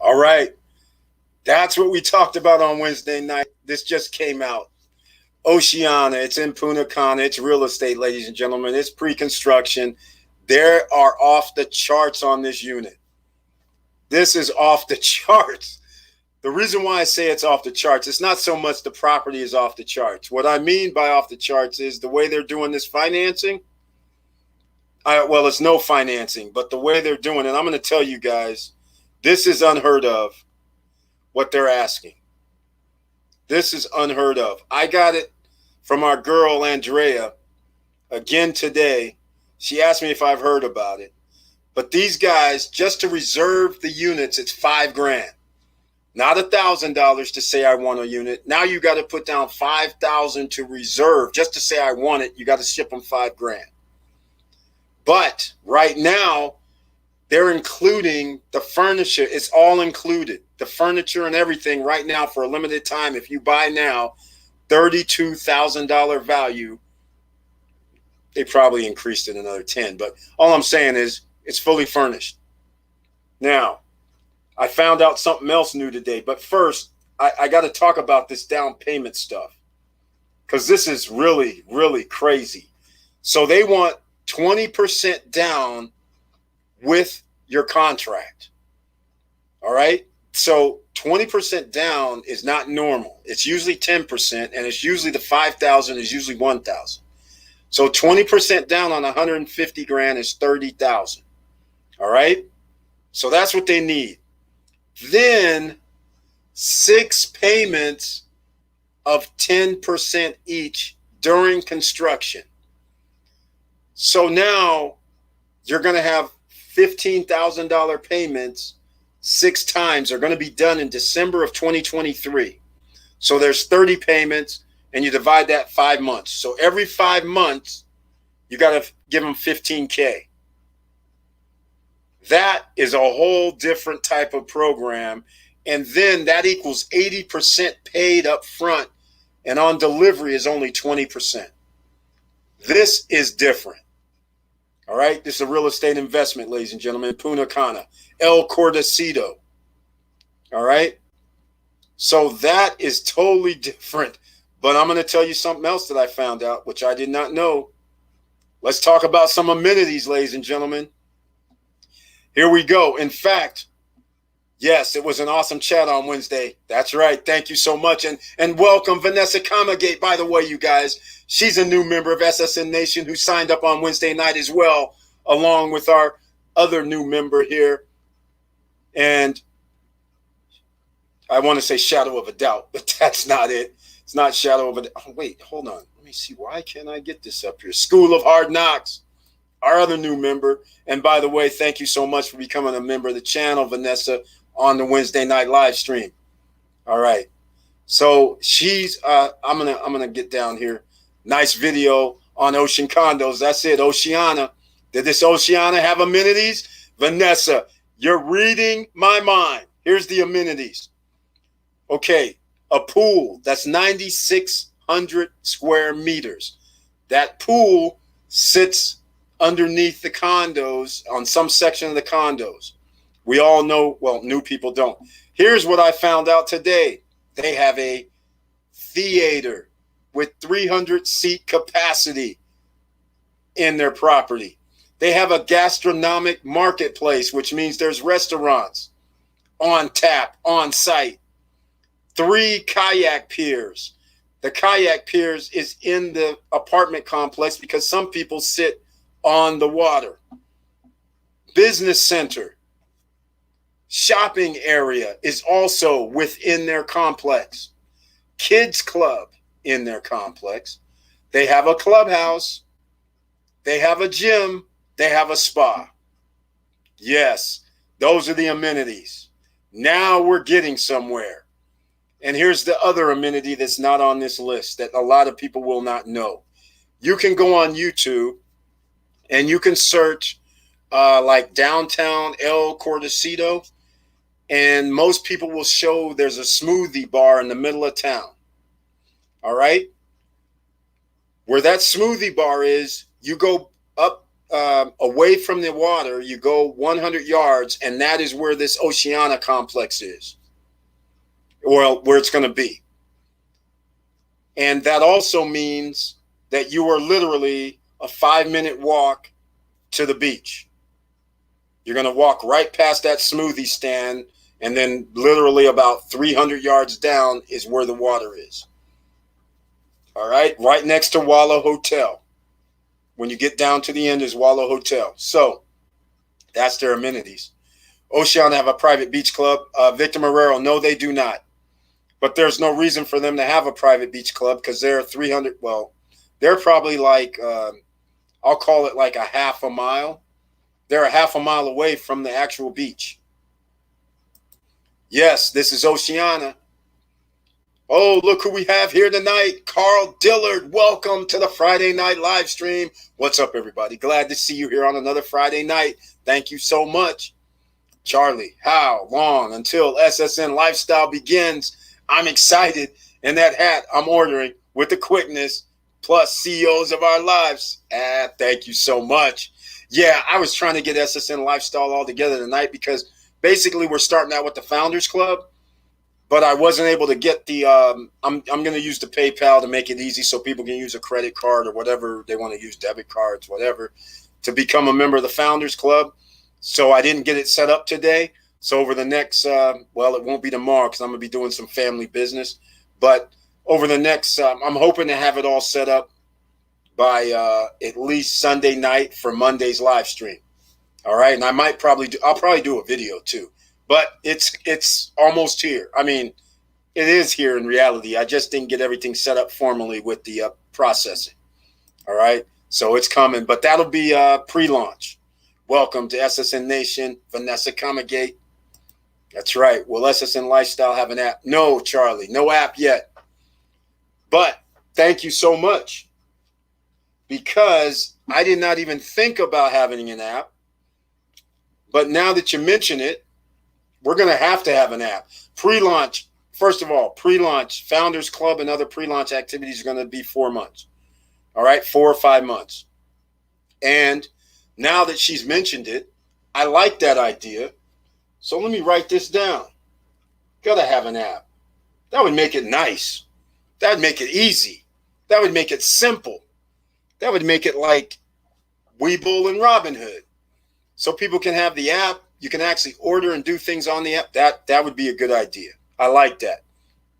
All right. That's what we talked about on Wednesday night. This just came out. Oceana. It's in Punta Cana. It's real estate, ladies and gentlemen. It's pre-construction. There are off the charts on this unit. This is off the charts. The reason why I say it's off the charts, it's not so much the property is off the charts. What I mean by off the charts is the way they're doing this financing. Well, it's no financing, but the way they're doing it, I'm going to tell you guys, this is unheard of, what they're asking. This is unheard of. I got it from our girl, Andrea, again today. She asked me if I've heard about it. But these guys, just to reserve the units, it's $5,000. Not $1,000 to say I want a unit. Now you got to put down $5,000 to reserve. Just to say I want it, you got to ship them $5,000. But right now, they're including the furniture. It's all included. The furniture and everything right now for a limited time. If you buy now, $32,000 value. They probably increased it another 10. But all I'm saying is it's fully furnished. Now, I found out something else new today. But first, I got to talk about this down payment stuff. Because this is really, really crazy. So they want 20% down with your contract. All right. So 20% down is not normal. It's usually 10%, and it's usually the 5,000 is usually 1,000. So 20% down on 150 grand is 30,000. All right. So that's what they need. Then 6 payments of 10% each during construction. So now you're going to have $15,000 payments 6 times. They're going to be done in December of 2023. So there's 30 payments, and you divide that 5 months. So every 5 months, you got to give them $15K. That is a whole different type of program. And then that equals 80% paid up front, and on delivery is only 20%. This is different. All right, this is a real estate investment, ladies and gentlemen, Punta Cana, El Cordacito. All right, so that is totally different. But I'm going to tell you something else that I found out, which I did not know. Let's talk about some amenities, ladies and gentlemen. Here we go. In fact, yes, it was an awesome chat on Wednesday. That's right. Thank you so much. And welcome Vanessa Comagate, by the way, you guys. She's a new member of SSN Nation who signed up on Wednesday night as well, along with our other new member here. And I want to say shadow of a doubt, but that's not it. It's not shadow of a doubt. Oh, wait, hold on. Let me see. Why can't I get this up here? School of Hard Knocks, our other new member. And by the way, thank you so much for becoming a member of the channel, Vanessa, on the Wednesday night live stream. All right. So she's I'm gonna get down here. Nice video on Ocean Condos. That's it. Oceana. Did this Oceana have amenities? Vanessa, you're reading my mind. Here's the amenities. Okay, a pool that's 9,600 square meters. That pool sits underneath the condos, on some section of the condos. We all know, well, new people don't. Here's what I found out today. They have a theater with 300 seat capacity in their property. They have a gastronomic marketplace, which means there's restaurants on tap, on site. 3 kayak piers. The kayak piers is in the apartment complex because some people sit on the water. Business center. Shopping area is also within their complex. Kids club in their complex. They have a clubhouse. They have a gym. They have a spa. Yes, those are the amenities. Now we're getting somewhere. And here's the other amenity that's not on this list that a lot of people will not know. You can go on YouTube and you can search like downtown El Cordacito, and most people will show there's a smoothie bar in the middle of town. All right? Where that smoothie bar is, you go up away from the water, you go 100 yards, and that is where this Oceana complex is. Well, where it's going to be. And that also means that you are literally a 5-minute walk to the beach. You're going to walk right past that smoothie stand, and then literally about 300 yards down is where the water is. All right, right next to Wallow Hotel. When you get down to the end is Wallow Hotel. So that's their amenities. Oceana have a private beach club. Victor Marrero, no, they do not. But there's no reason for them to have a private beach club because they're 300. Well, they're probably like, I'll call it like a half a mile. They're a half a mile away from the actual beach. Yes, this is Oceana. Oh, look who we have here tonight. Carl Dillard. Welcome to the Friday night live stream. What's up, everybody? Glad to see you here on another Friday night. Thank you so much. Charlie, how long until SSN Lifestyle begins? I'm excited, and that hat I'm ordering with the quickness, plus CEOs of our lives. Thank you so much. Yeah, I was trying to get SSN Lifestyle all together tonight because basically we're starting out with the Founders Club, but I wasn't able to get the, I'm going to use the PayPal to make it easy so people can use a credit card or whatever they want to use, debit cards, whatever, to become a member of the Founders Club. So I didn't get it set up today. So over the next, well, it won't be tomorrow because I'm going to be doing some family business. But over the next, I'm hoping to have it all set up by at least Sunday night for Monday's live stream. All right. And I might probably do, I'll probably do a video too. But it's almost here. I mean, it is here in reality. I just didn't get everything set up formally with the processing. All right. So it's coming. But that'll be pre-launch. Welcome to SSN Nation, Vanessa Comagate. That's right. Will SSN Lifestyle have an app? No, Charlie, no app yet. But thank you so much because I did not even think about having an app. But now that you mention it, we're going to have an app. Pre-launch, first of all, pre-launch, Founders Club and other pre-launch activities are going to be 4 months. All right, 4 or 5 months. And now that she's mentioned it, I like that idea. So let me write this down. Gotta have an app. That would make it nice. That would make it easy. That would make it simple. That would make it like Webull, and Robinhood. So people can have the app. You can actually order and do things on the app. That would be a good idea. I like that.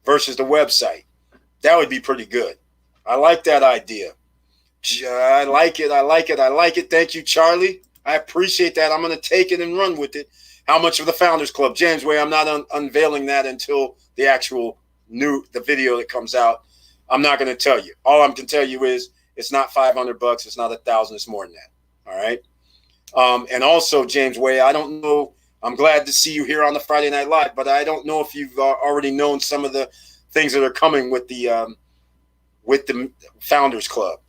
Versus the website. That would be pretty good. I like that idea. I like it. I like it. I like it. Thank you, Charlie. I appreciate that. I'm going to take it and run with it. How much of the Founders Club? James Way, I'm not unveiling that until the actual the video that comes out. I'm not going to tell you. All I'm going to tell you is it's not $500. It's not $1,000. It's more than that. All right. And also, James Way, I don't know. I'm glad to see you here on the Friday Night Live, but I don't know if you've already known some of the things that are coming with the Founders Club.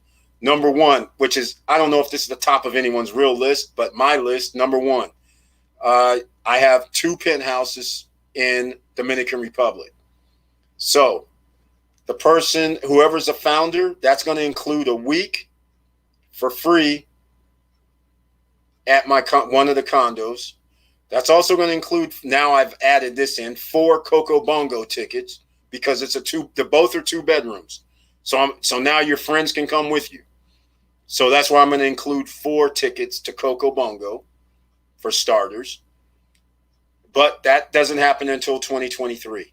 Number one, which is, I don't know if this is the top of anyone's real list, but my list, number one, I have 2 penthouses in Dominican Republic. So the person, whoever's a founder, that's going to include a week for free at my one of the condos. That's also going to include, now I've added this in, 4 Coco Bongo tickets because it's both are 2 bedrooms. So now your friends can come with you. So that's why I'm going to include 4 tickets to Coco Bongo for starters. But that doesn't happen until 2023.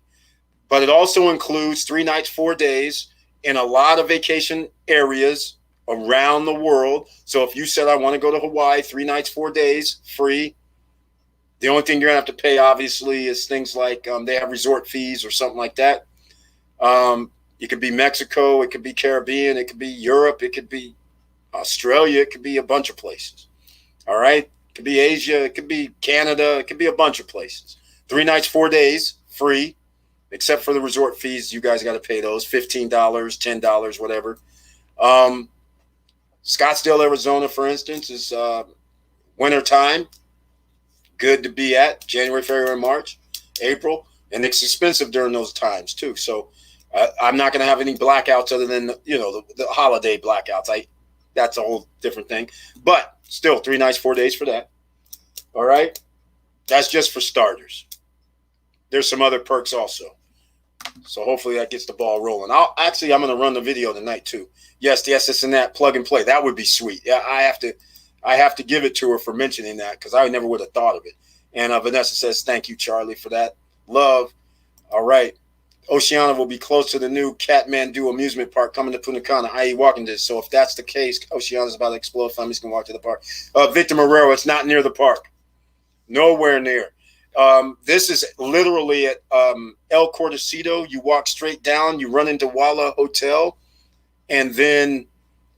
But it also includes 3 nights, 4 days in a lot of vacation areas around the world. So if you said, I want to go to Hawaii, 3 nights, 4 days, free. The only thing you're going to have to pay, obviously, is things like they have resort fees or something like that. It could be Mexico. It could be Caribbean. It could be Europe. It could be Australia. It could be a bunch of places. All right. It could be Asia. It could be Canada. It could be a bunch of places. 3 nights, 4 days, free, except for the resort fees. You guys got to pay those $15, $10, whatever. Scottsdale, Arizona, for instance, is wintertime. Good to be at January, February, March, April. And it's expensive during those times, too. So I'm not going to have any blackouts other than, the holiday blackouts. That's a whole different thing. But still, 3 nights, 4 days for that. All right? That's just for starters. There's some other perks also. So hopefully that gets the ball rolling. I'm going to run the video tonight, too. Yes, the SSN Nat plug and play. That would be sweet. Yeah, I have to give it to her for mentioning that because I never would have thought of it. And Vanessa says, thank you, Charlie, for that. Love. All right. Oceana will be close to the new Kathmandu amusement park coming to Punta Cana, i.e. walking distance. So if that's the case, Oceana's about to explode. Families can walk to the park. Victor Marrero, it's not near the park. Nowhere near. This is literally at El Cortocito. You walk straight down. You run into Walla Hotel, and then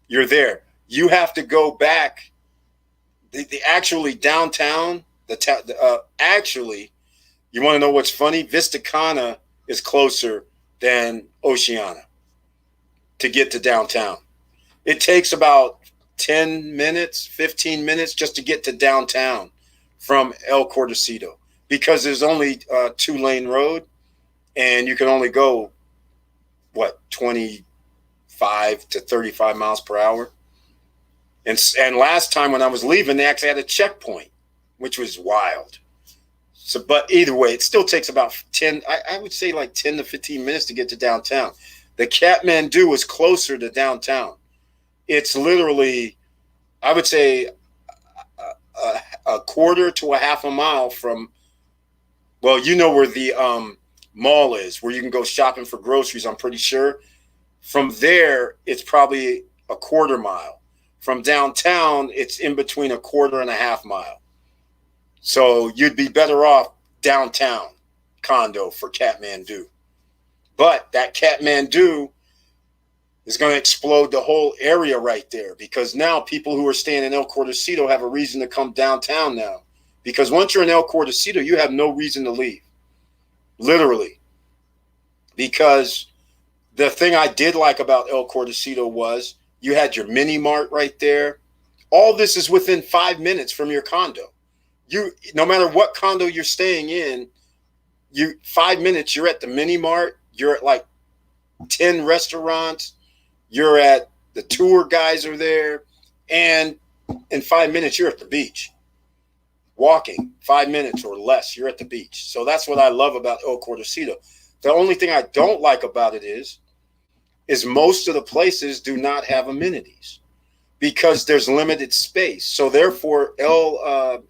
you're there. You have to go back. The actually downtown, actually, you want to know what's funny? Vista Cana is closer than Oceana to get to downtown. It takes about 10 minutes, 15 minutes just to get to downtown from El Cortocito because there's only a 2-lane road and you can only go, 25 to 35 miles per hour. And last time when I was leaving, they actually had a checkpoint, which was wild. So, but either way, it still takes about 10, I would say like 10 to 15 minutes to get to downtown. The Kathmandu is closer to downtown. It's literally, I would say, a quarter to a half a mile from, where the mall is, where you can go shopping for groceries, I'm pretty sure. From there, it's probably a quarter mile. From downtown, it's in between a quarter and a half mile. So you'd be better off downtown condo for Kathmandu. But that Kathmandu is going to explode the whole area right there because now people who are staying in El Cortocito have a reason to come downtown now. Because once you're in El Cortocito, you have no reason to leave. Literally. Because the thing I did like about El Cortocito was you had your mini mart right there. All this is within 5 minutes from your condo. No matter what condo you're staying in, 5 minutes, you're at the mini mart. You're at like 10 restaurants. You're at the tour guys are there. And in 5 minutes, you're at the beach. Walking 5 minutes or less, you're at the beach. So that's what I love about El Cortocito. The only thing I don't like about it is most of the places do not have amenities. because there's limited space. So therefore, Eldorado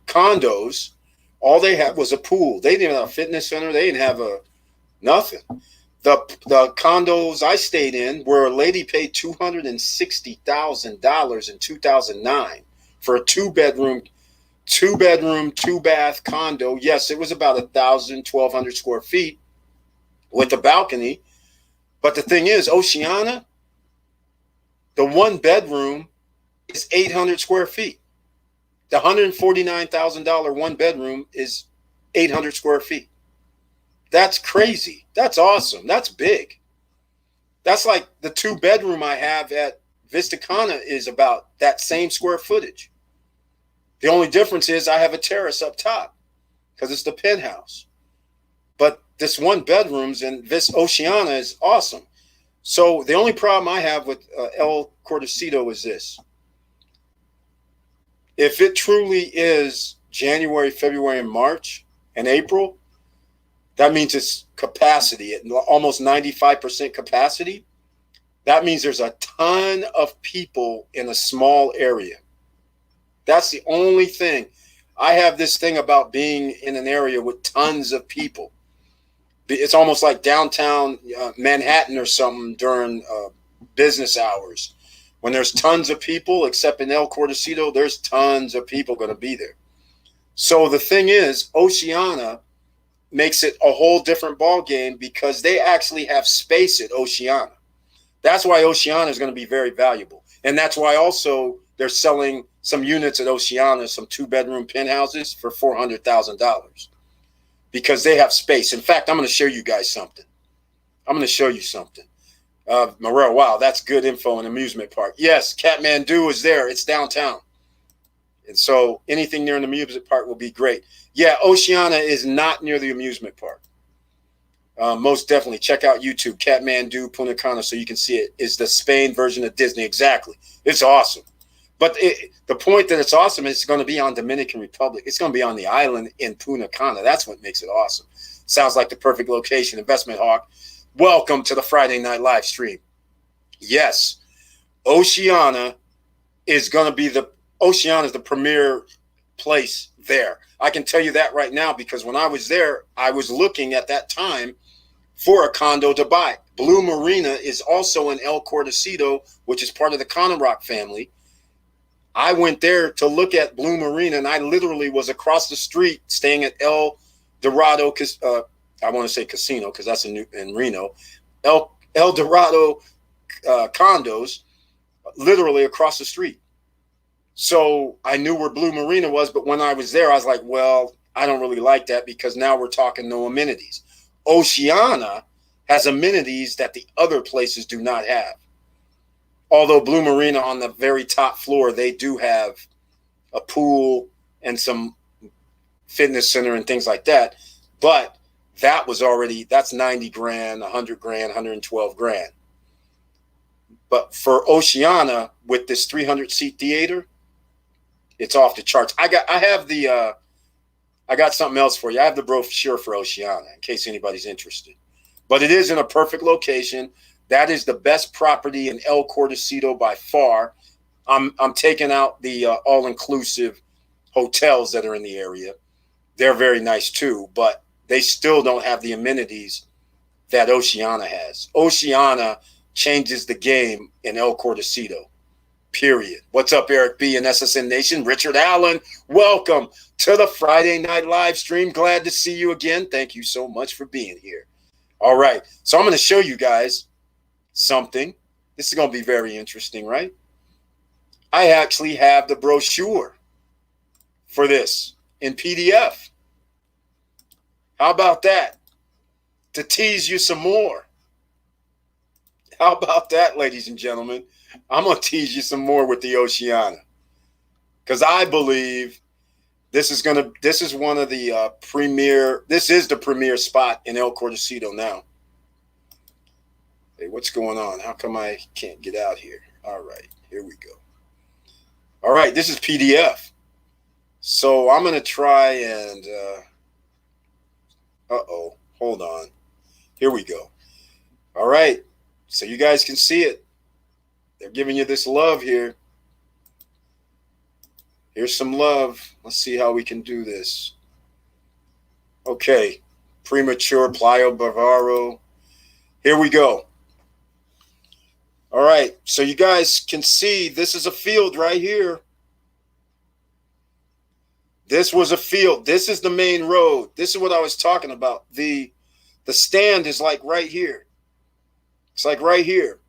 condos, all they had was a pool. They didn't have a fitness center. They didn't have nothing. The condos I stayed in, where a lady paid $260,000 in 2009 for a two bedroom, two bath condo. Yes, it was about 1,200 square feet with a balcony. But the thing is, Oceana, the one bedroom is 800 square feet. The $149,000 one bedroom is 800 square feet. That's crazy. That's awesome. That's big. That's like the two bedroom I have at Vista Cana is about that same square footage. The only difference is I have a terrace up top because it's the penthouse. But this one bedrooms in this Oceana is awesome. So the only problem I have with El Cortocito is this. If it truly is January, February, and March, and April, that means it's capacity at almost 95% capacity. That means there's a ton of people in a small area. That's the only thing. I have this thing about being in an area with tons of people. It's almost like downtown Manhattan or something during business hours. When there's tons of people, except in El Cortocito, there's tons of people going to be there. So the thing is, Oceana makes it a whole different ball game because they actually have space at Oceana. That's why Oceana is going to be very valuable. And that's why also they're selling some units at Oceana, some two-bedroom penthouses for $400,000 because they have space. In fact, I'm going to show you guys something. I'm going to show you something. Morel, wow, that's good info in amusement park. Yes, Kathmandu is there. It's downtown. And so anything near an amusement park will be great. Yeah, Oceana is not near the amusement park. Most definitely. Check out YouTube, Kathmandu, Punta Cana, so you can see it. It's the Spain version of Disney. Exactly. It's awesome. But the point that it's awesome is it's going to be on Dominican Republic. It's going to be on the island in Punta Cana. That's what makes it awesome. Sounds like the perfect location. Investment Hawk. Welcome to the Friday Night live stream. Yes, Oceana is going to be the premier place there. I can tell you that right now because when I was there, I was looking at that time for a condo to buy. Blue Marina is also in El Cortocito, which is part of the Conorock family. I went there to look at Blue Marina, and I literally was across the street staying at El Dorado, I want to say casino because that's in Reno, El Dorado condos, literally across the street. So I knew where Blue Marina was, but when I was there, I was like, well, I don't really like that because now we're talking no amenities. Oceana has amenities that the other places do not have. Although Blue Marina on the very top floor, they do have a pool and some fitness center and things like that. But that's 90 grand, 100 grand, 112 grand. But for Oceana with this 300 seat theater, it's off the charts. I got something else for you. I have the brochure for Oceana in case anybody's interested. But it is in a perfect location. That is the best property in El Cortocito by far. I'm taking out the all-inclusive hotels that are in the area. They're very nice too, but they still don't have the amenities that Oceana has. Oceana changes the game in El Cortocito, period. What's up, Eric B. and SSN Nation? Richard Allen, welcome to the Friday Night live stream. Glad to see you again. Thank you so much for being here. All right, so I'm going to show you guys something. This is going to be very interesting, right? I actually have the brochure for this in PDF. How about that? To tease you some more. How about that, ladies and gentlemen? I'm going to tease you some more with the Oceana. Because I believe this is one of the this is the premier spot in El Cortocito now. Hey, what's going on? How come I can't get out here? All right, here we go. All right, this is PDF. So I'm going to try and, hold on. Here we go. All right, So you guys can see it. They're giving you this love here. Here's some love. Let's see how we can do this. Okay. Premature Playa Bavaro. Here we go. All right. So you guys can see this is a field right here. This was a field. This is the main road. This is what I was talking about. The stand is like right here. It's like right here.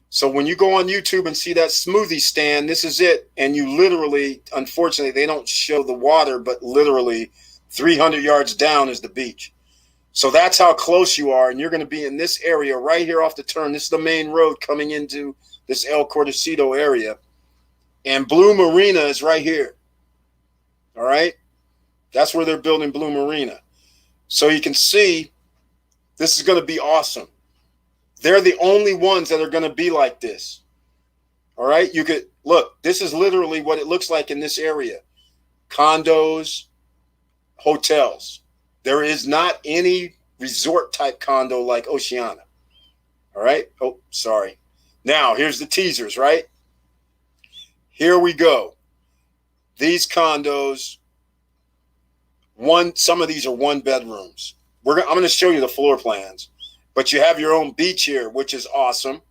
So when you go on YouTube and see that smoothie stand, this is it. And you literally, unfortunately, they don't show the water, but literally 300 yards down is the beach. So that's how close you are. And you're going to be in this area right here off the turn. This is the main road coming into this El Cordacito area. And Blue Marina is right here. All right. That's where they're building Blue Marina. So you can see this is going to be awesome. They're the only ones that are going to be like this. All right. You could look, this is literally what it looks like in this area. Condos, hotels. There is not any resort type condo like Oceana. All right. Oh, sorry. Now here's the teasers, right? Here we go. These condos, some of these are 1 bedrooms. I'm going to show you the floor plans. But you have your own beach here, which is awesome.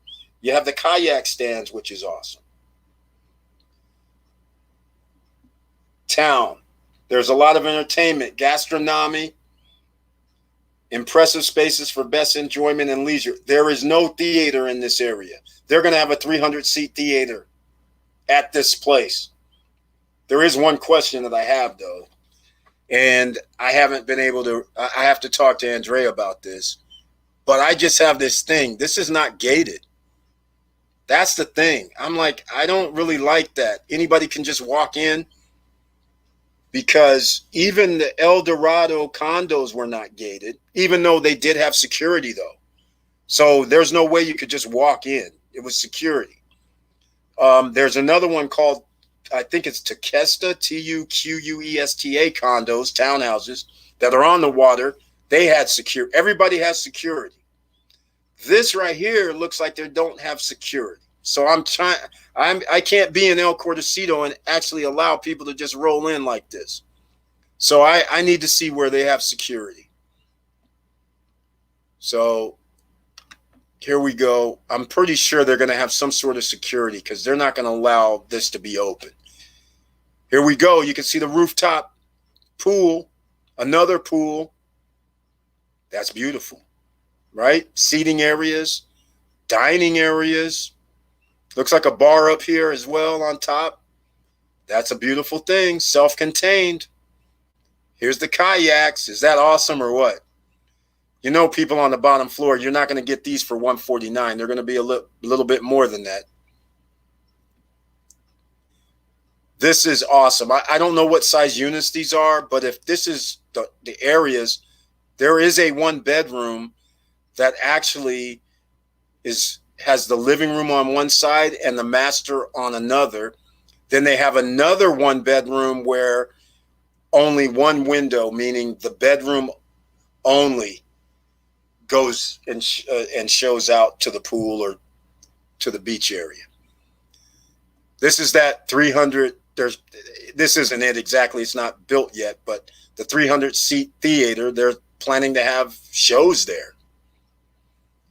You have the kayak stands, which is awesome. Town. There's a lot of entertainment, gastronomy, impressive spaces for best enjoyment and leisure. There is no theater in this area. They're going to have a 300-seat theater at this place. There is one question that I have, though, and I haven't been able to – I have to talk to Andrea about this. But I just have this thing. This is not gated. That's the thing. I'm like, I don't really like that. Anybody can just walk in, because even the El Dorado condos were not gated, even though they did have security, though. So there's no way you could just walk in. It was security. There's another one called, I think it's Tuquesta, Tuquesta condos, townhouses that are on the water. They had security. Everybody has security. This right here looks like they don't have security. So I can't be in El Cordacito and actually allow people to just roll in like this. So I need to see where they have security. So here we go. I'm pretty sure they're going to have some sort of security, because they're not going to allow this to be open. Here we go. You can see the rooftop pool, another pool. That's beautiful, right? Seating areas, dining areas. Looks like a bar up here as well on top. That's a beautiful thing, self-contained. Here's the kayaks. Is that awesome or what? You know, people on the bottom floor, you're not going to get these for $149. They're going to be a little bit more than that. This is awesome. I don't know what size units these are, but if this is the areas, there is a 1 bedroom that actually has the living room on one side and the master on another. Then they have another 1 bedroom where only 1 window, meaning the bedroom only, goes and shows out to the pool or to the beach area. This is that 300. This isn't it exactly. It's not built yet, but the 300-seat theater, they're planning to have shows there.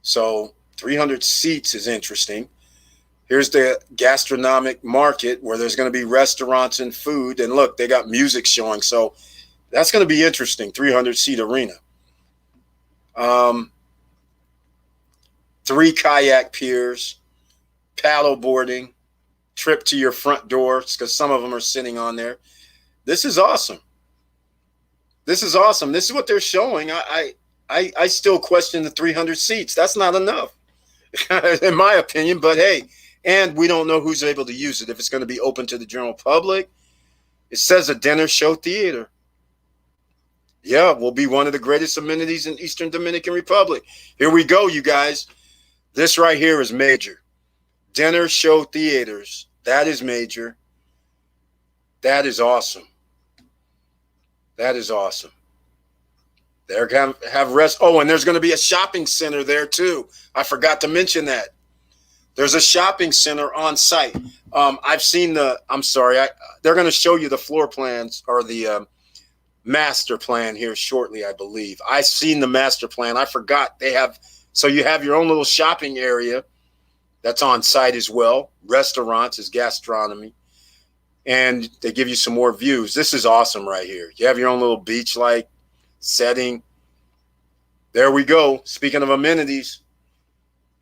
So 300 seats is interesting. Here's the gastronomic market where there's going to be restaurants and food. And look, they got music showing. So that's going to be interesting, 300-seat arena. 3 kayak piers, paddle boarding, trip to your front door, because some of them are sitting on there. This is awesome. This is awesome. This is what they're showing. I still question the 300 seats. That's not enough, in my opinion. But hey, and we don't know who's able to use it. If it's going to be open to the general public. It says a dinner show theater. Yeah, will be one of the greatest amenities in Eastern Dominican Republic. Here we go, you guys. This right here is major. Dinner show theaters. That is major. That is awesome. That is awesome. They're going to have rest. Oh, and there's going to be a shopping center there too. I forgot to mention that. There's a shopping center on site. I've seen I'm sorry. They're going to show you the floor plans or the master plan here shortly, I believe. I've seen the master plan. I forgot they have. So you have your own little shopping area that's on site as well. Restaurants is gastronomy. And they give you some more views. This is awesome right here. You have your own little beach-like setting. There we go. Speaking of amenities,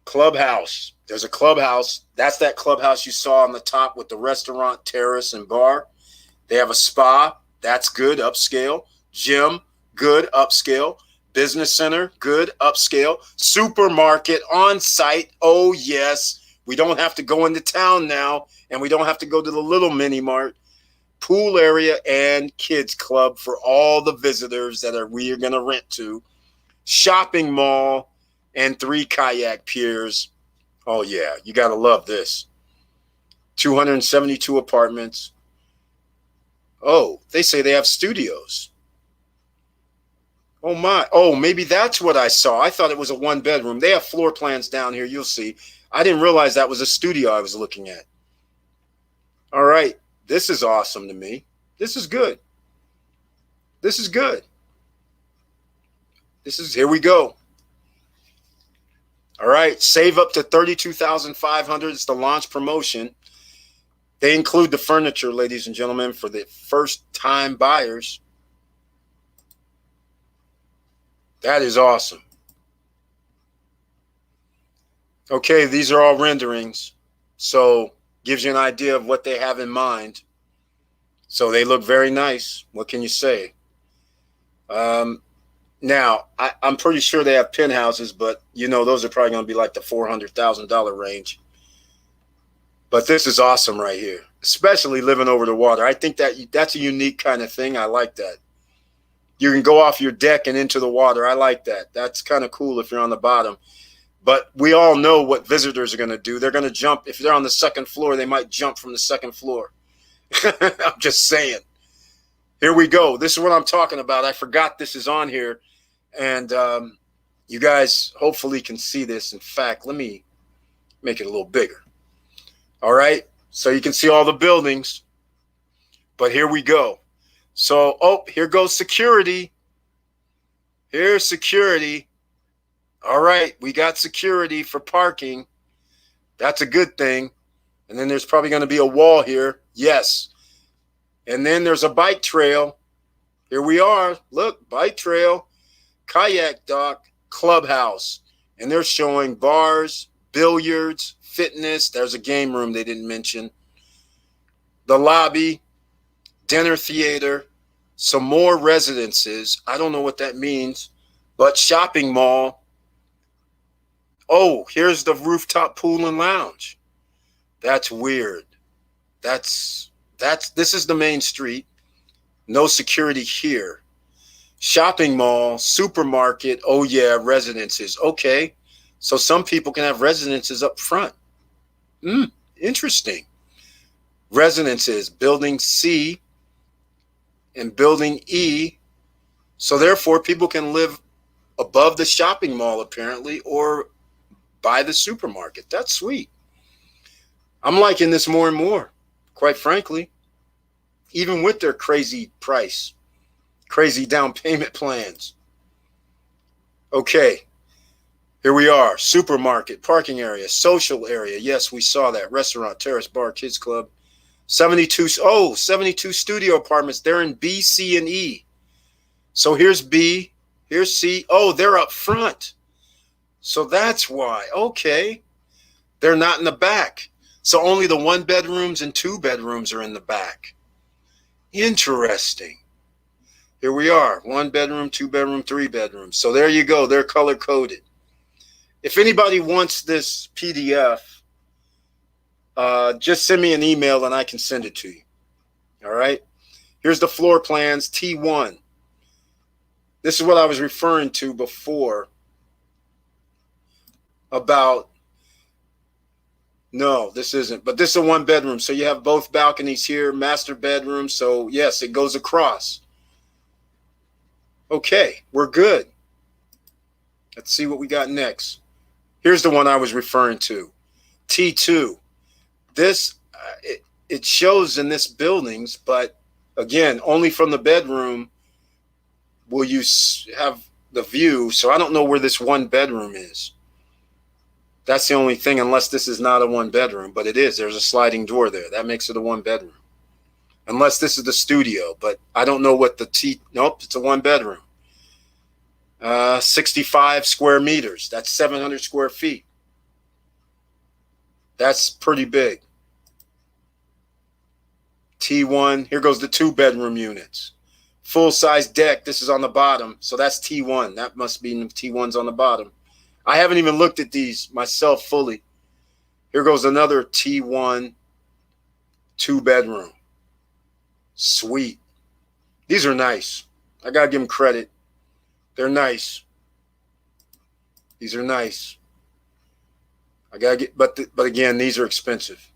clubhouse. There's a clubhouse. That's that clubhouse you saw on the top with the restaurant, terrace, and bar. They have a spa. That's good, upscale. Gym, good, upscale. Business center, good, upscale. Supermarket on site. Oh, yes. We don't have to go into town now, and we don't have to go to the little mini mart. Pool area and kids club for all the visitors that we are going to rent to. Shopping mall and 3 kayak piers. Oh, yeah, you got to love this. 272 apartments. Oh, they say they have studios. Oh, my. Oh, maybe that's what I saw. I thought it was a 1-bedroom. They have floor plans down here. You'll see. I didn't realize that was a studio I was looking at. All right. This is awesome to me. This is good. This is good. Here we go. All right. Save up to $32,500. It's the launch promotion. They include the furniture, ladies and gentlemen, for the first-time buyers. That is awesome. Okay, these are all renderings, so gives you an idea of what they have in mind. So they look very nice. What can you say? Now, I'm pretty sure they have penthouses, but, those are probably going to be like the $400,000 range. But this is awesome right here, especially living over the water. I think that's a unique kind of thing. I like that. You can go off your deck and into the water. I like that. That's kind of cool if you're on the bottom. But we all know what visitors are going to do. They're going to jump. If they're on the second floor, they might jump from the second floor. I'm just saying. Here we go. This is what I'm talking about. I forgot this is on here. And you guys hopefully can see this. In fact, let me make it a little bigger. All right. So you can see all the buildings. But here we go. So, here goes security. Here's security. All right, we got security for parking. That's a good thing. And then there's probably going to be a wall here. Yes. And then there's a bike trail. Here we are. Look, bike trail, kayak dock, clubhouse. And they're showing bars, billiards, fitness. There's a game room they didn't mention. The lobby, dinner theater, some more residences. I don't know what that means, but shopping mall. Oh, here's the rooftop pool and lounge. That's weird. This is the main street. No security here. Shopping mall, supermarket. Oh yeah, residences. Okay. So some people can have residences up front. Interesting. Residences, building C and building E. So therefore people can live above the shopping mall apparently, or by the supermarket. That's sweet. I'm liking this more and more, quite frankly, even with their crazy price, crazy down payment plans. Okay, here we are. Supermarket, parking area, social area. Yes, we saw that. Restaurant, terrace, bar, kids club. 72 studio apartments. They're in B, C, and E. So here's B, here's C. Oh, they're up front. So that's why. Okay. They're not in the back. So only the 1-bedrooms and 2-bedrooms are in the back. Interesting. Here we are. 1-bedroom, 2-bedroom, 3-bedroom. So there you go. They're color coded. If anybody wants this PDF, just send me an email and I can send it to you. All right. Here's the floor plans. T1. This is what I was referring to before. No, this isn't, but this is a 1-bedroom. So you have both balconies here, master bedroom. So yes, it goes across. Okay, we're good. Let's see what we got next. Here's the one I was referring to. T2. This, it shows in this buildings, but again, only from the bedroom will you have the view. So I don't know where this one bedroom is. That's the only thing, unless this is not a one bedroom, but it is. There's a sliding door there. That makes it a one bedroom. Unless this is the studio, but I don't know what nope, it's a one bedroom. 65 square meters. That's 700 square feet. That's pretty big. T1, here goes the 2-bedroom units. Full-size deck, this is on the bottom, so that's T1. That must be T1's on the bottom. I haven't even looked at these myself fully. Here goes another T1 2-bedroom. Sweet. These are nice. I got to give them credit. They're nice. These are nice. I got to get, but again, these are expensive.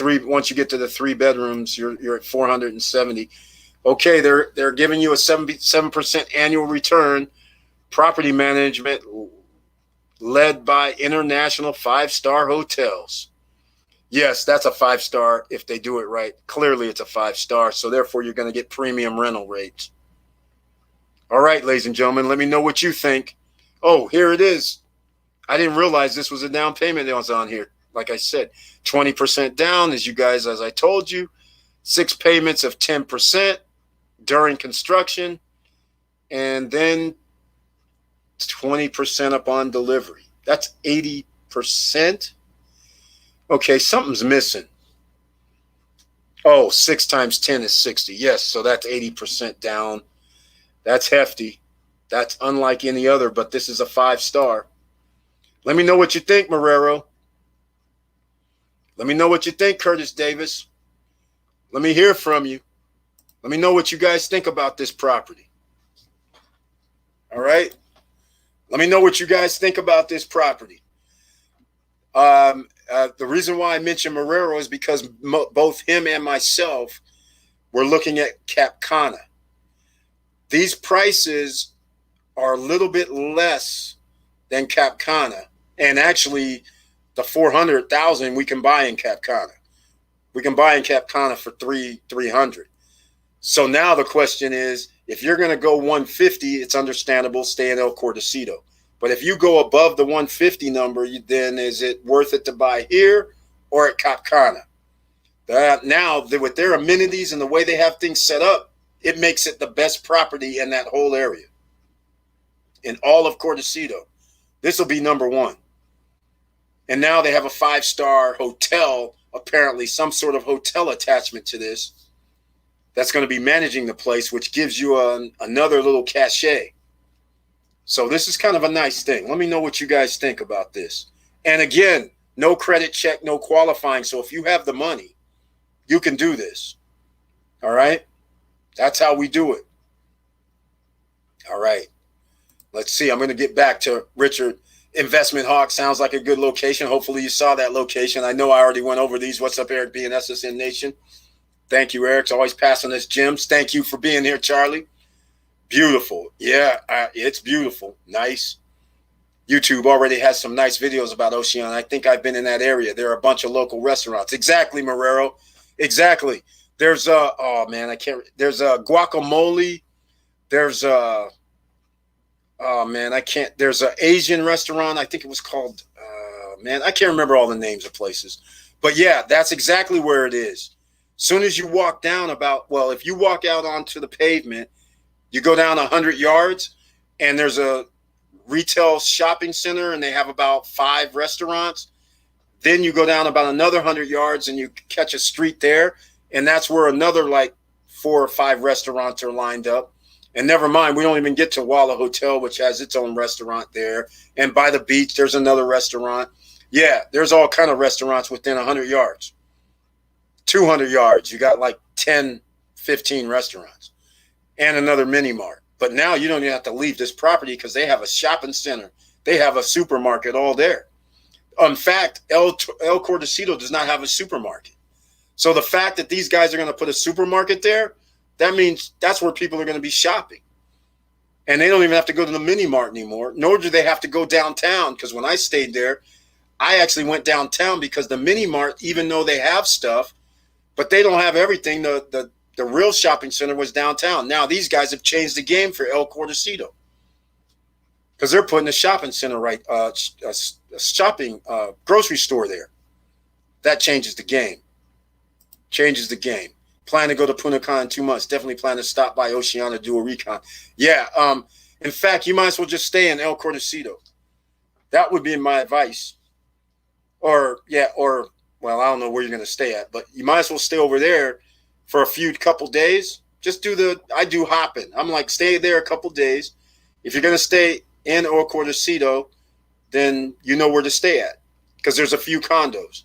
Once you get to the 3 bedrooms, you're at 470. Okay, they're giving you a 7% annual return. Property management led by international 5-star hotels. Yes, that's a 5-star if they do it right. Clearly, it's a 5-star, so therefore you're going to get premium rental rates. All right, ladies and gentlemen, let me know what you think. Oh, here it is. I didn't realize this was a down payment that was on here. Like I said, 20% down, as I told you. 6 payments of 10% during construction, and then 20% upon delivery. That's 80%. Okay, something's missing. Oh, 6 times 10 is 60. Yes, so that's 80% down. That's hefty. That's unlike any other, but this is a 5-star. Let me know what you think, Marrero. Let me know what you think, Curtis Davis. Let me hear from you. Let me know what you guys think about this property. All right? Let me know what you guys think about this property. The reason why I mentioned Marrero is because both him and myself were looking at Cap Cana. These prices are a little bit less than Cap Cana, and actually the 400,000 we can buy in Cap Cana. We can buy in Cap Cana for 300. So now the question is, if you're going to go 150, it's understandable, stay in El Cordacito. But if you go above the 150 number, then is it worth it to buy here or at Cap Cana? Now, with their amenities and the way they have things set up, it makes it the best property in that whole area. In all of Cordacito. This will be number 1. And now they have a 5-star hotel, apparently some sort of hotel attachment to this, that's going to be managing the place, which gives you another little cachet. So this is kind of a nice thing. Let me know what you guys think about this. And again, no credit check, no qualifying. So if you have the money, you can do this. All right? That's how we do it. All right. Let's see. I'm going to get back to Richard. Investment Hawk sounds like a good location. Hopefully you saw that location. I know I already went over these. What's up, Eric B and SSN Nation? Thank you, Eric's always passing us gems. Thank you for being here, Charlie. Beautiful. Yeah, it's beautiful. Nice. YouTube already has some nice videos about Oceana. I think I've been in that area. There are a bunch of local restaurants. Exactly, Marrero. Exactly. There's there's a guacamole. There's a, there's an Asian restaurant. I think it was called, I can't remember all the names of places. But yeah, that's exactly where it is. Soon as you walk down if you walk out onto the pavement, you go down 100 yards and there's a retail shopping center and they have about 5 restaurants. Then you go down about another 100 yards and you catch a street there. And that's where another 4 or 5 restaurants are lined up. And never mind, we don't even get to Walla Hotel, which has its own restaurant there. And by the beach, there's another restaurant. Yeah, there's all kind of restaurants within 100 yards. 200 yards, you got 10, 15 restaurants and another mini mart. But now you don't even have to leave this property because they have a shopping center. They have a supermarket all there. In fact, El Cordacito does not have a supermarket. So the fact that these guys are going to put a supermarket there, that means that's where people are going to be shopping. And they don't even have to go to the mini mart anymore, nor do they have to go downtown. Because when I stayed there, I actually went downtown because the mini mart, even though they have stuff, but they don't have everything. The real shopping center was downtown. Now these guys have changed the game for El Cordecito because they're putting a shopping center a shopping grocery store there. That changes the game. Changes the game. Plan to go to Punta Cana in 2 months. Definitely plan to stop by Oceana, do a recon. Yeah. In fact, you might as well just stay in El Cordecito. That would be my advice. Or well, I don't know where you're going to stay at, but you might as well stay over there for a couple days. Just I do hopping. I'm like, stay there a couple days. If you're going to stay in El Cordecito, then you know where to stay at because there's a few condos.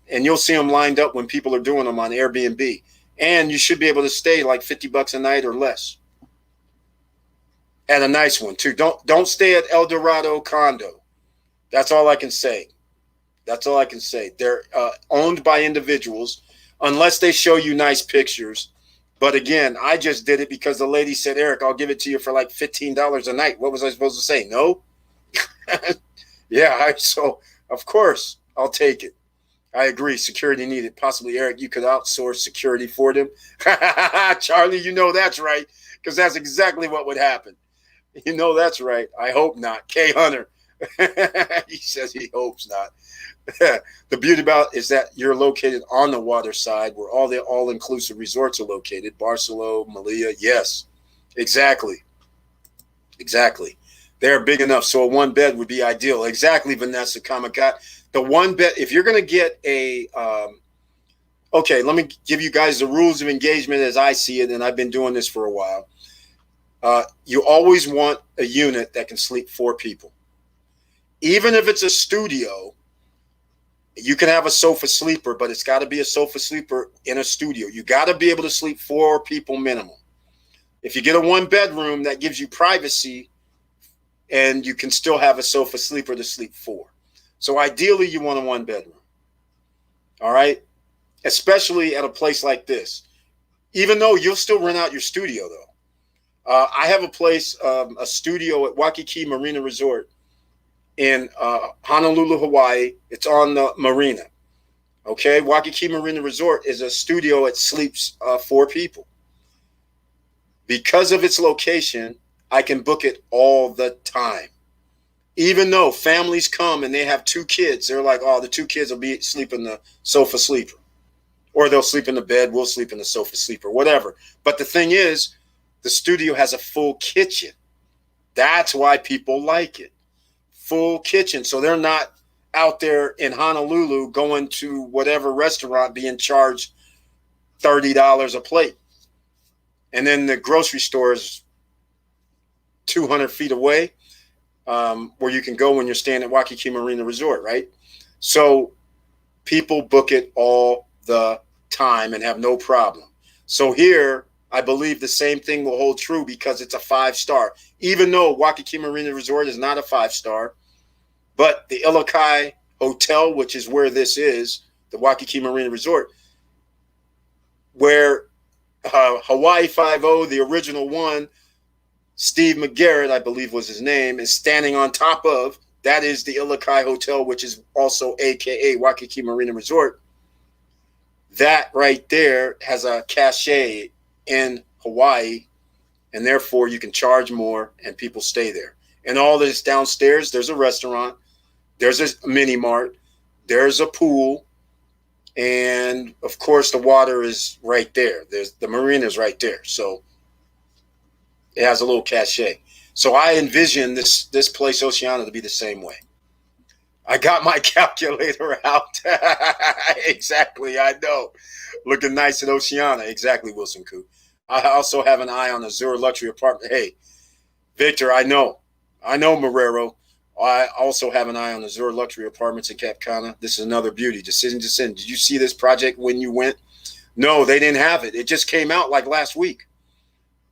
And you'll see them lined up when people are doing them on Airbnb. And you should be able to stay like $50 a night or less. At a nice one, too. Don't stay at El Dorado condo. That's all I can say. That's all I can say. They're owned by individuals unless they show you nice pictures. But again, I just did it because the lady said, Eric, I'll give it to you for like $15 a night. What was I supposed to say? No? Yeah, so of course I'll take it. I agree. Security needed. Possibly, Eric, you could outsource security for them. Charlie, you know that's right, because that's exactly what would happen. You know that's right. I hope not. K Hunter. He says he hopes not. The beauty about it is that you're located on the water side where all the all-inclusive resorts are located. Barcelona, Malia. Yes, exactly. Exactly. They're big enough, so a one bed would be ideal. Exactly, Vanessa Kamakat. The one bed, if you're going to get okay, let me give you guys the rules of engagement as I see it, and I've been doing this for a while. You always want a unit that can sleep 4 people. Even if it's a studio, you can have a sofa sleeper, but it's got to be a sofa sleeper in a studio. You got to be able to sleep 4 people minimum. If you get a 1-bedroom, that gives you privacy, and you can still have a sofa sleeper to sleep 4. So ideally, you want a 1-bedroom. All right? Especially at a place like this. Even though you'll still rent out your studio, though. I have a place, a studio at Waikiki Marina Resort in Honolulu, Hawaii. It's on the marina. Okay? Waikiki Marina Resort is a studio that sleeps 4 people. Because of its location, I can book it all the time. Even though families come and they have 2 kids, they're like, oh, the 2 kids will be sleeping the sofa sleeper. Or they'll sleep in the bed, we'll sleep in the sofa sleeper, whatever. But the thing is, the studio has a full kitchen. That's why people like it. Full kitchen. So they're not out there in Honolulu going to whatever restaurant being charged $30 a plate. And then the grocery store is 200 feet away. Where you can go when you're staying at Waikiki Marina Resort, right? So people book it all the time and have no problem. So here, I believe the same thing will hold true because it's a 5-star. Even though Waikiki Marina Resort is not a 5-star, but the Ilokai Hotel, which is where this is, the Waikiki Marina Resort, where Hawaii Five-0, the original one, Steve McGarrett, I believe was his name, is standing on top of. That is the Ilokai Hotel, which is also AKA Waikiki Marina Resort. That right there has a cachet in Hawaii, and therefore you can charge more and people stay there. And all this downstairs, there's a restaurant, there's a mini mart, there's a pool, and of course the water is right there. There's the marina's right there. So it has a little cachet. So I envision this place, Oceana, to be the same way. I got my calculator out. Exactly, I know. Looking nice at Oceana. Exactly, Wilson Koo. I also have an eye on Azure Luxury Apartment. Hey, Victor, I know, Marrero. I also have an eye on Azure Luxury Apartments in Cap Cana. This is another beauty. Decision to Sin. Did you see this project when you went? No, they didn't have it. It just came out like last week.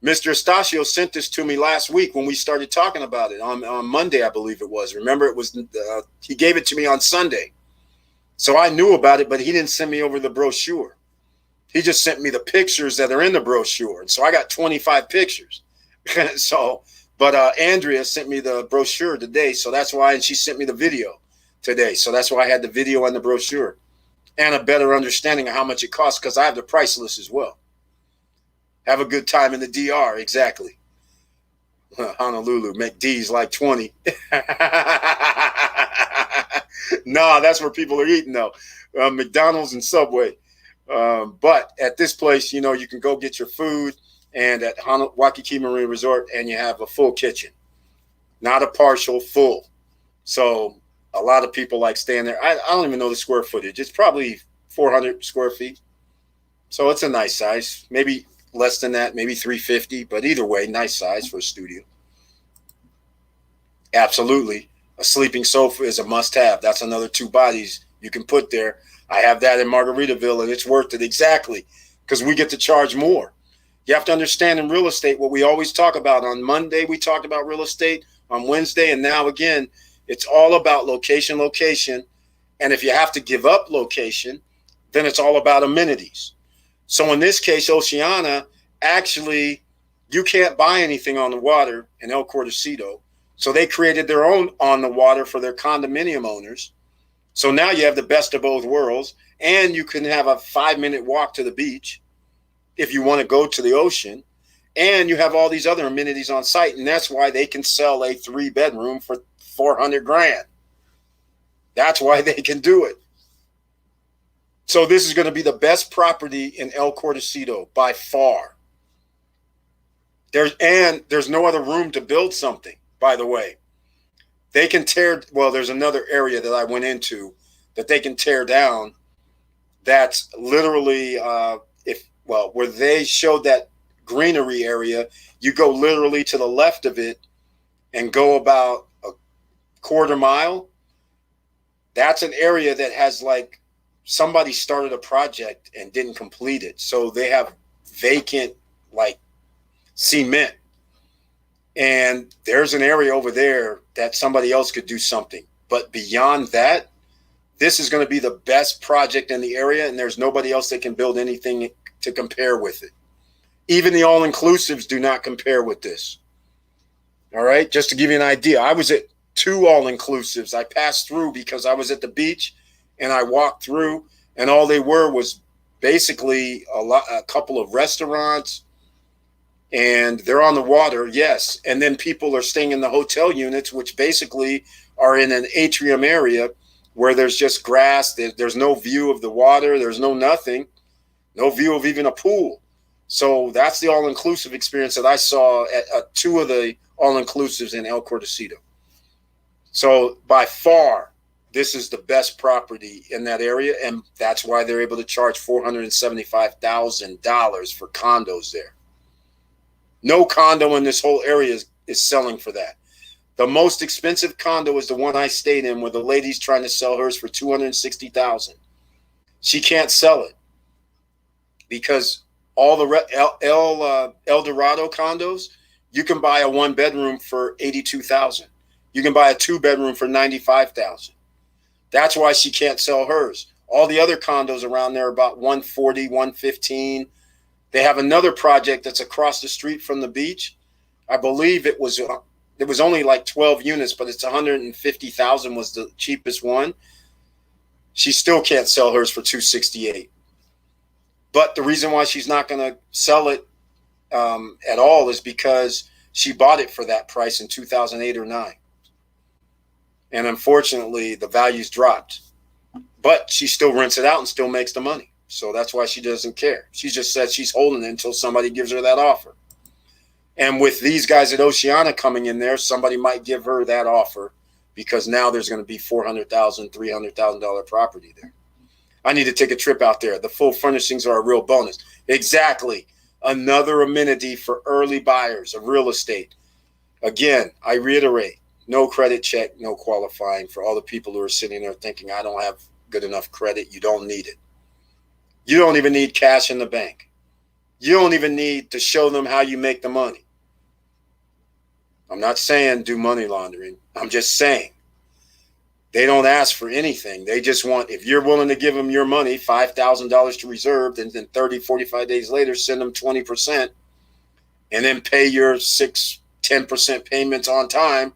Mr. Estacio sent this to me last week when we started talking about it on Monday, I believe it was. Remember, it was he gave it to me on Sunday. So I knew about it, but he didn't send me over the brochure. He just sent me the pictures that are in the brochure. And so I got 25 pictures. So, but Andrea sent me the brochure today, so that's why, and she sent me the video today, so that's why I had the video and the brochure and a better understanding of how much it costs, because I have the price list as well. Have a good time in the DR, exactly. Honolulu, McD's like 20. Nah, that's where people are eating though. McDonald's and Subway. But at this place, you know, you can go get your food, and at Waikiki Marine Resort, and you have a full kitchen, not a partial, full. So a lot of people like staying there. I don't even know the square footage. It's probably 400 square feet. So it's a nice size, maybe less than that, maybe 350, but either way, nice size for a studio. Absolutely. A sleeping sofa is a must-have. That's another 2 bodies you can put there. I have that in Margaritaville, and it's worth it, exactly, because we get to charge more. You have to understand in real estate what we always talk about. On Monday, we talked about real estate. On Wednesday, and now again, it's all about location, location. And if you have to give up location, then it's all about amenities. So in this case, Oceana, actually, you can't buy anything on the water in El Cortocito. So they created their own on the water for their condominium owners. So now you have the best of both worlds, and you can have a 5-minute walk to the beach if you want to go to the ocean, and you have all these other amenities on site. And that's why they can sell a 3-bedroom for $400,000. That's why they can do it. So this is going to be the best property in El Cortocito by far. There's no other room to build something, by the way. They can there's another area that I went into that they can tear down. That's literally, where they showed that greenery area, you go literally to the left of it and go about a quarter mile. That's an area that has, like, somebody started a project and didn't complete it. So they have vacant, like, cement. And there's an area over there that somebody else could do something. But beyond that, this is going to be the best project in the area, and there's nobody else that can build anything to compare with it. Even the all-inclusives do not compare with this. All right? Just to give you an idea, I was at 2 all-inclusives. I passed through because I was at the beach, and I walked through, and all they were was basically a couple of restaurants, and they're on the water, yes. And then people are staying in the hotel units, which basically are in an atrium area where there's just grass. There's no view of the water. There's no nothing, no view of even a pool. So that's the all-inclusive experience that I saw at 2 of the all-inclusives in El Cortocito. So by far, this is the best property in that area, and that's why they're able to charge $475,000 for condos there. No condo in this whole area is selling for that. The most expensive condo is the one I stayed in, where the lady's trying to sell hers for $260,000. She can't sell it because all the El Dorado condos, you can buy a 1-bedroom for $82,000. You can buy a 2-bedroom for $95,000. That's why she can't sell hers. All the other condos around there are about $140,000, $115,000. They have another project that's across the street from the beach. I believe it was only like 12 units, but it's $150,000 was the cheapest one. She still can't sell hers for $268,000. But the reason why she's not going to sell it at all is because she bought it for that price in 2008 or 9. And unfortunately, the value's dropped. But she still rents it out and still makes the money. So that's why she doesn't care. She just said she's holding it until somebody gives her that offer. And with these guys at Oceana coming in there, somebody might give her that offer because now there's going to be $400,000, $300,000 property there. I need to take a trip out there. The full furnishings are a real bonus. Exactly. Another amenity for early buyers of real estate. Again, I reiterate, no credit check, no qualifying. For all the people who are sitting there thinking, I don't have good enough credit, you don't need it. You don't even need cash in the bank. You don't even need to show them how you make the money. I'm not saying do money laundering. I'm just saying they don't ask for anything. They just want, if you're willing to give them your money, $5,000 to reserve, and then 30, 45 days later, send them 20%, and then pay your 10% payments on time,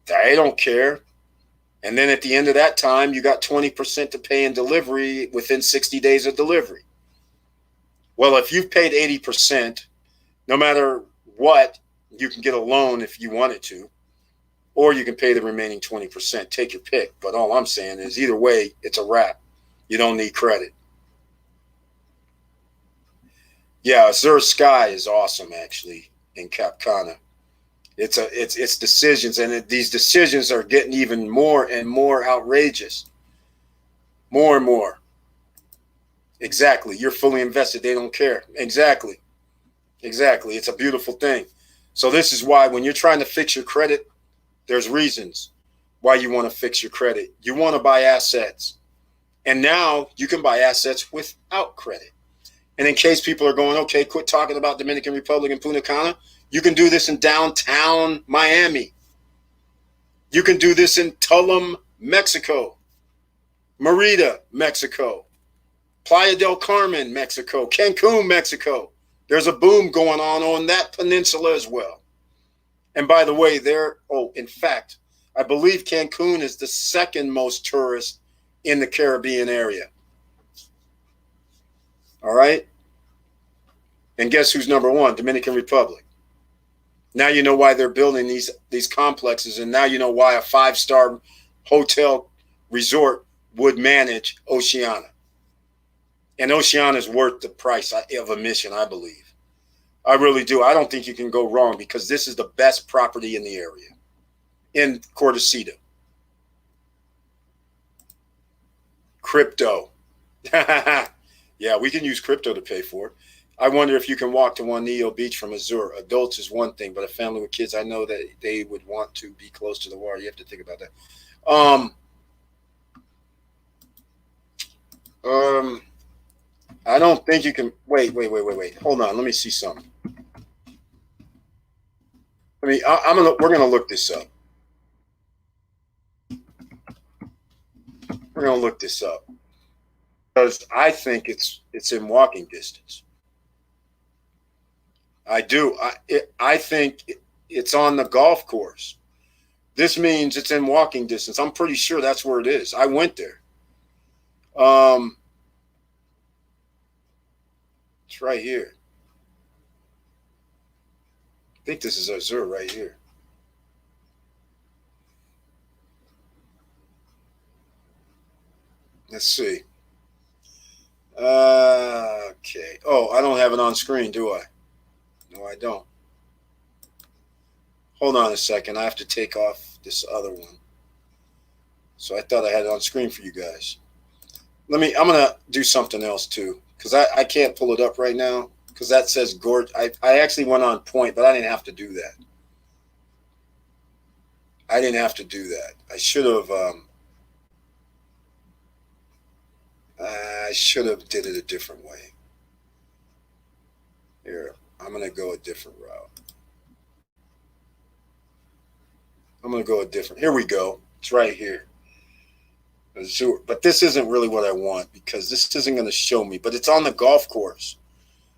they don't care. And then at the end of that time, you got 20% to pay in delivery within 60 days of delivery. Well, if you've paid 80%, no matter what, you can get a loan if you wanted to, or you can pay the remaining 20%. Take your pick. But all I'm saying is either way, it's a wrap. You don't need credit. Yeah, Azure Sky is awesome, actually, in Cap Cana. It's decisions, and these decisions are getting even more and more outrageous. More and more. Exactly. You're fully invested. They don't care. Exactly. It's a beautiful thing. So this is why when you're trying to fix your credit, there's reasons why you want to fix your credit. You want to buy assets. And now you can buy assets without credit. And in case people are going, okay, quit talking about Dominican Republic and Punta Cana, you can do this in downtown Miami. You can do this in Tulum, Mexico, Merida, Mexico, Playa del Carmen, Mexico, Cancun, Mexico. There's a boom going on that peninsula as well. And by the way, in fact, I believe Cancun is the second most tourist in the Caribbean area. All right? And guess who's number one? Dominican Republic. Now you know why they're building these complexes, and now you know why a 5-star hotel resort would manage Oceania. And Oceania is worth the price of admission, I believe. I really do. I don't think you can go wrong because this is the best property in the area, in Cordacita. Crypto. Yeah, we can use crypto to pay for it. I wonder if you can walk to Juanillo Beach from Azure. Adults is one thing, but a family with kids, I know that they would want to be close to the water. You have to think about that. I don't think you can. Wait. Hold on. Let me see something. We're gonna look this up. We're gonna look this up because I think it's in walking distance. I do. I think it's on the golf course. This means it's in walking distance. I'm pretty sure that's where it is. I went there. It's right here. I think this is Azure right here. Let's see. Okay. Oh, I don't have it on screen, do I? No, I don't. Hold on a second. I have to take off this other one. So I thought I had it on screen for you guys. I'm going to do something else too, because I can't pull it up right now because that says gorge. I actually went on point, but I didn't have to do that. I should have. I should have did it a different way. Here, I'm going to go a different route. Here we go. It's right here. But this isn't really what I want because this isn't going to show me. But it's on the golf course.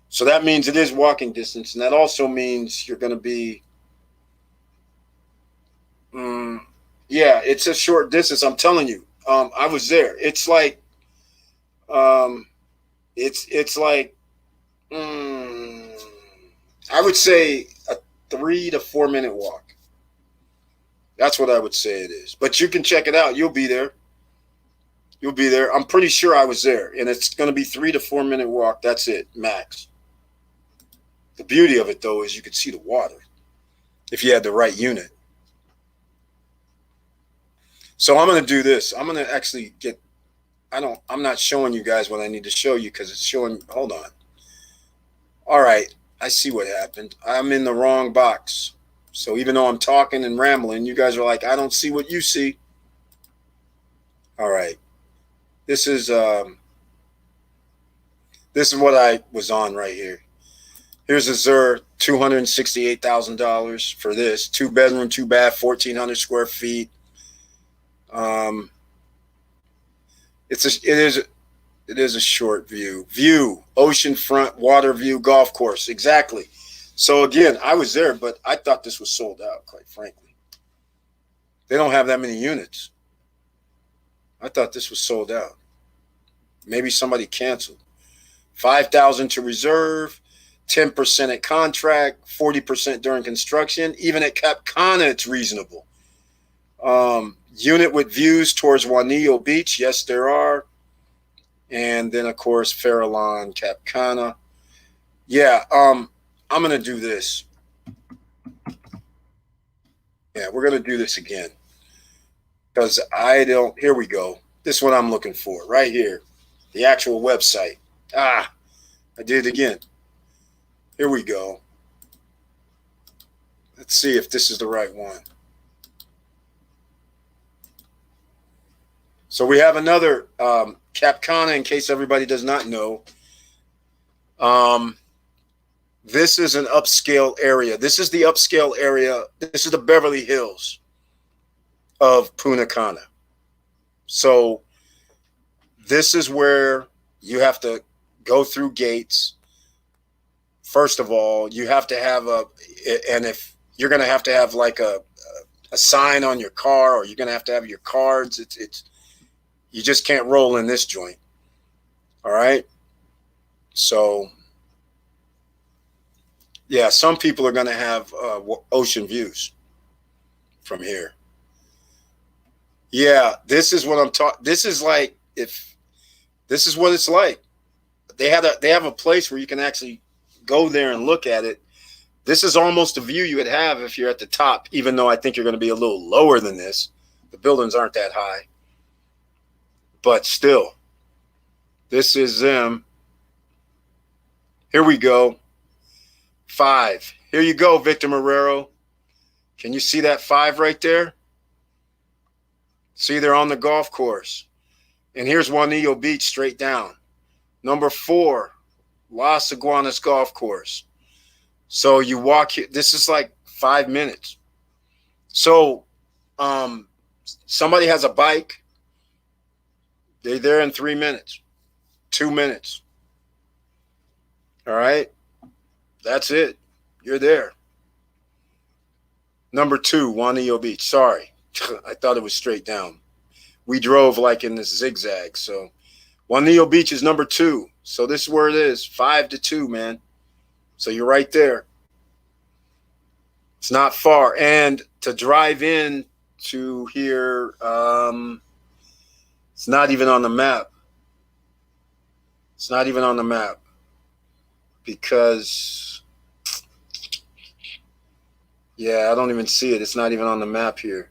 So that means it is walking distance. And that also means you're going to be... yeah, it's a short distance. I'm telling you. I was there. It's like... it's like... I would say a 3 to 4 minute walk. That's what I would say it is. But you can check it out. You'll be there. I'm pretty sure I was there. And it's going to be 3 to 4 minute walk. That's it, max. The beauty of it, though, is you can see the water if you had the right unit. So I'm going to do this. I'm going to actually get... I'm not showing you guys what I need to show you because it's showing... Hold on. All right. I see what happened. I'm in the wrong box. So even though I'm talking and rambling, you guys are like, I don't see what you see. All right. This is what I was on right here. Here's Azure, $268,000 for this. 2-bedroom, 2-bath, 1,400 square feet. It is It is a short view. View, oceanfront, water view, golf course. Exactly. So again, I was there, but I thought this was sold out, quite frankly. They don't have that many units. I thought this was sold out. Maybe somebody canceled. 5,000 to reserve, 10% at contract, 40% during construction. Even at Cap Cana, it's reasonable. Unit with views towards Juanillo Beach. Yes, there are. And then, of course, Farallon, Cap Cana. Yeah, I'm going to do this. Yeah, we're going to do this again. Because I don't, here we go. This is what I'm looking for, right here. The actual website. I did it again. Here we go. Let's see if this is the right one. So we have another Cap Cana, in case everybody does not know. This is an upscale area. This is the upscale area. This is the Beverly Hills of Punta Cana. So this is where you have to go through gates. First of all, you have to have and if you're going to have like a sign on your car, or you're going to have your cards. It's you just can't roll in this joint. All right. So yeah, some people are going to have ocean views from here. Yeah, this is what I'm talking. This is like, if this is what it's like. They have a place where you can actually go there and look at it. This is almost a view you would have if you're at the top, even though I think you're going to be a little lower than this. The buildings aren't that high. But still, this is them. Here we go. 5. Here you go, Victor Marrero. Can you see that 5 right there? See, they're on the golf course. And here's Juanillo Beach straight down. Number 4, Las Iguanas Golf Course. So you walk here. This is like 5 minutes. So somebody has a bike. They're there in 3 minutes, 2 minutes. All right. That's it. You're there. Number 2, Juanillo Beach. Sorry. I thought it was straight down. We drove like in this zigzag. So Juanillo Beach is number 2. So this is where it is. 5-2, man. So you're right there. It's not far. And to drive in to here, it's not even on the map. It's not even on the map. Because, yeah, I don't even see it. It's not even on the map here.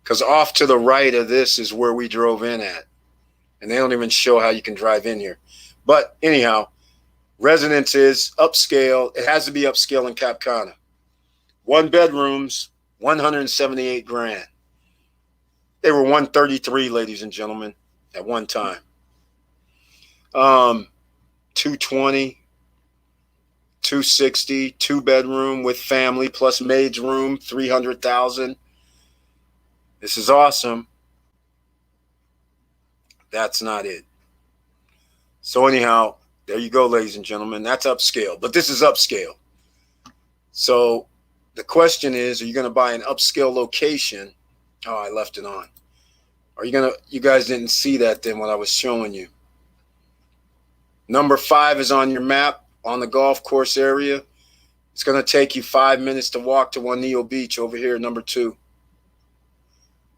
Because off to the right of this is where we drove in at. And they don't even show how you can drive in here. But anyhow, residence is upscale. It has to be upscale in Cap Cana. 1 bedrooms, $178,000. They were 133, ladies and gentlemen, at one time. 220, 260, 2 bedroom with family plus maid's room, 300,000. This is awesome. That's not it. So anyhow, there you go, ladies and gentlemen. That's upscale, but this is upscale. So the question is, are you going to buy an upscale location? Oh, I left it on. You guys didn't see that then when I was showing you. Number 5 is on your map on the golf course area. It's going to take you 5 minutes to walk to Juanillo Beach over here, number 2.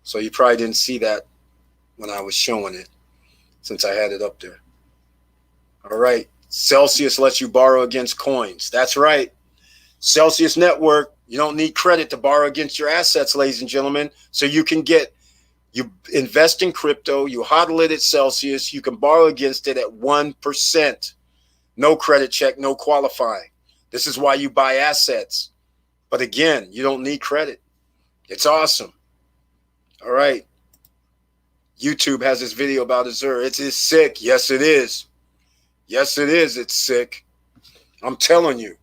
So you probably didn't see that when I was showing it, since I had it up there. All right. Celsius lets you borrow against coins. That's right. Celsius Network. You don't need credit to borrow against your assets, ladies and gentlemen. So you invest in crypto, you hodl it at Celsius, you can borrow against it at 1%. No credit check, no qualifying. This is why you buy assets. But again, you don't need credit. It's awesome. All right. YouTube has this video about Azure. It is sick. Yes, it is. Yes, it is. It's sick. I'm telling you.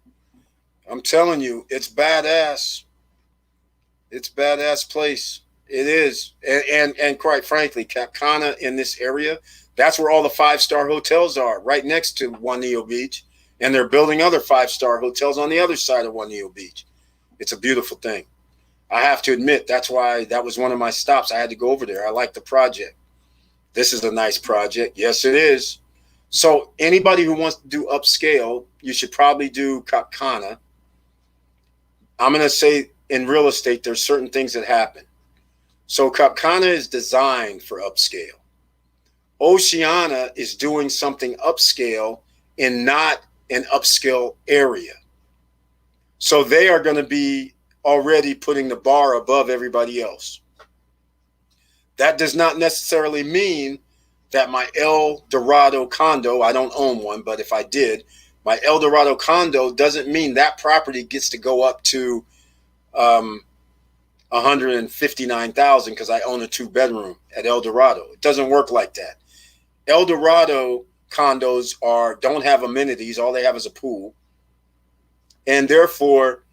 It's badass. It's badass place. It is. And quite frankly, Cap Cana in this area, that's where all the 5-star hotels are, right next to Juanillo Beach. And they're building other 5-star hotels on the other side of Juanillo Beach. It's a beautiful thing. I have to admit, that's why that was one of my stops. I had to go over there. I like the project. This is a nice project. Yes, it is. So anybody who wants to do upscale, you should probably do Cap Cana. I'm going to say in real estate, there's certain things that happen. So Cap Cana is designed for upscale. Oceana is doing something upscale in not an upscale area. So they are going to be already putting the bar above everybody else. That does not necessarily mean that my El Dorado condo, I don't own one, but if I did, my El Dorado condo doesn't mean that property gets to go up to $159,000 because I own a 2-bedroom at El Dorado. It doesn't work like that. El Dorado condos don't have amenities. All they have is a pool. And therefore,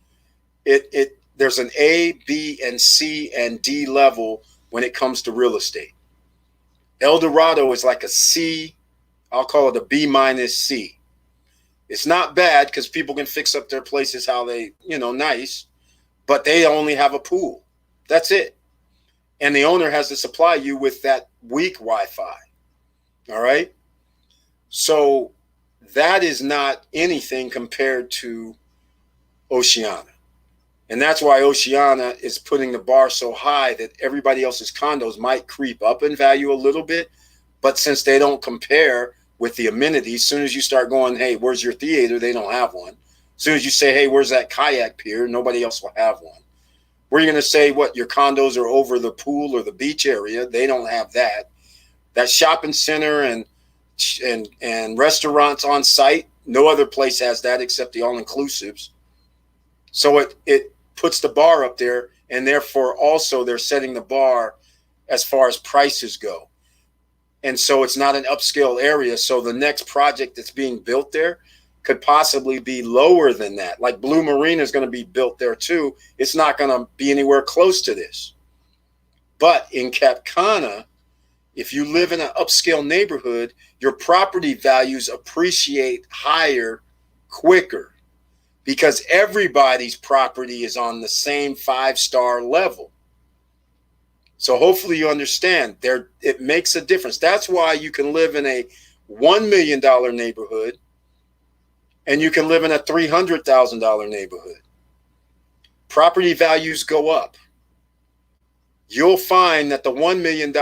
there's an A, B, and C, and D level when it comes to real estate. El Dorado is like a C. I'll call it a B minus C. It's not bad because people can fix up their places how they, nice, but they only have a pool. That's it. And the owner has to supply you with that weak Wi-Fi. All right. So that is not anything compared to Oceana. And that's why Oceana is putting the bar so high that everybody else's condos might creep up in value a little bit. But since they don't compare with the amenities, as soon as you start going, hey, where's your theater? They don't have one. As soon as you say, hey, where's that kayak pier? Nobody else will have one. Where are you going to say what your condos are over the pool or the beach area? They don't have that. That shopping center and restaurants on site, no other place has that except the all-inclusives. So it puts the bar up there, and therefore also they're setting the bar as far as prices go. And so it's not an upscale area. So the next project that's being built there could possibly be lower than that. Like Blue Marina is going to be built there too. It's not going to be anywhere close to this. But in Cap Cana, if you live in an upscale neighborhood, your property values appreciate higher quicker because everybody's property is on the same 5-star level. So hopefully you understand it makes a difference. That's why you can live in a $1 million neighborhood and you can live in a $300,000 neighborhood. Property values go up. You'll find that the $1 million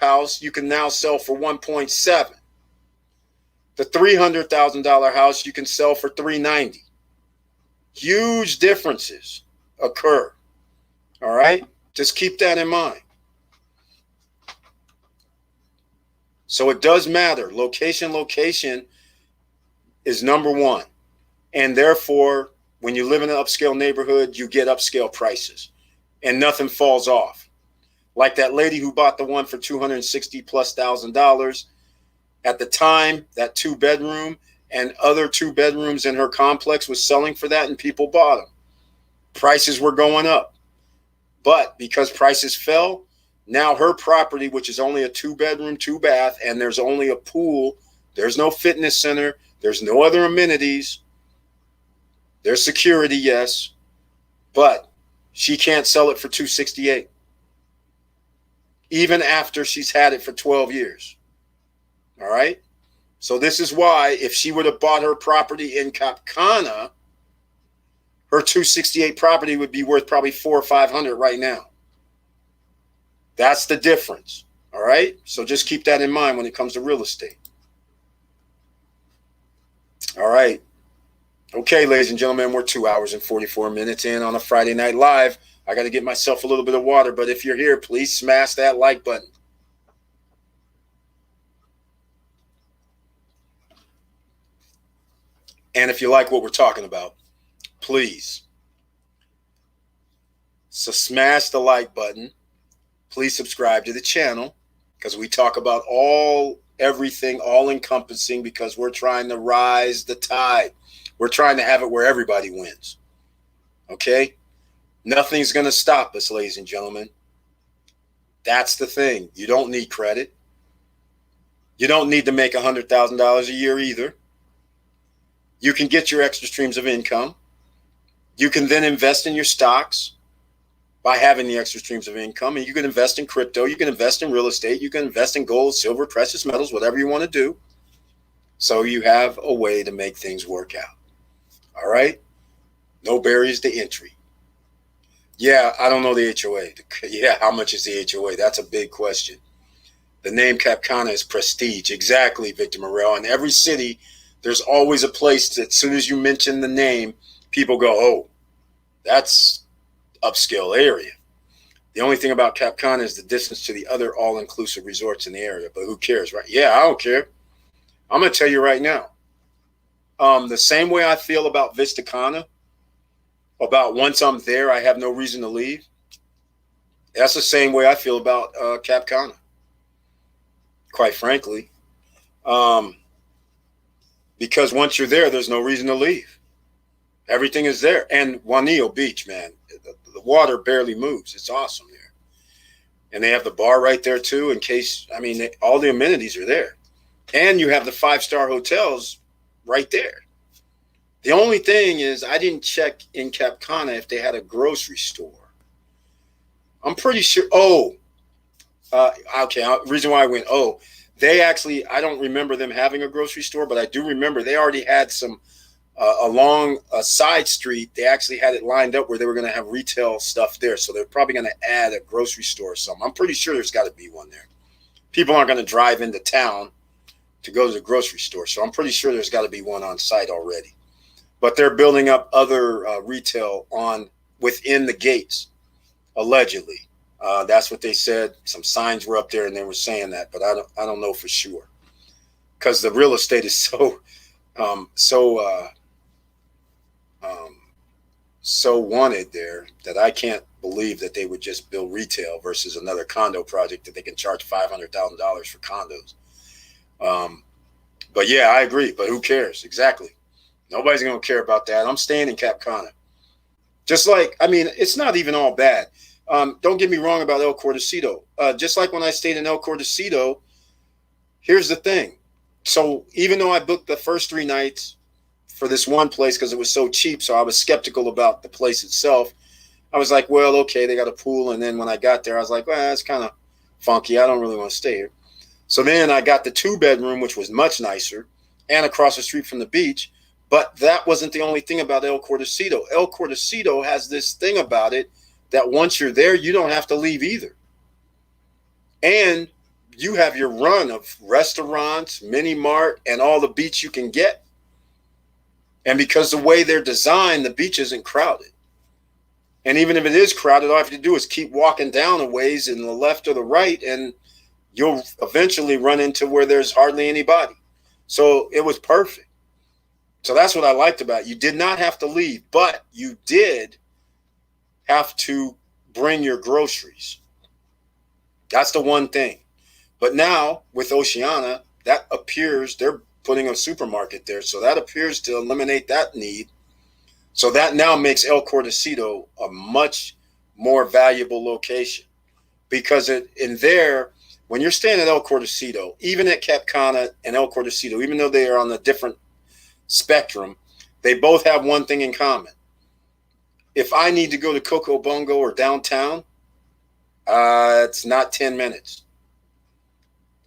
house you can now sell for 1.7. The $300,000 house you can sell for $390. Huge differences occur. All right? Just keep that in mind. So it does matter. Location is number one. And therefore, when you live in an upscale neighborhood, you get upscale prices and nothing falls off. Like that lady who bought the one for $260,000+ at the time, that 2-bedroom and other 2-bedrooms in her complex was selling for that and people bought them. Prices were going up. But because prices fell, now her property, which is only a 2-bedroom, 2-bath, and there's only a pool, there's no fitness center, there's no other amenities. There's security, yes, but she can't sell it for $268. Even after she's had it for 12 years. All right? So this is why if she would have bought her property in Cap Cana, her $268 property would be worth probably $400 or $500 right now. That's the difference. All right? So just keep that in mind when it comes to real estate. All right. Okay, ladies and gentlemen, we're 2 hours and 44 minutes in on a Friday Night Live. I got to get myself a little bit of water, but if you're here, please smash that like button. And if you like what we're talking about, please. So smash the like button. Please subscribe to the channel because we talk about everything, all encompassing because we're trying to rise the tide. We're trying to have it where everybody wins. Okay? Nothing's going to stop us, ladies and gentlemen. That's the thing. You don't need credit. You don't need to make $100,000 a year either. You can get your extra streams of income. You can then invest in your stocks by having the extra streams of income. And you can invest in crypto. You can invest in real estate. You can invest in gold, silver, precious metals, whatever you want to do. So you have a way to make things work out. All right? No barriers to entry. Yeah, I don't know the HOA. Yeah, how much is the HOA? That's a big question. The name Cap Cana is prestige. Exactly, Victor Morel. In every city, there's always a place that as soon as you mention the name, people go, oh, that's upscale area. The only thing about Cap Cana is the distance to the other all-inclusive resorts in the area. But who cares, right? Yeah, I don't care. I'm going to tell you right now. The same way I feel about Vista Cana, about once I'm there, I have no reason to leave. That's the same way I feel about Cap Cana, quite frankly. Because once you're there, there's no reason to leave. Everything is there. And Juanillo Beach, man, the water barely moves. It's awesome there. And they have the bar right there, too, in case, I mean, all the amenities are there. And you have the 5-star hotels right there. The only thing is I didn't check in Cap Cana if they had a grocery store. I'm pretty sure. Okay. Reason why I went, they actually, I don't remember them having a grocery store, but I do remember they already had some along a side street. They actually had it lined up where they were going to have retail stuff there. So they're probably going to add a grocery store or something. I'm pretty sure there's got to be one there. People aren't going to drive into town to go to the grocery store. So I'm pretty sure there's got to be one on site already. But they're building up other retail within the gates, allegedly. That's what they said. Some signs were up there, and they were saying that, but I don't know for sure, because the real estate is so wanted there that I can't believe that they would just build retail versus another condo project that they can charge $500,000 for condos. But yeah, I agree. But who cares? Exactly. Nobody's going to care about that. I'm staying in Cap Cana. Just like, I mean, it's not even all bad. Don't get me wrong about El Cortocito. Just like when I stayed in El Cortocito, here's the thing. So even though I booked the first 3 nights for this one place because it was so cheap, so I was skeptical about the place itself. I was like, well, okay, they got a pool. And then when I got there, I was like, well, that's kind of funky. I don't really want to stay here. So then I got the 2-bedroom, which was much nicer, and across the street from the beach. But that wasn't the only thing about El Cortocito. El Cortocito has this thing about it that once you're there, you don't have to leave either. And you have your run of restaurants, mini mart, and all the beach you can get. And because the way they're designed, the beach isn't crowded. And even if it is crowded, all you have to do is keep walking down a ways in the left or the right, and you'll eventually run into where there's hardly anybody. So it was perfect. So that's what I liked about it. You did not have to leave, but you did have to bring your groceries. That's the one thing. But now with Oceana, that appears they're putting a supermarket there. So that appears to eliminate that need. So that now makes El Cortocito a much more valuable location, because in there, when you're staying at El Cortocito, even at Cap Cana and El Cortocito, even though they are on a different spectrum, they both have one thing in common. If I need to go to Coco Bongo or downtown, it's not 10 minutes.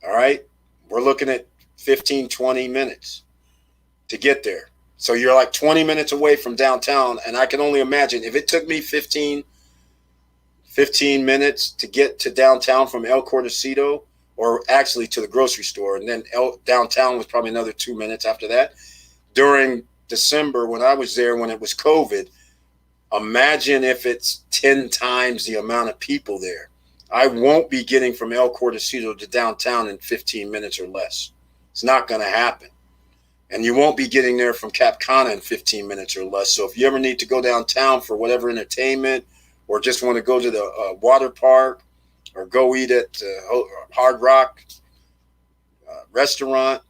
All right? We're looking at 15, 20 minutes to get there. So you're like 20 minutes away from downtown, and I can only imagine if it took me 15 minutes to get to downtown from El Cortocito, or actually to the grocery store, and then downtown was probably another 2 minutes after that. During December, when I was there, when it was COVID, imagine if it's 10 times the amount of people there. I won't be getting from El Cortocito to downtown in 15 minutes or less. It's not going to happen. And you won't be getting there from Cap Cana in 15 minutes or less. So if you ever need to go downtown for whatever entertainment, or just want to go to the water park, or go eat at Hard Rock restaurant,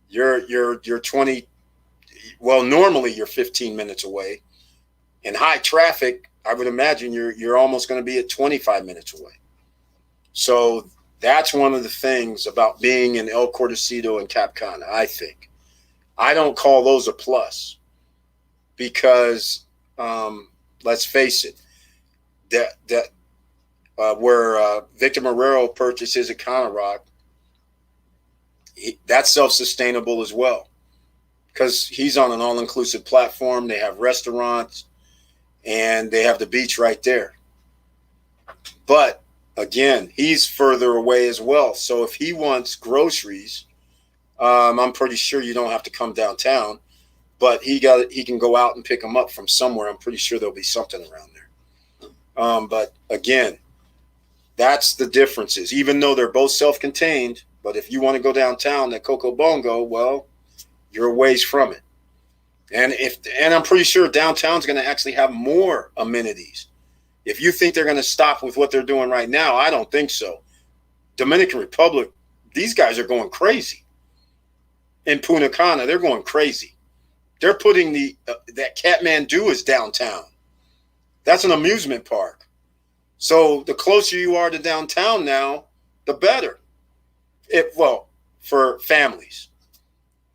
you're 20. Well, normally you're 15 minutes away. In high traffic, I would imagine you're almost going to be at 25 minutes away. So that's one of the things about being in El Cordacito and Cap Cana, I think. I don't call those a plus because, let's face it, where Victor Marrero purchased his Econo Rock, that's self-sustainable as well because he's on an all-inclusive platform. They have restaurants and they have the beach right there. But again, he's further away as well. So if he wants groceries, I'm pretty sure you don't have to come downtown, but he can go out and pick them up from somewhere. I'm pretty sure there'll be something around there. But again, that's the differences. Even though they're both self-contained, but if you want to go downtown to Coco Bongo, well, you're a ways from it. And I'm pretty sure downtown's going to actually have more amenities. If you think they're going to stop with what they're doing right now, I don't think so. Dominican Republic, these guys are going crazy. In Punta Cana, they're going crazy. They're putting that Kathmandu is downtown. That's an amusement park. So the closer you are to downtown now, the better. For families.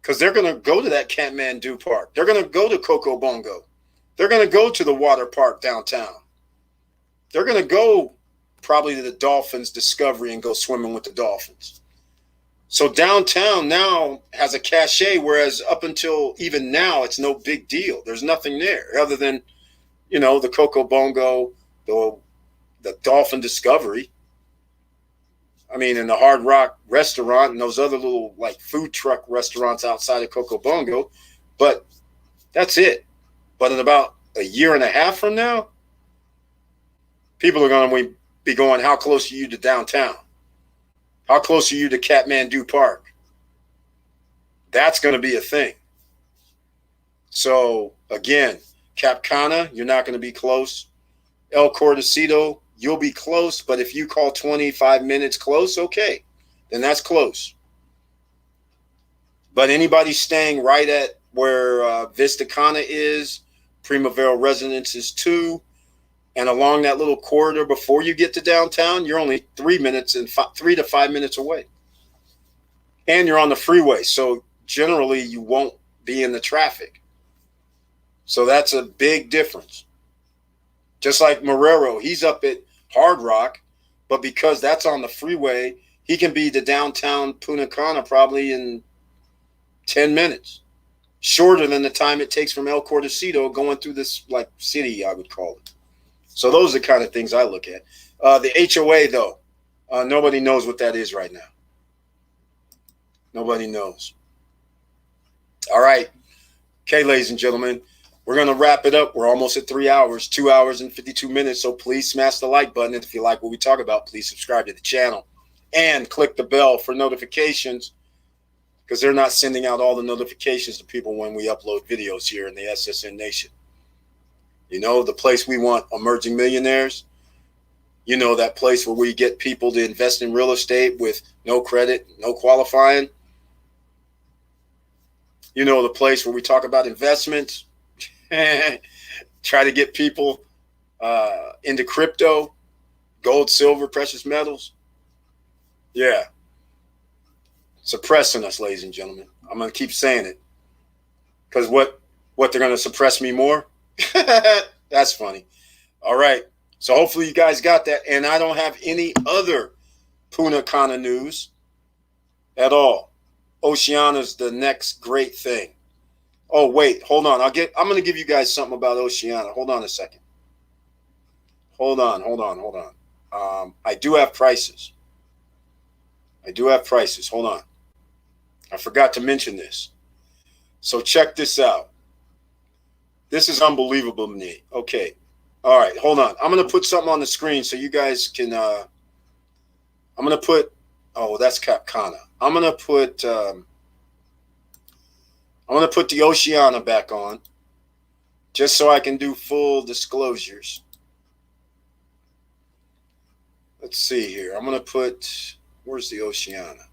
Because they're going to go to that Kathmandu park. They're going to go to Coco Bongo. They're going to go to the water park downtown. They're going to go probably to the Dolphins Discovery and go swimming with the dolphins. So downtown now has a cachet, whereas up until even now, it's no big deal. There's nothing there other than, the Coco Bongo, the Dolphin Discovery. I mean, and the Hard Rock restaurant and those other little like food truck restaurants outside of Coco Bongo. But that's it. But in about a year and a half from now, people are going to be going, how close are you to downtown? How close are you to Kathmandu Park? That's going to be a thing. So, again, Cap Cana, you're not going to be close. El Cordacito, you'll be close, but if you call 25 minutes close, okay, then that's close. But anybody staying right at where Vista Cana is, Primavera Residences 2, and along that little corridor before you get to downtown, you're only 3 to 5 minutes away. And you're on the freeway, so generally you won't be in the traffic. So that's a big difference. Just like Marrero, he's up at Hard Rock, but because that's on the freeway, he can be to downtown Punta Cana probably in 10 minutes. Shorter than the time it takes from El Cordacito going through this like city, I would call it. So those are the kind of things I look at. The HOA, though, nobody knows what that is right now. Nobody knows. All right. Okay, ladies and gentlemen, we're going to wrap it up. We're almost at 3 hours, 2 hours and 52 minutes. So please smash the like button. And if you like what we talk about, please subscribe to the channel and click the bell for notifications, because they're not sending out all the notifications to people when we upload videos here in the SSN Nation. The place we want emerging millionaires, that place where we get people to invest in real estate with no credit, no qualifying. The place where we talk about investments, try to get people into crypto, gold, silver, precious metals. Yeah. Suppressing us, ladies and gentlemen. I'm going to keep saying it. Because what they're going to suppress me more? That's funny. All right. So hopefully you guys got that. And I don't have any other Punta Cana news at all. Oceana's the next great thing. Oh, wait. Hold on. I'm going to give you guys something about Oceana. Hold on a second. Hold on. I do have prices. Hold on. I forgot to mention this. So check this out. This is unbelievable to me. Okay. All right. Hold on. I'm going to put something on the screen so you guys can, I'm going to put, that's Cap Cana. I'm going to put the Oceana back on just so I can do full disclosures. Let's see here. I'm going to put, where's the Oceana?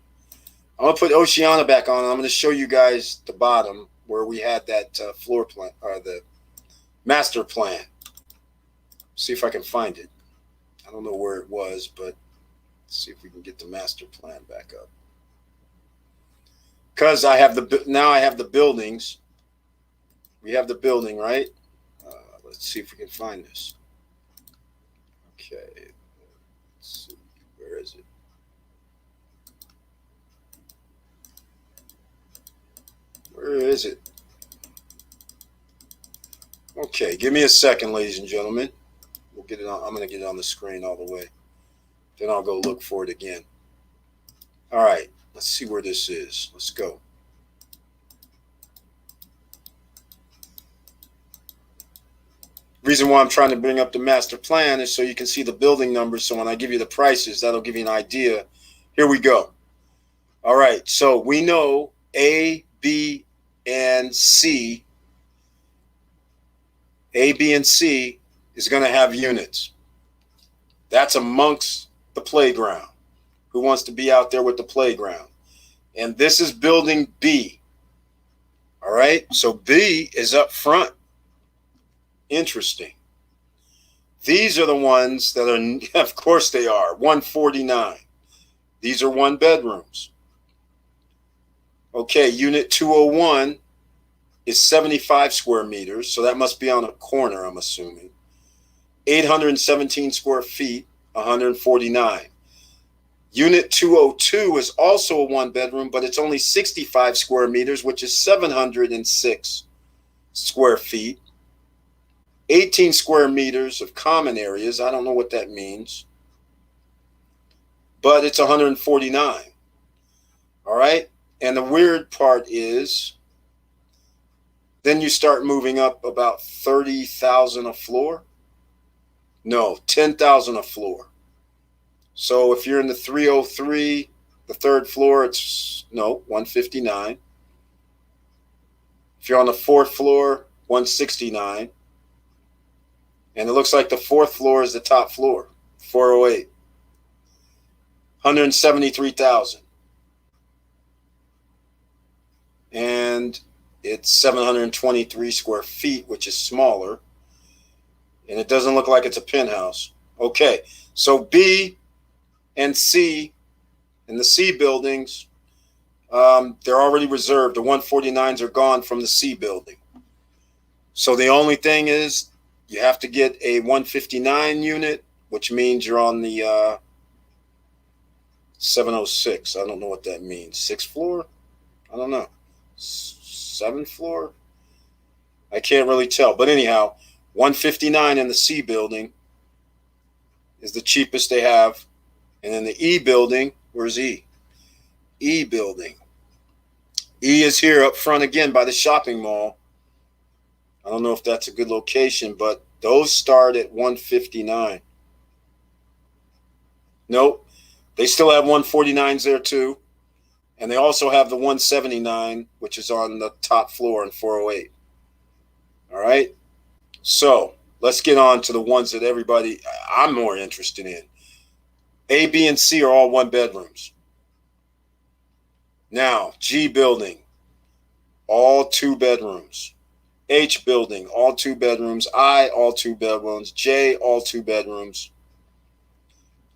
I'm going to put Oceana back on. I'm going to show you guys the bottom where we had that floor plan, or the master plan. See if I can find it. I don't know where it was, but Let's see if we can get the master plan back up. Because I have now I have the buildings. We have the building, right? Let's see if we can find this. Okay. Let's see. Where is it? Where is it? Okay, give me a second, ladies and gentlemen. We'll get it on. I'm going to get it on the screen all the way. Then I'll go look for it again. All right, let's see where this is. Let's go. Reason why I'm trying to bring up the master plan is so you can see the building numbers. So when I give you the prices, that'll give you an idea. Here we go. All right, so we know A, B, and C. A, B, and C is going to have units. That's amongst the playground. Who wants to be out there with the playground? And this is building B. All right, so B is up front. Interesting. These are the ones that are, of course they are, 149. These are one bedrooms. Okay, unit 201 is 75 square meters, so that must be on a corner, I'm assuming. 817 square feet, 149. Unit 202 is also a one bedroom, but it's only 65 square meters, which is 706 square feet. 18 square meters of common areas. I don't know what that means, but it's 149. All right. And the weird part is then you start moving up about 30,000 a floor. No, 10,000 a floor. So if you're in the 303, the third floor, it's 159. If you're on the fourth floor, 169. And it looks like the fourth floor is the top floor, 408. 173,000. And it's 723 square feet, which is smaller. And it doesn't look like it's a penthouse. Okay, so B and C in the C buildings, they're already reserved. The 149s are gone from the C building. So the only thing is you have to get a 159 unit, which means you're on the 706. I don't know what that means. Sixth floor? I don't know. Seventh floor? I can't really tell. But anyhow, 159 in the C building is the cheapest they have. And in the E building, where's E? E building. E is here up front again by the shopping mall. I don't know if that's a good location, but those start at 159. Nope. They still have 149s there too. And they also have the 179, which is on the top floor in 408. All right. So let's get on to the ones that I'm more interested in. A, B, and C are all one bedrooms. Now, G building, all two bedrooms. H building, all two bedrooms. I, all two bedrooms. J, all two bedrooms.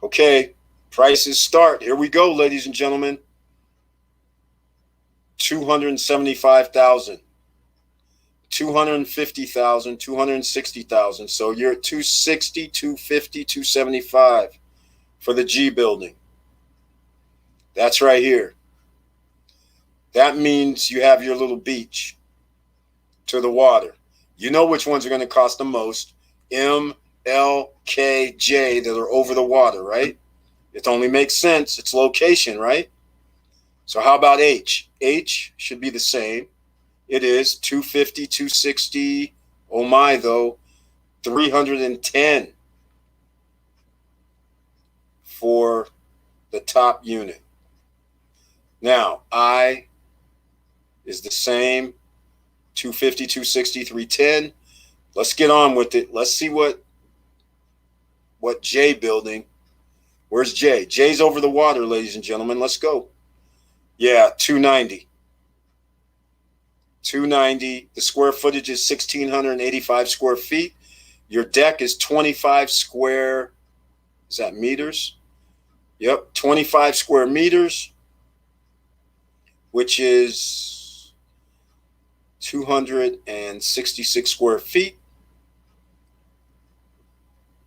Okay, prices start. Here we go, ladies and gentlemen. 275,000, 250,000, 260,000. So you're at 260, 250, 275 for the G building. That's right here. That means you have your little beach to the water. You know which ones are going to cost the most. M, L, K, J that are over the water, right? It only makes sense. It's location, right? So how about H? H should be the same. It is 250, 260. Oh my, though, 310 for the top unit. Now, I is the same, 250, 260, 310. Let's get on with it. Let's see what J building. Where's J? J's over the water, ladies and gentlemen. Let's go. Yeah, 290. 290. The square footage is 1,685 square feet. Your deck is 25 square, is that meters? Yep, 25 square meters, which is 266 square feet.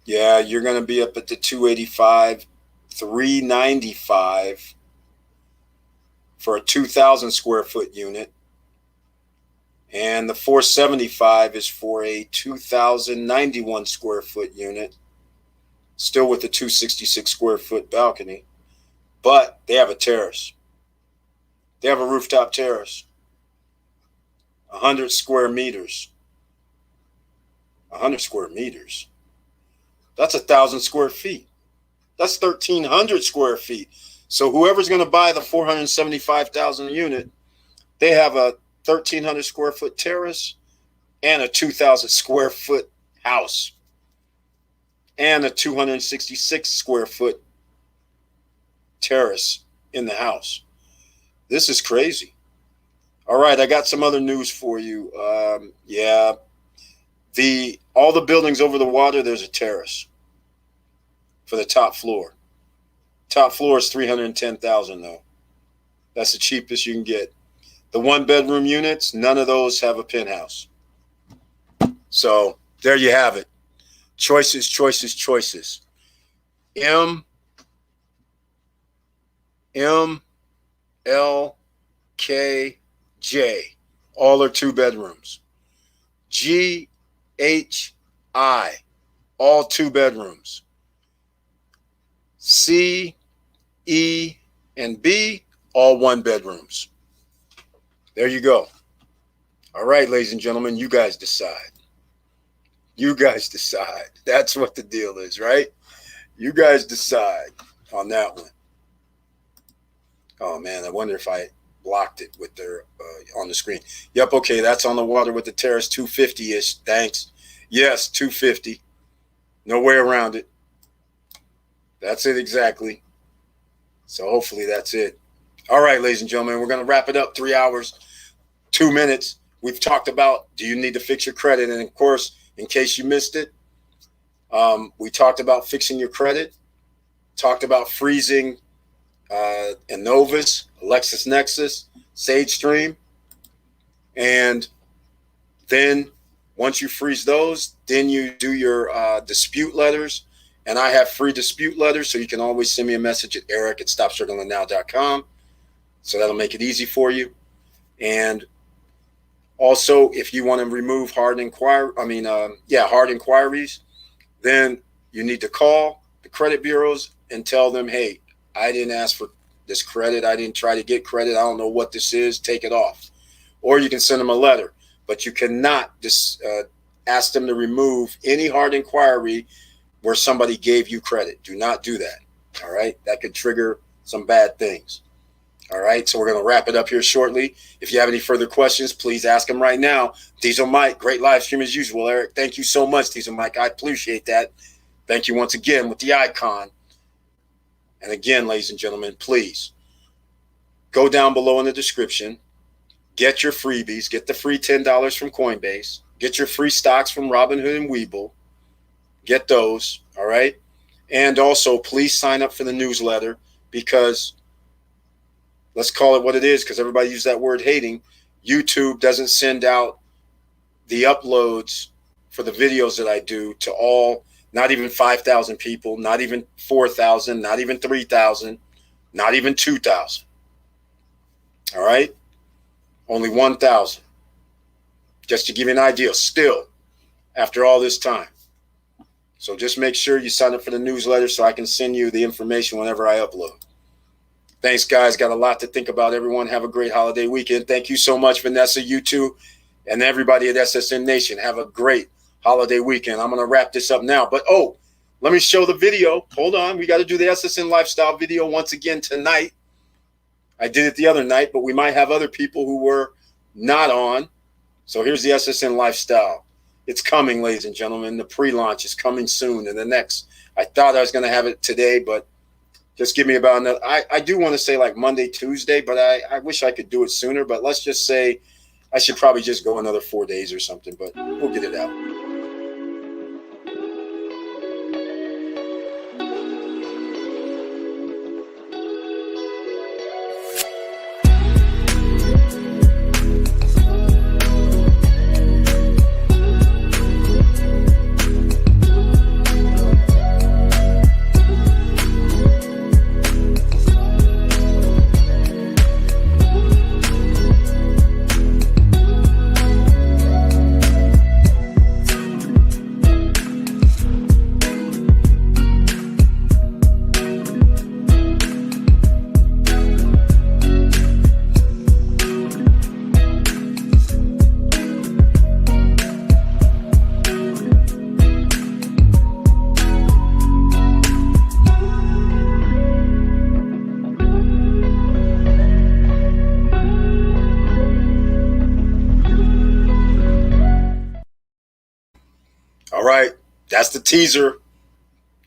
Yeah, you're going to be up at the 285, 395 for a 2,000 square foot unit. And the 475 is for a 2,091 square foot unit, still with the 266 square foot balcony. But they have a terrace. They have a rooftop terrace. 100 square meters. 100 square meters. That's 1,000 square feet. That's 1,300 square feet. So whoever's going to buy the 475,000 unit, they have a 1,300 square foot terrace and a 2,000 square foot house and a 266 square foot terrace in the house. This is crazy. All right, I got some other news for you. All the buildings over the water, there's a terrace for the top floor. Top floor is $310,000 though. That's the cheapest you can get. The 1-bedroom units, none of those have a penthouse. So there you have it. Choices, choices, choices. M L K J, all are 2 bedrooms. G H I, all 2 bedrooms. C, E, and B, all 1 bedrooms. There you go. All right, ladies and gentlemen, you guys decide. You guys decide. That's what the deal is, right? You guys decide on that one. Oh, man, I wonder if I blocked it with their on the screen. Yep, okay, that's on the water with the terrace, 250-ish. Thanks. Yes, 250. No way around it. That's it exactly. So hopefully that's it. All right, ladies and gentlemen, we're going to wrap it up. 3 hours, 2 minutes. We've talked about, do you need to fix your credit? And of course, in case you missed it, we talked about fixing your credit, talked about freezing Innovis, LexisNexis, SageStream. And then once you freeze those, then you do your dispute letters. And I have free dispute letters, so you can always send me a message at eric@stopstrugglingnow.com. So that'll make it easy for you. And also, if you want to remove hard inquiries, then you need to call the credit bureaus and tell them, hey, I didn't ask for this credit. I didn't try to get credit. I don't know what this is. Take it off. Or you can send them a letter. But you cannot just ask them to remove any hard inquiry where somebody gave you credit. Do not do that. All right? That could trigger some bad things. All right? So we're going to wrap it up here shortly. If you have any further questions, please ask them right now. Diesel Mike, great live stream as usual, Eric. Thank you so much, Diesel Mike. I appreciate that. Thank you once again with the icon. And again, ladies and gentlemen, please go down below in the description. Get your freebies. Get the free $10 from Coinbase. Get your free stocks from Robinhood and Webull. Get those, all right? And also, please sign up for the newsletter because, let's call it what it is because everybody uses that word hating. YouTube doesn't send out the uploads for the videos that I do to all, not even 5,000 people, not even 4,000, not even 3,000, not even 2,000. All right? Only 1,000. Just to give you an idea, still, after all this time. So just make sure you sign up for the newsletter so I can send you the information whenever I upload. Thanks, guys. Got a lot to think about. Everyone have a great holiday weekend. Thank you so much, Vanessa, you too, and everybody at SSN Nation. Have a great holiday weekend. I'm going to wrap this up now. But, let me show the video. Hold on. We got to do the SSN Lifestyle video once again tonight. I did it the other night, but we might have other people who were not on. So here's the SSN Lifestyle. It's coming, ladies and gentlemen. The pre-launch is coming soon. And the next, I thought I was going to have it today, but just give me about another. I do want to say like Monday, Tuesday, but I wish I could do it sooner. But let's just say I should probably just go another 4 days or something, but we'll get it out. That's the teaser.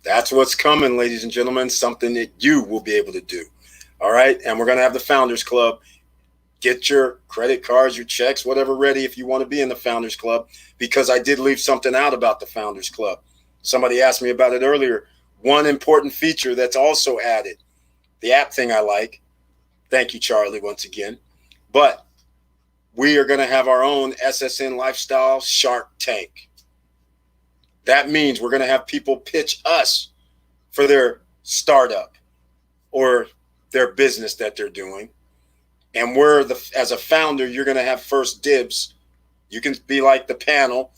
That's what's coming, ladies and gentlemen, something that you will be able to do. All right. And we're going to have the Founders Club. Get your credit cards, your checks, whatever ready if you want to be in the Founders Club, because I did leave something out about the Founders Club. Somebody asked me about it earlier. One important feature that's also added, the app thing I like. Thank you, Charlie, once again. But we are going to have our own SSN Lifestyle Shark Tank. That means we're going to have people pitch us for their startup or their business that they're doing. And as a founder, you're going to have first dibs. You can be like the panel,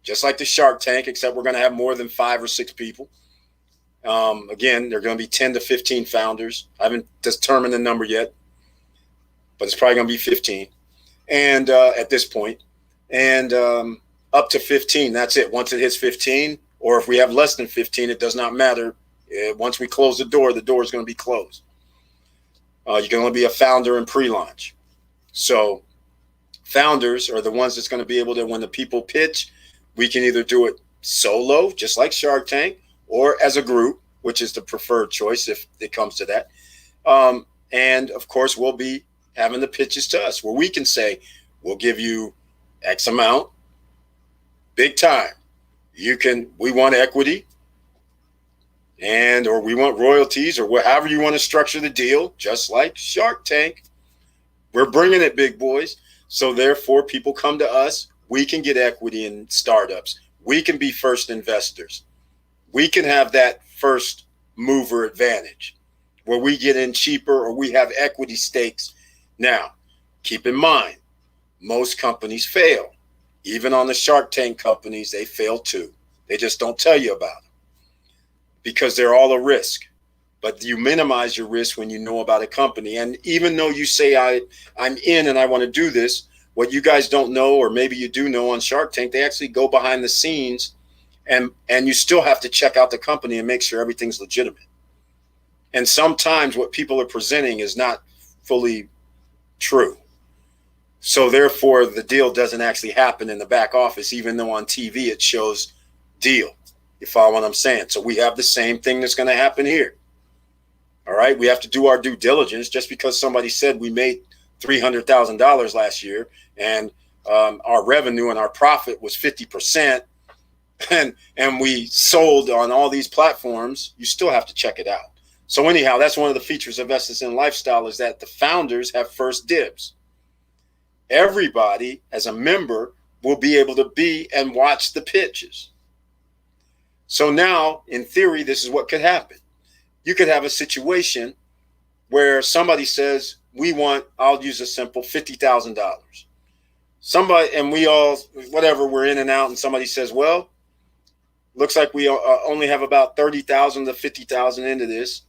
just like the Shark Tank, except we're going to have more than 5 or 6 people. Again, there are going to be 10 to 15 founders. I haven't determined the number yet, but it's probably going to be 15. And at this point, and up to 15, that's it. Once it hits 15, or if we have less than 15, it does not matter. Once we close the door is going to be closed. You can only be a founder in pre-launch. So founders are the ones that's going to be able to, when the people pitch, we can either do it solo, just like Shark Tank, or as a group, which is the preferred choice if it comes to that. And of course, we'll be having the pitches to us where we can say, we'll give you X amount, big time. We want equity, or we want royalties, or however you want to structure the deal, just like Shark Tank. We're bringing it, big boys. So therefore, people come to us. We can get equity in startups. We can be first investors. We can have that first mover advantage where we get in cheaper or we have equity stakes. Now, keep in mind, most companies fail. Even on the Shark Tank companies, they fail too. They just don't tell you about them because they're all a risk. But you minimize your risk when you know about a company. And even though you say I'm in and I want to do this, what you guys don't know, or maybe you do know on Shark Tank, they actually go behind the scenes and you still have to check out the company and make sure everything's legitimate. And sometimes what people are presenting is not fully true. So therefore, the deal doesn't actually happen in the back office, even though on TV it shows deal. You follow what I'm saying? So we have the same thing that's going to happen here. All right. We have to do our due diligence. Just because somebody said we made $300,000 last year and our revenue and our profit was 50% and we sold on all these platforms, you still have to check it out. So anyhow, that's one of the features of SSN Lifestyle, is that the founders have first dibs. Everybody as a member will be able to be and watch the pitches. So now, in theory, this is what could happen. You could have a situation where somebody says, I'll use a simple $50,000. Somebody, and we all, whatever, we're in and out, and somebody says, well, looks like we only have about 30,000 to 50,000 into this.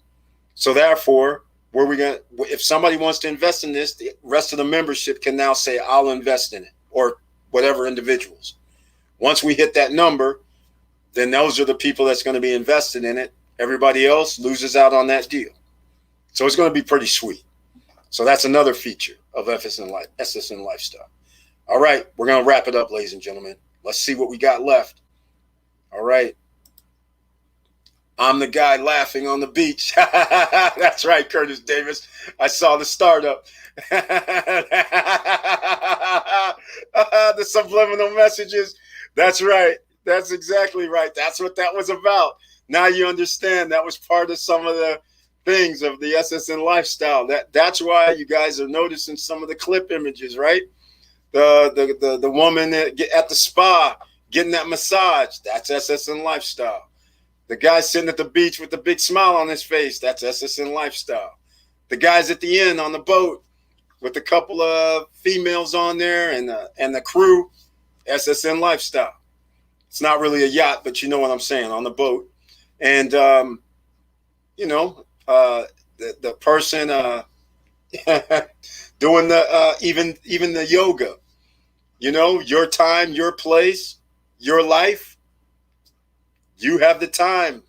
So therefore, if somebody wants to invest in this, the rest of the membership can now say, I'll invest in it, or whatever individuals. Once we hit that number, then those are the people that's going to be invested in it. Everybody else loses out on that deal. So it's going to be pretty sweet. So that's another feature of SSN Lifestyle. All right, we're going to wrap it up, ladies and gentlemen. Let's see what we got left. All right. I'm the guy laughing on the beach. That's right, Curtis Davis. I saw the startup. The subliminal messages. That's right. That's exactly right. That's what that was about. Now you understand that was part of some of the things of the SSN Lifestyle. That's why you guys are noticing some of the clip images, right? The woman at the spa getting that massage. That's SSN Lifestyle. The guy sitting at the beach with the big smile on his face. That's SSN Lifestyle. The guys at the end on the boat with a couple of females on there and the crew. SSN Lifestyle. It's not really a yacht, but you know what I'm saying, on the boat. And, the person doing even the yoga, your time, your place, your life. You have the time.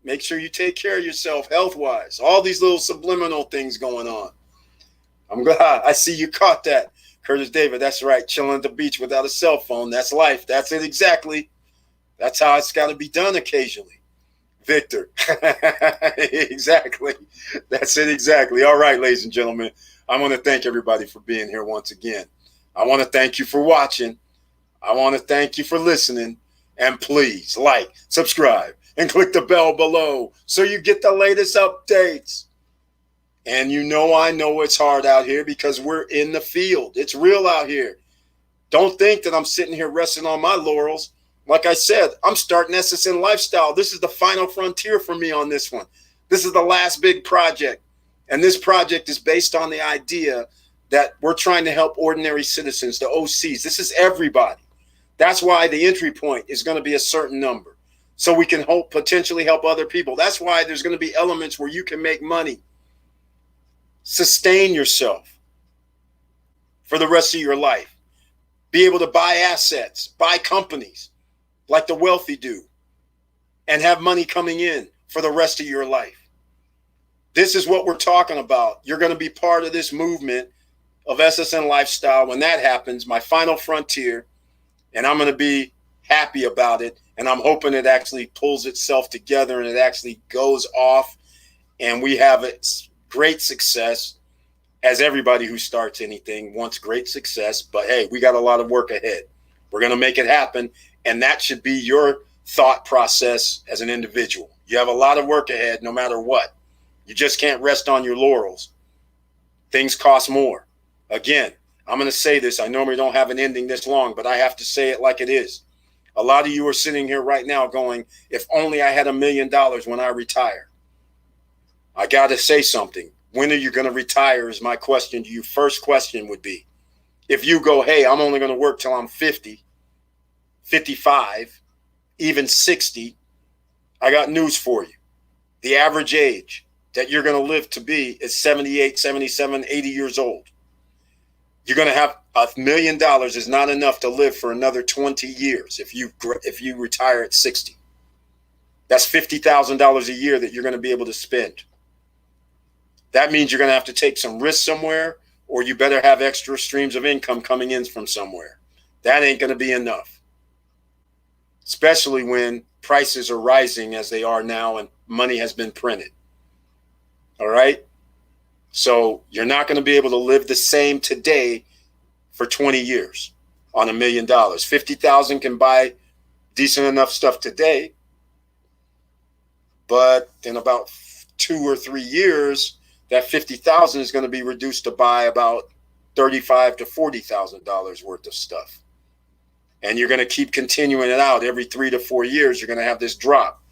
Make sure you take care of yourself health-wise. All these little subliminal things going on. I'm glad. I see you caught that, Curtis David. That's right. Chilling at the beach without a cell phone. That's life. That's it exactly. That's how it's got to be done occasionally. Victor. Exactly. That's it exactly. All right, ladies and gentlemen, I want to thank everybody for being here once again. I want to thank you for watching. I want to thank you for listening. And please like, subscribe, and click the bell below so you get the latest updates. And I know it's hard out here because we're in the field. It's real out here. Don't think that I'm sitting here resting on my laurels. Like I said, I'm starting SSN Lifestyle. This is the final frontier for me on this one. This is the last big project. And this project is based on the idea that we're trying to help ordinary citizens, the OCs. This is everybody. That's why the entry point is going to be a certain number, so we can potentially help other people. That's why there's going to be elements where you can make money, sustain yourself for the rest of your life, be able to buy assets, buy companies like the wealthy do, and have money coming in for the rest of your life. This is what we're talking about. You're going to be part of this movement of SSN Lifestyle. When that happens, my final frontier, and I'm going to be happy about it, and I'm hoping it actually pulls itself together and it actually goes off, and we have a great success, as everybody who starts anything wants great success. But hey, we got a lot of work ahead. We're going to make it happen. And that should be your thought process as an individual. You have a lot of work ahead no matter what. You just can't rest on your laurels. Things cost more. Again, I'm going to say this. I normally don't have an ending this long, but I have to say it like it is. A lot of you are sitting here right now going, if only I had $1 million when I retire. I got to say something. When are you going to retire is my question to you. First question would be, if you go, hey, I'm only going to work till I'm 50, 55, even 60, I got news for you. The average age that you're going to live to be is 78, 77, 80 years old. You're going to have $1 million is not enough to live for another 20 years if you retire at 60. That's $50,000 a year that you're going to be able to spend. That means you're going to have to take some risk somewhere, or you better have extra streams of income coming in from somewhere. That ain't going to be enough, especially when prices are rising as they are now and money has been printed. All right? So you're not going to be able to live the same today for 20 years on $1 million. 50,000 can buy decent enough stuff today, but in about 2 or 3 years, that 50,000 is going to be reduced to buy about $35,000 to $40,000 worth of stuff. And you're going to keep continuing it out. Every 3 to 4 years, you're going to have this drop.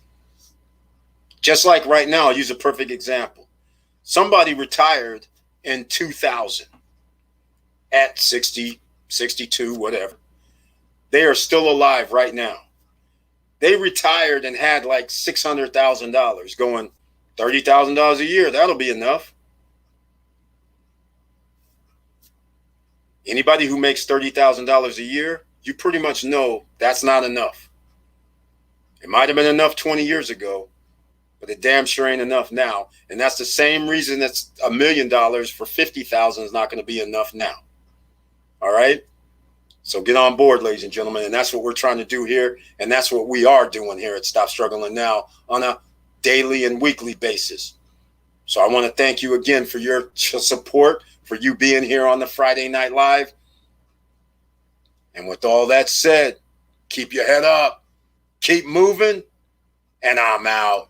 Just like right now, I'll use a perfect example. Somebody retired in 2000 at 60, 62, whatever. They are still alive right now. They retired and had like $600,000 going, $30,000 a year. That'll be enough. Anybody who makes $30,000 a year, you pretty much know that's not enough. It might have been enough 20 years ago, but it damn sure ain't enough now. And that's the same reason that's $1 million for 50,000 is not going to be enough now. All right. So get on board, ladies and gentlemen. And that's what we're trying to do here. And that's what we are doing here at Stop Struggling Now on a daily and weekly basis. So I want to thank you again for your support, for you being here on the Friday Night Live. And with all that said, keep your head up, keep moving, and I'm out.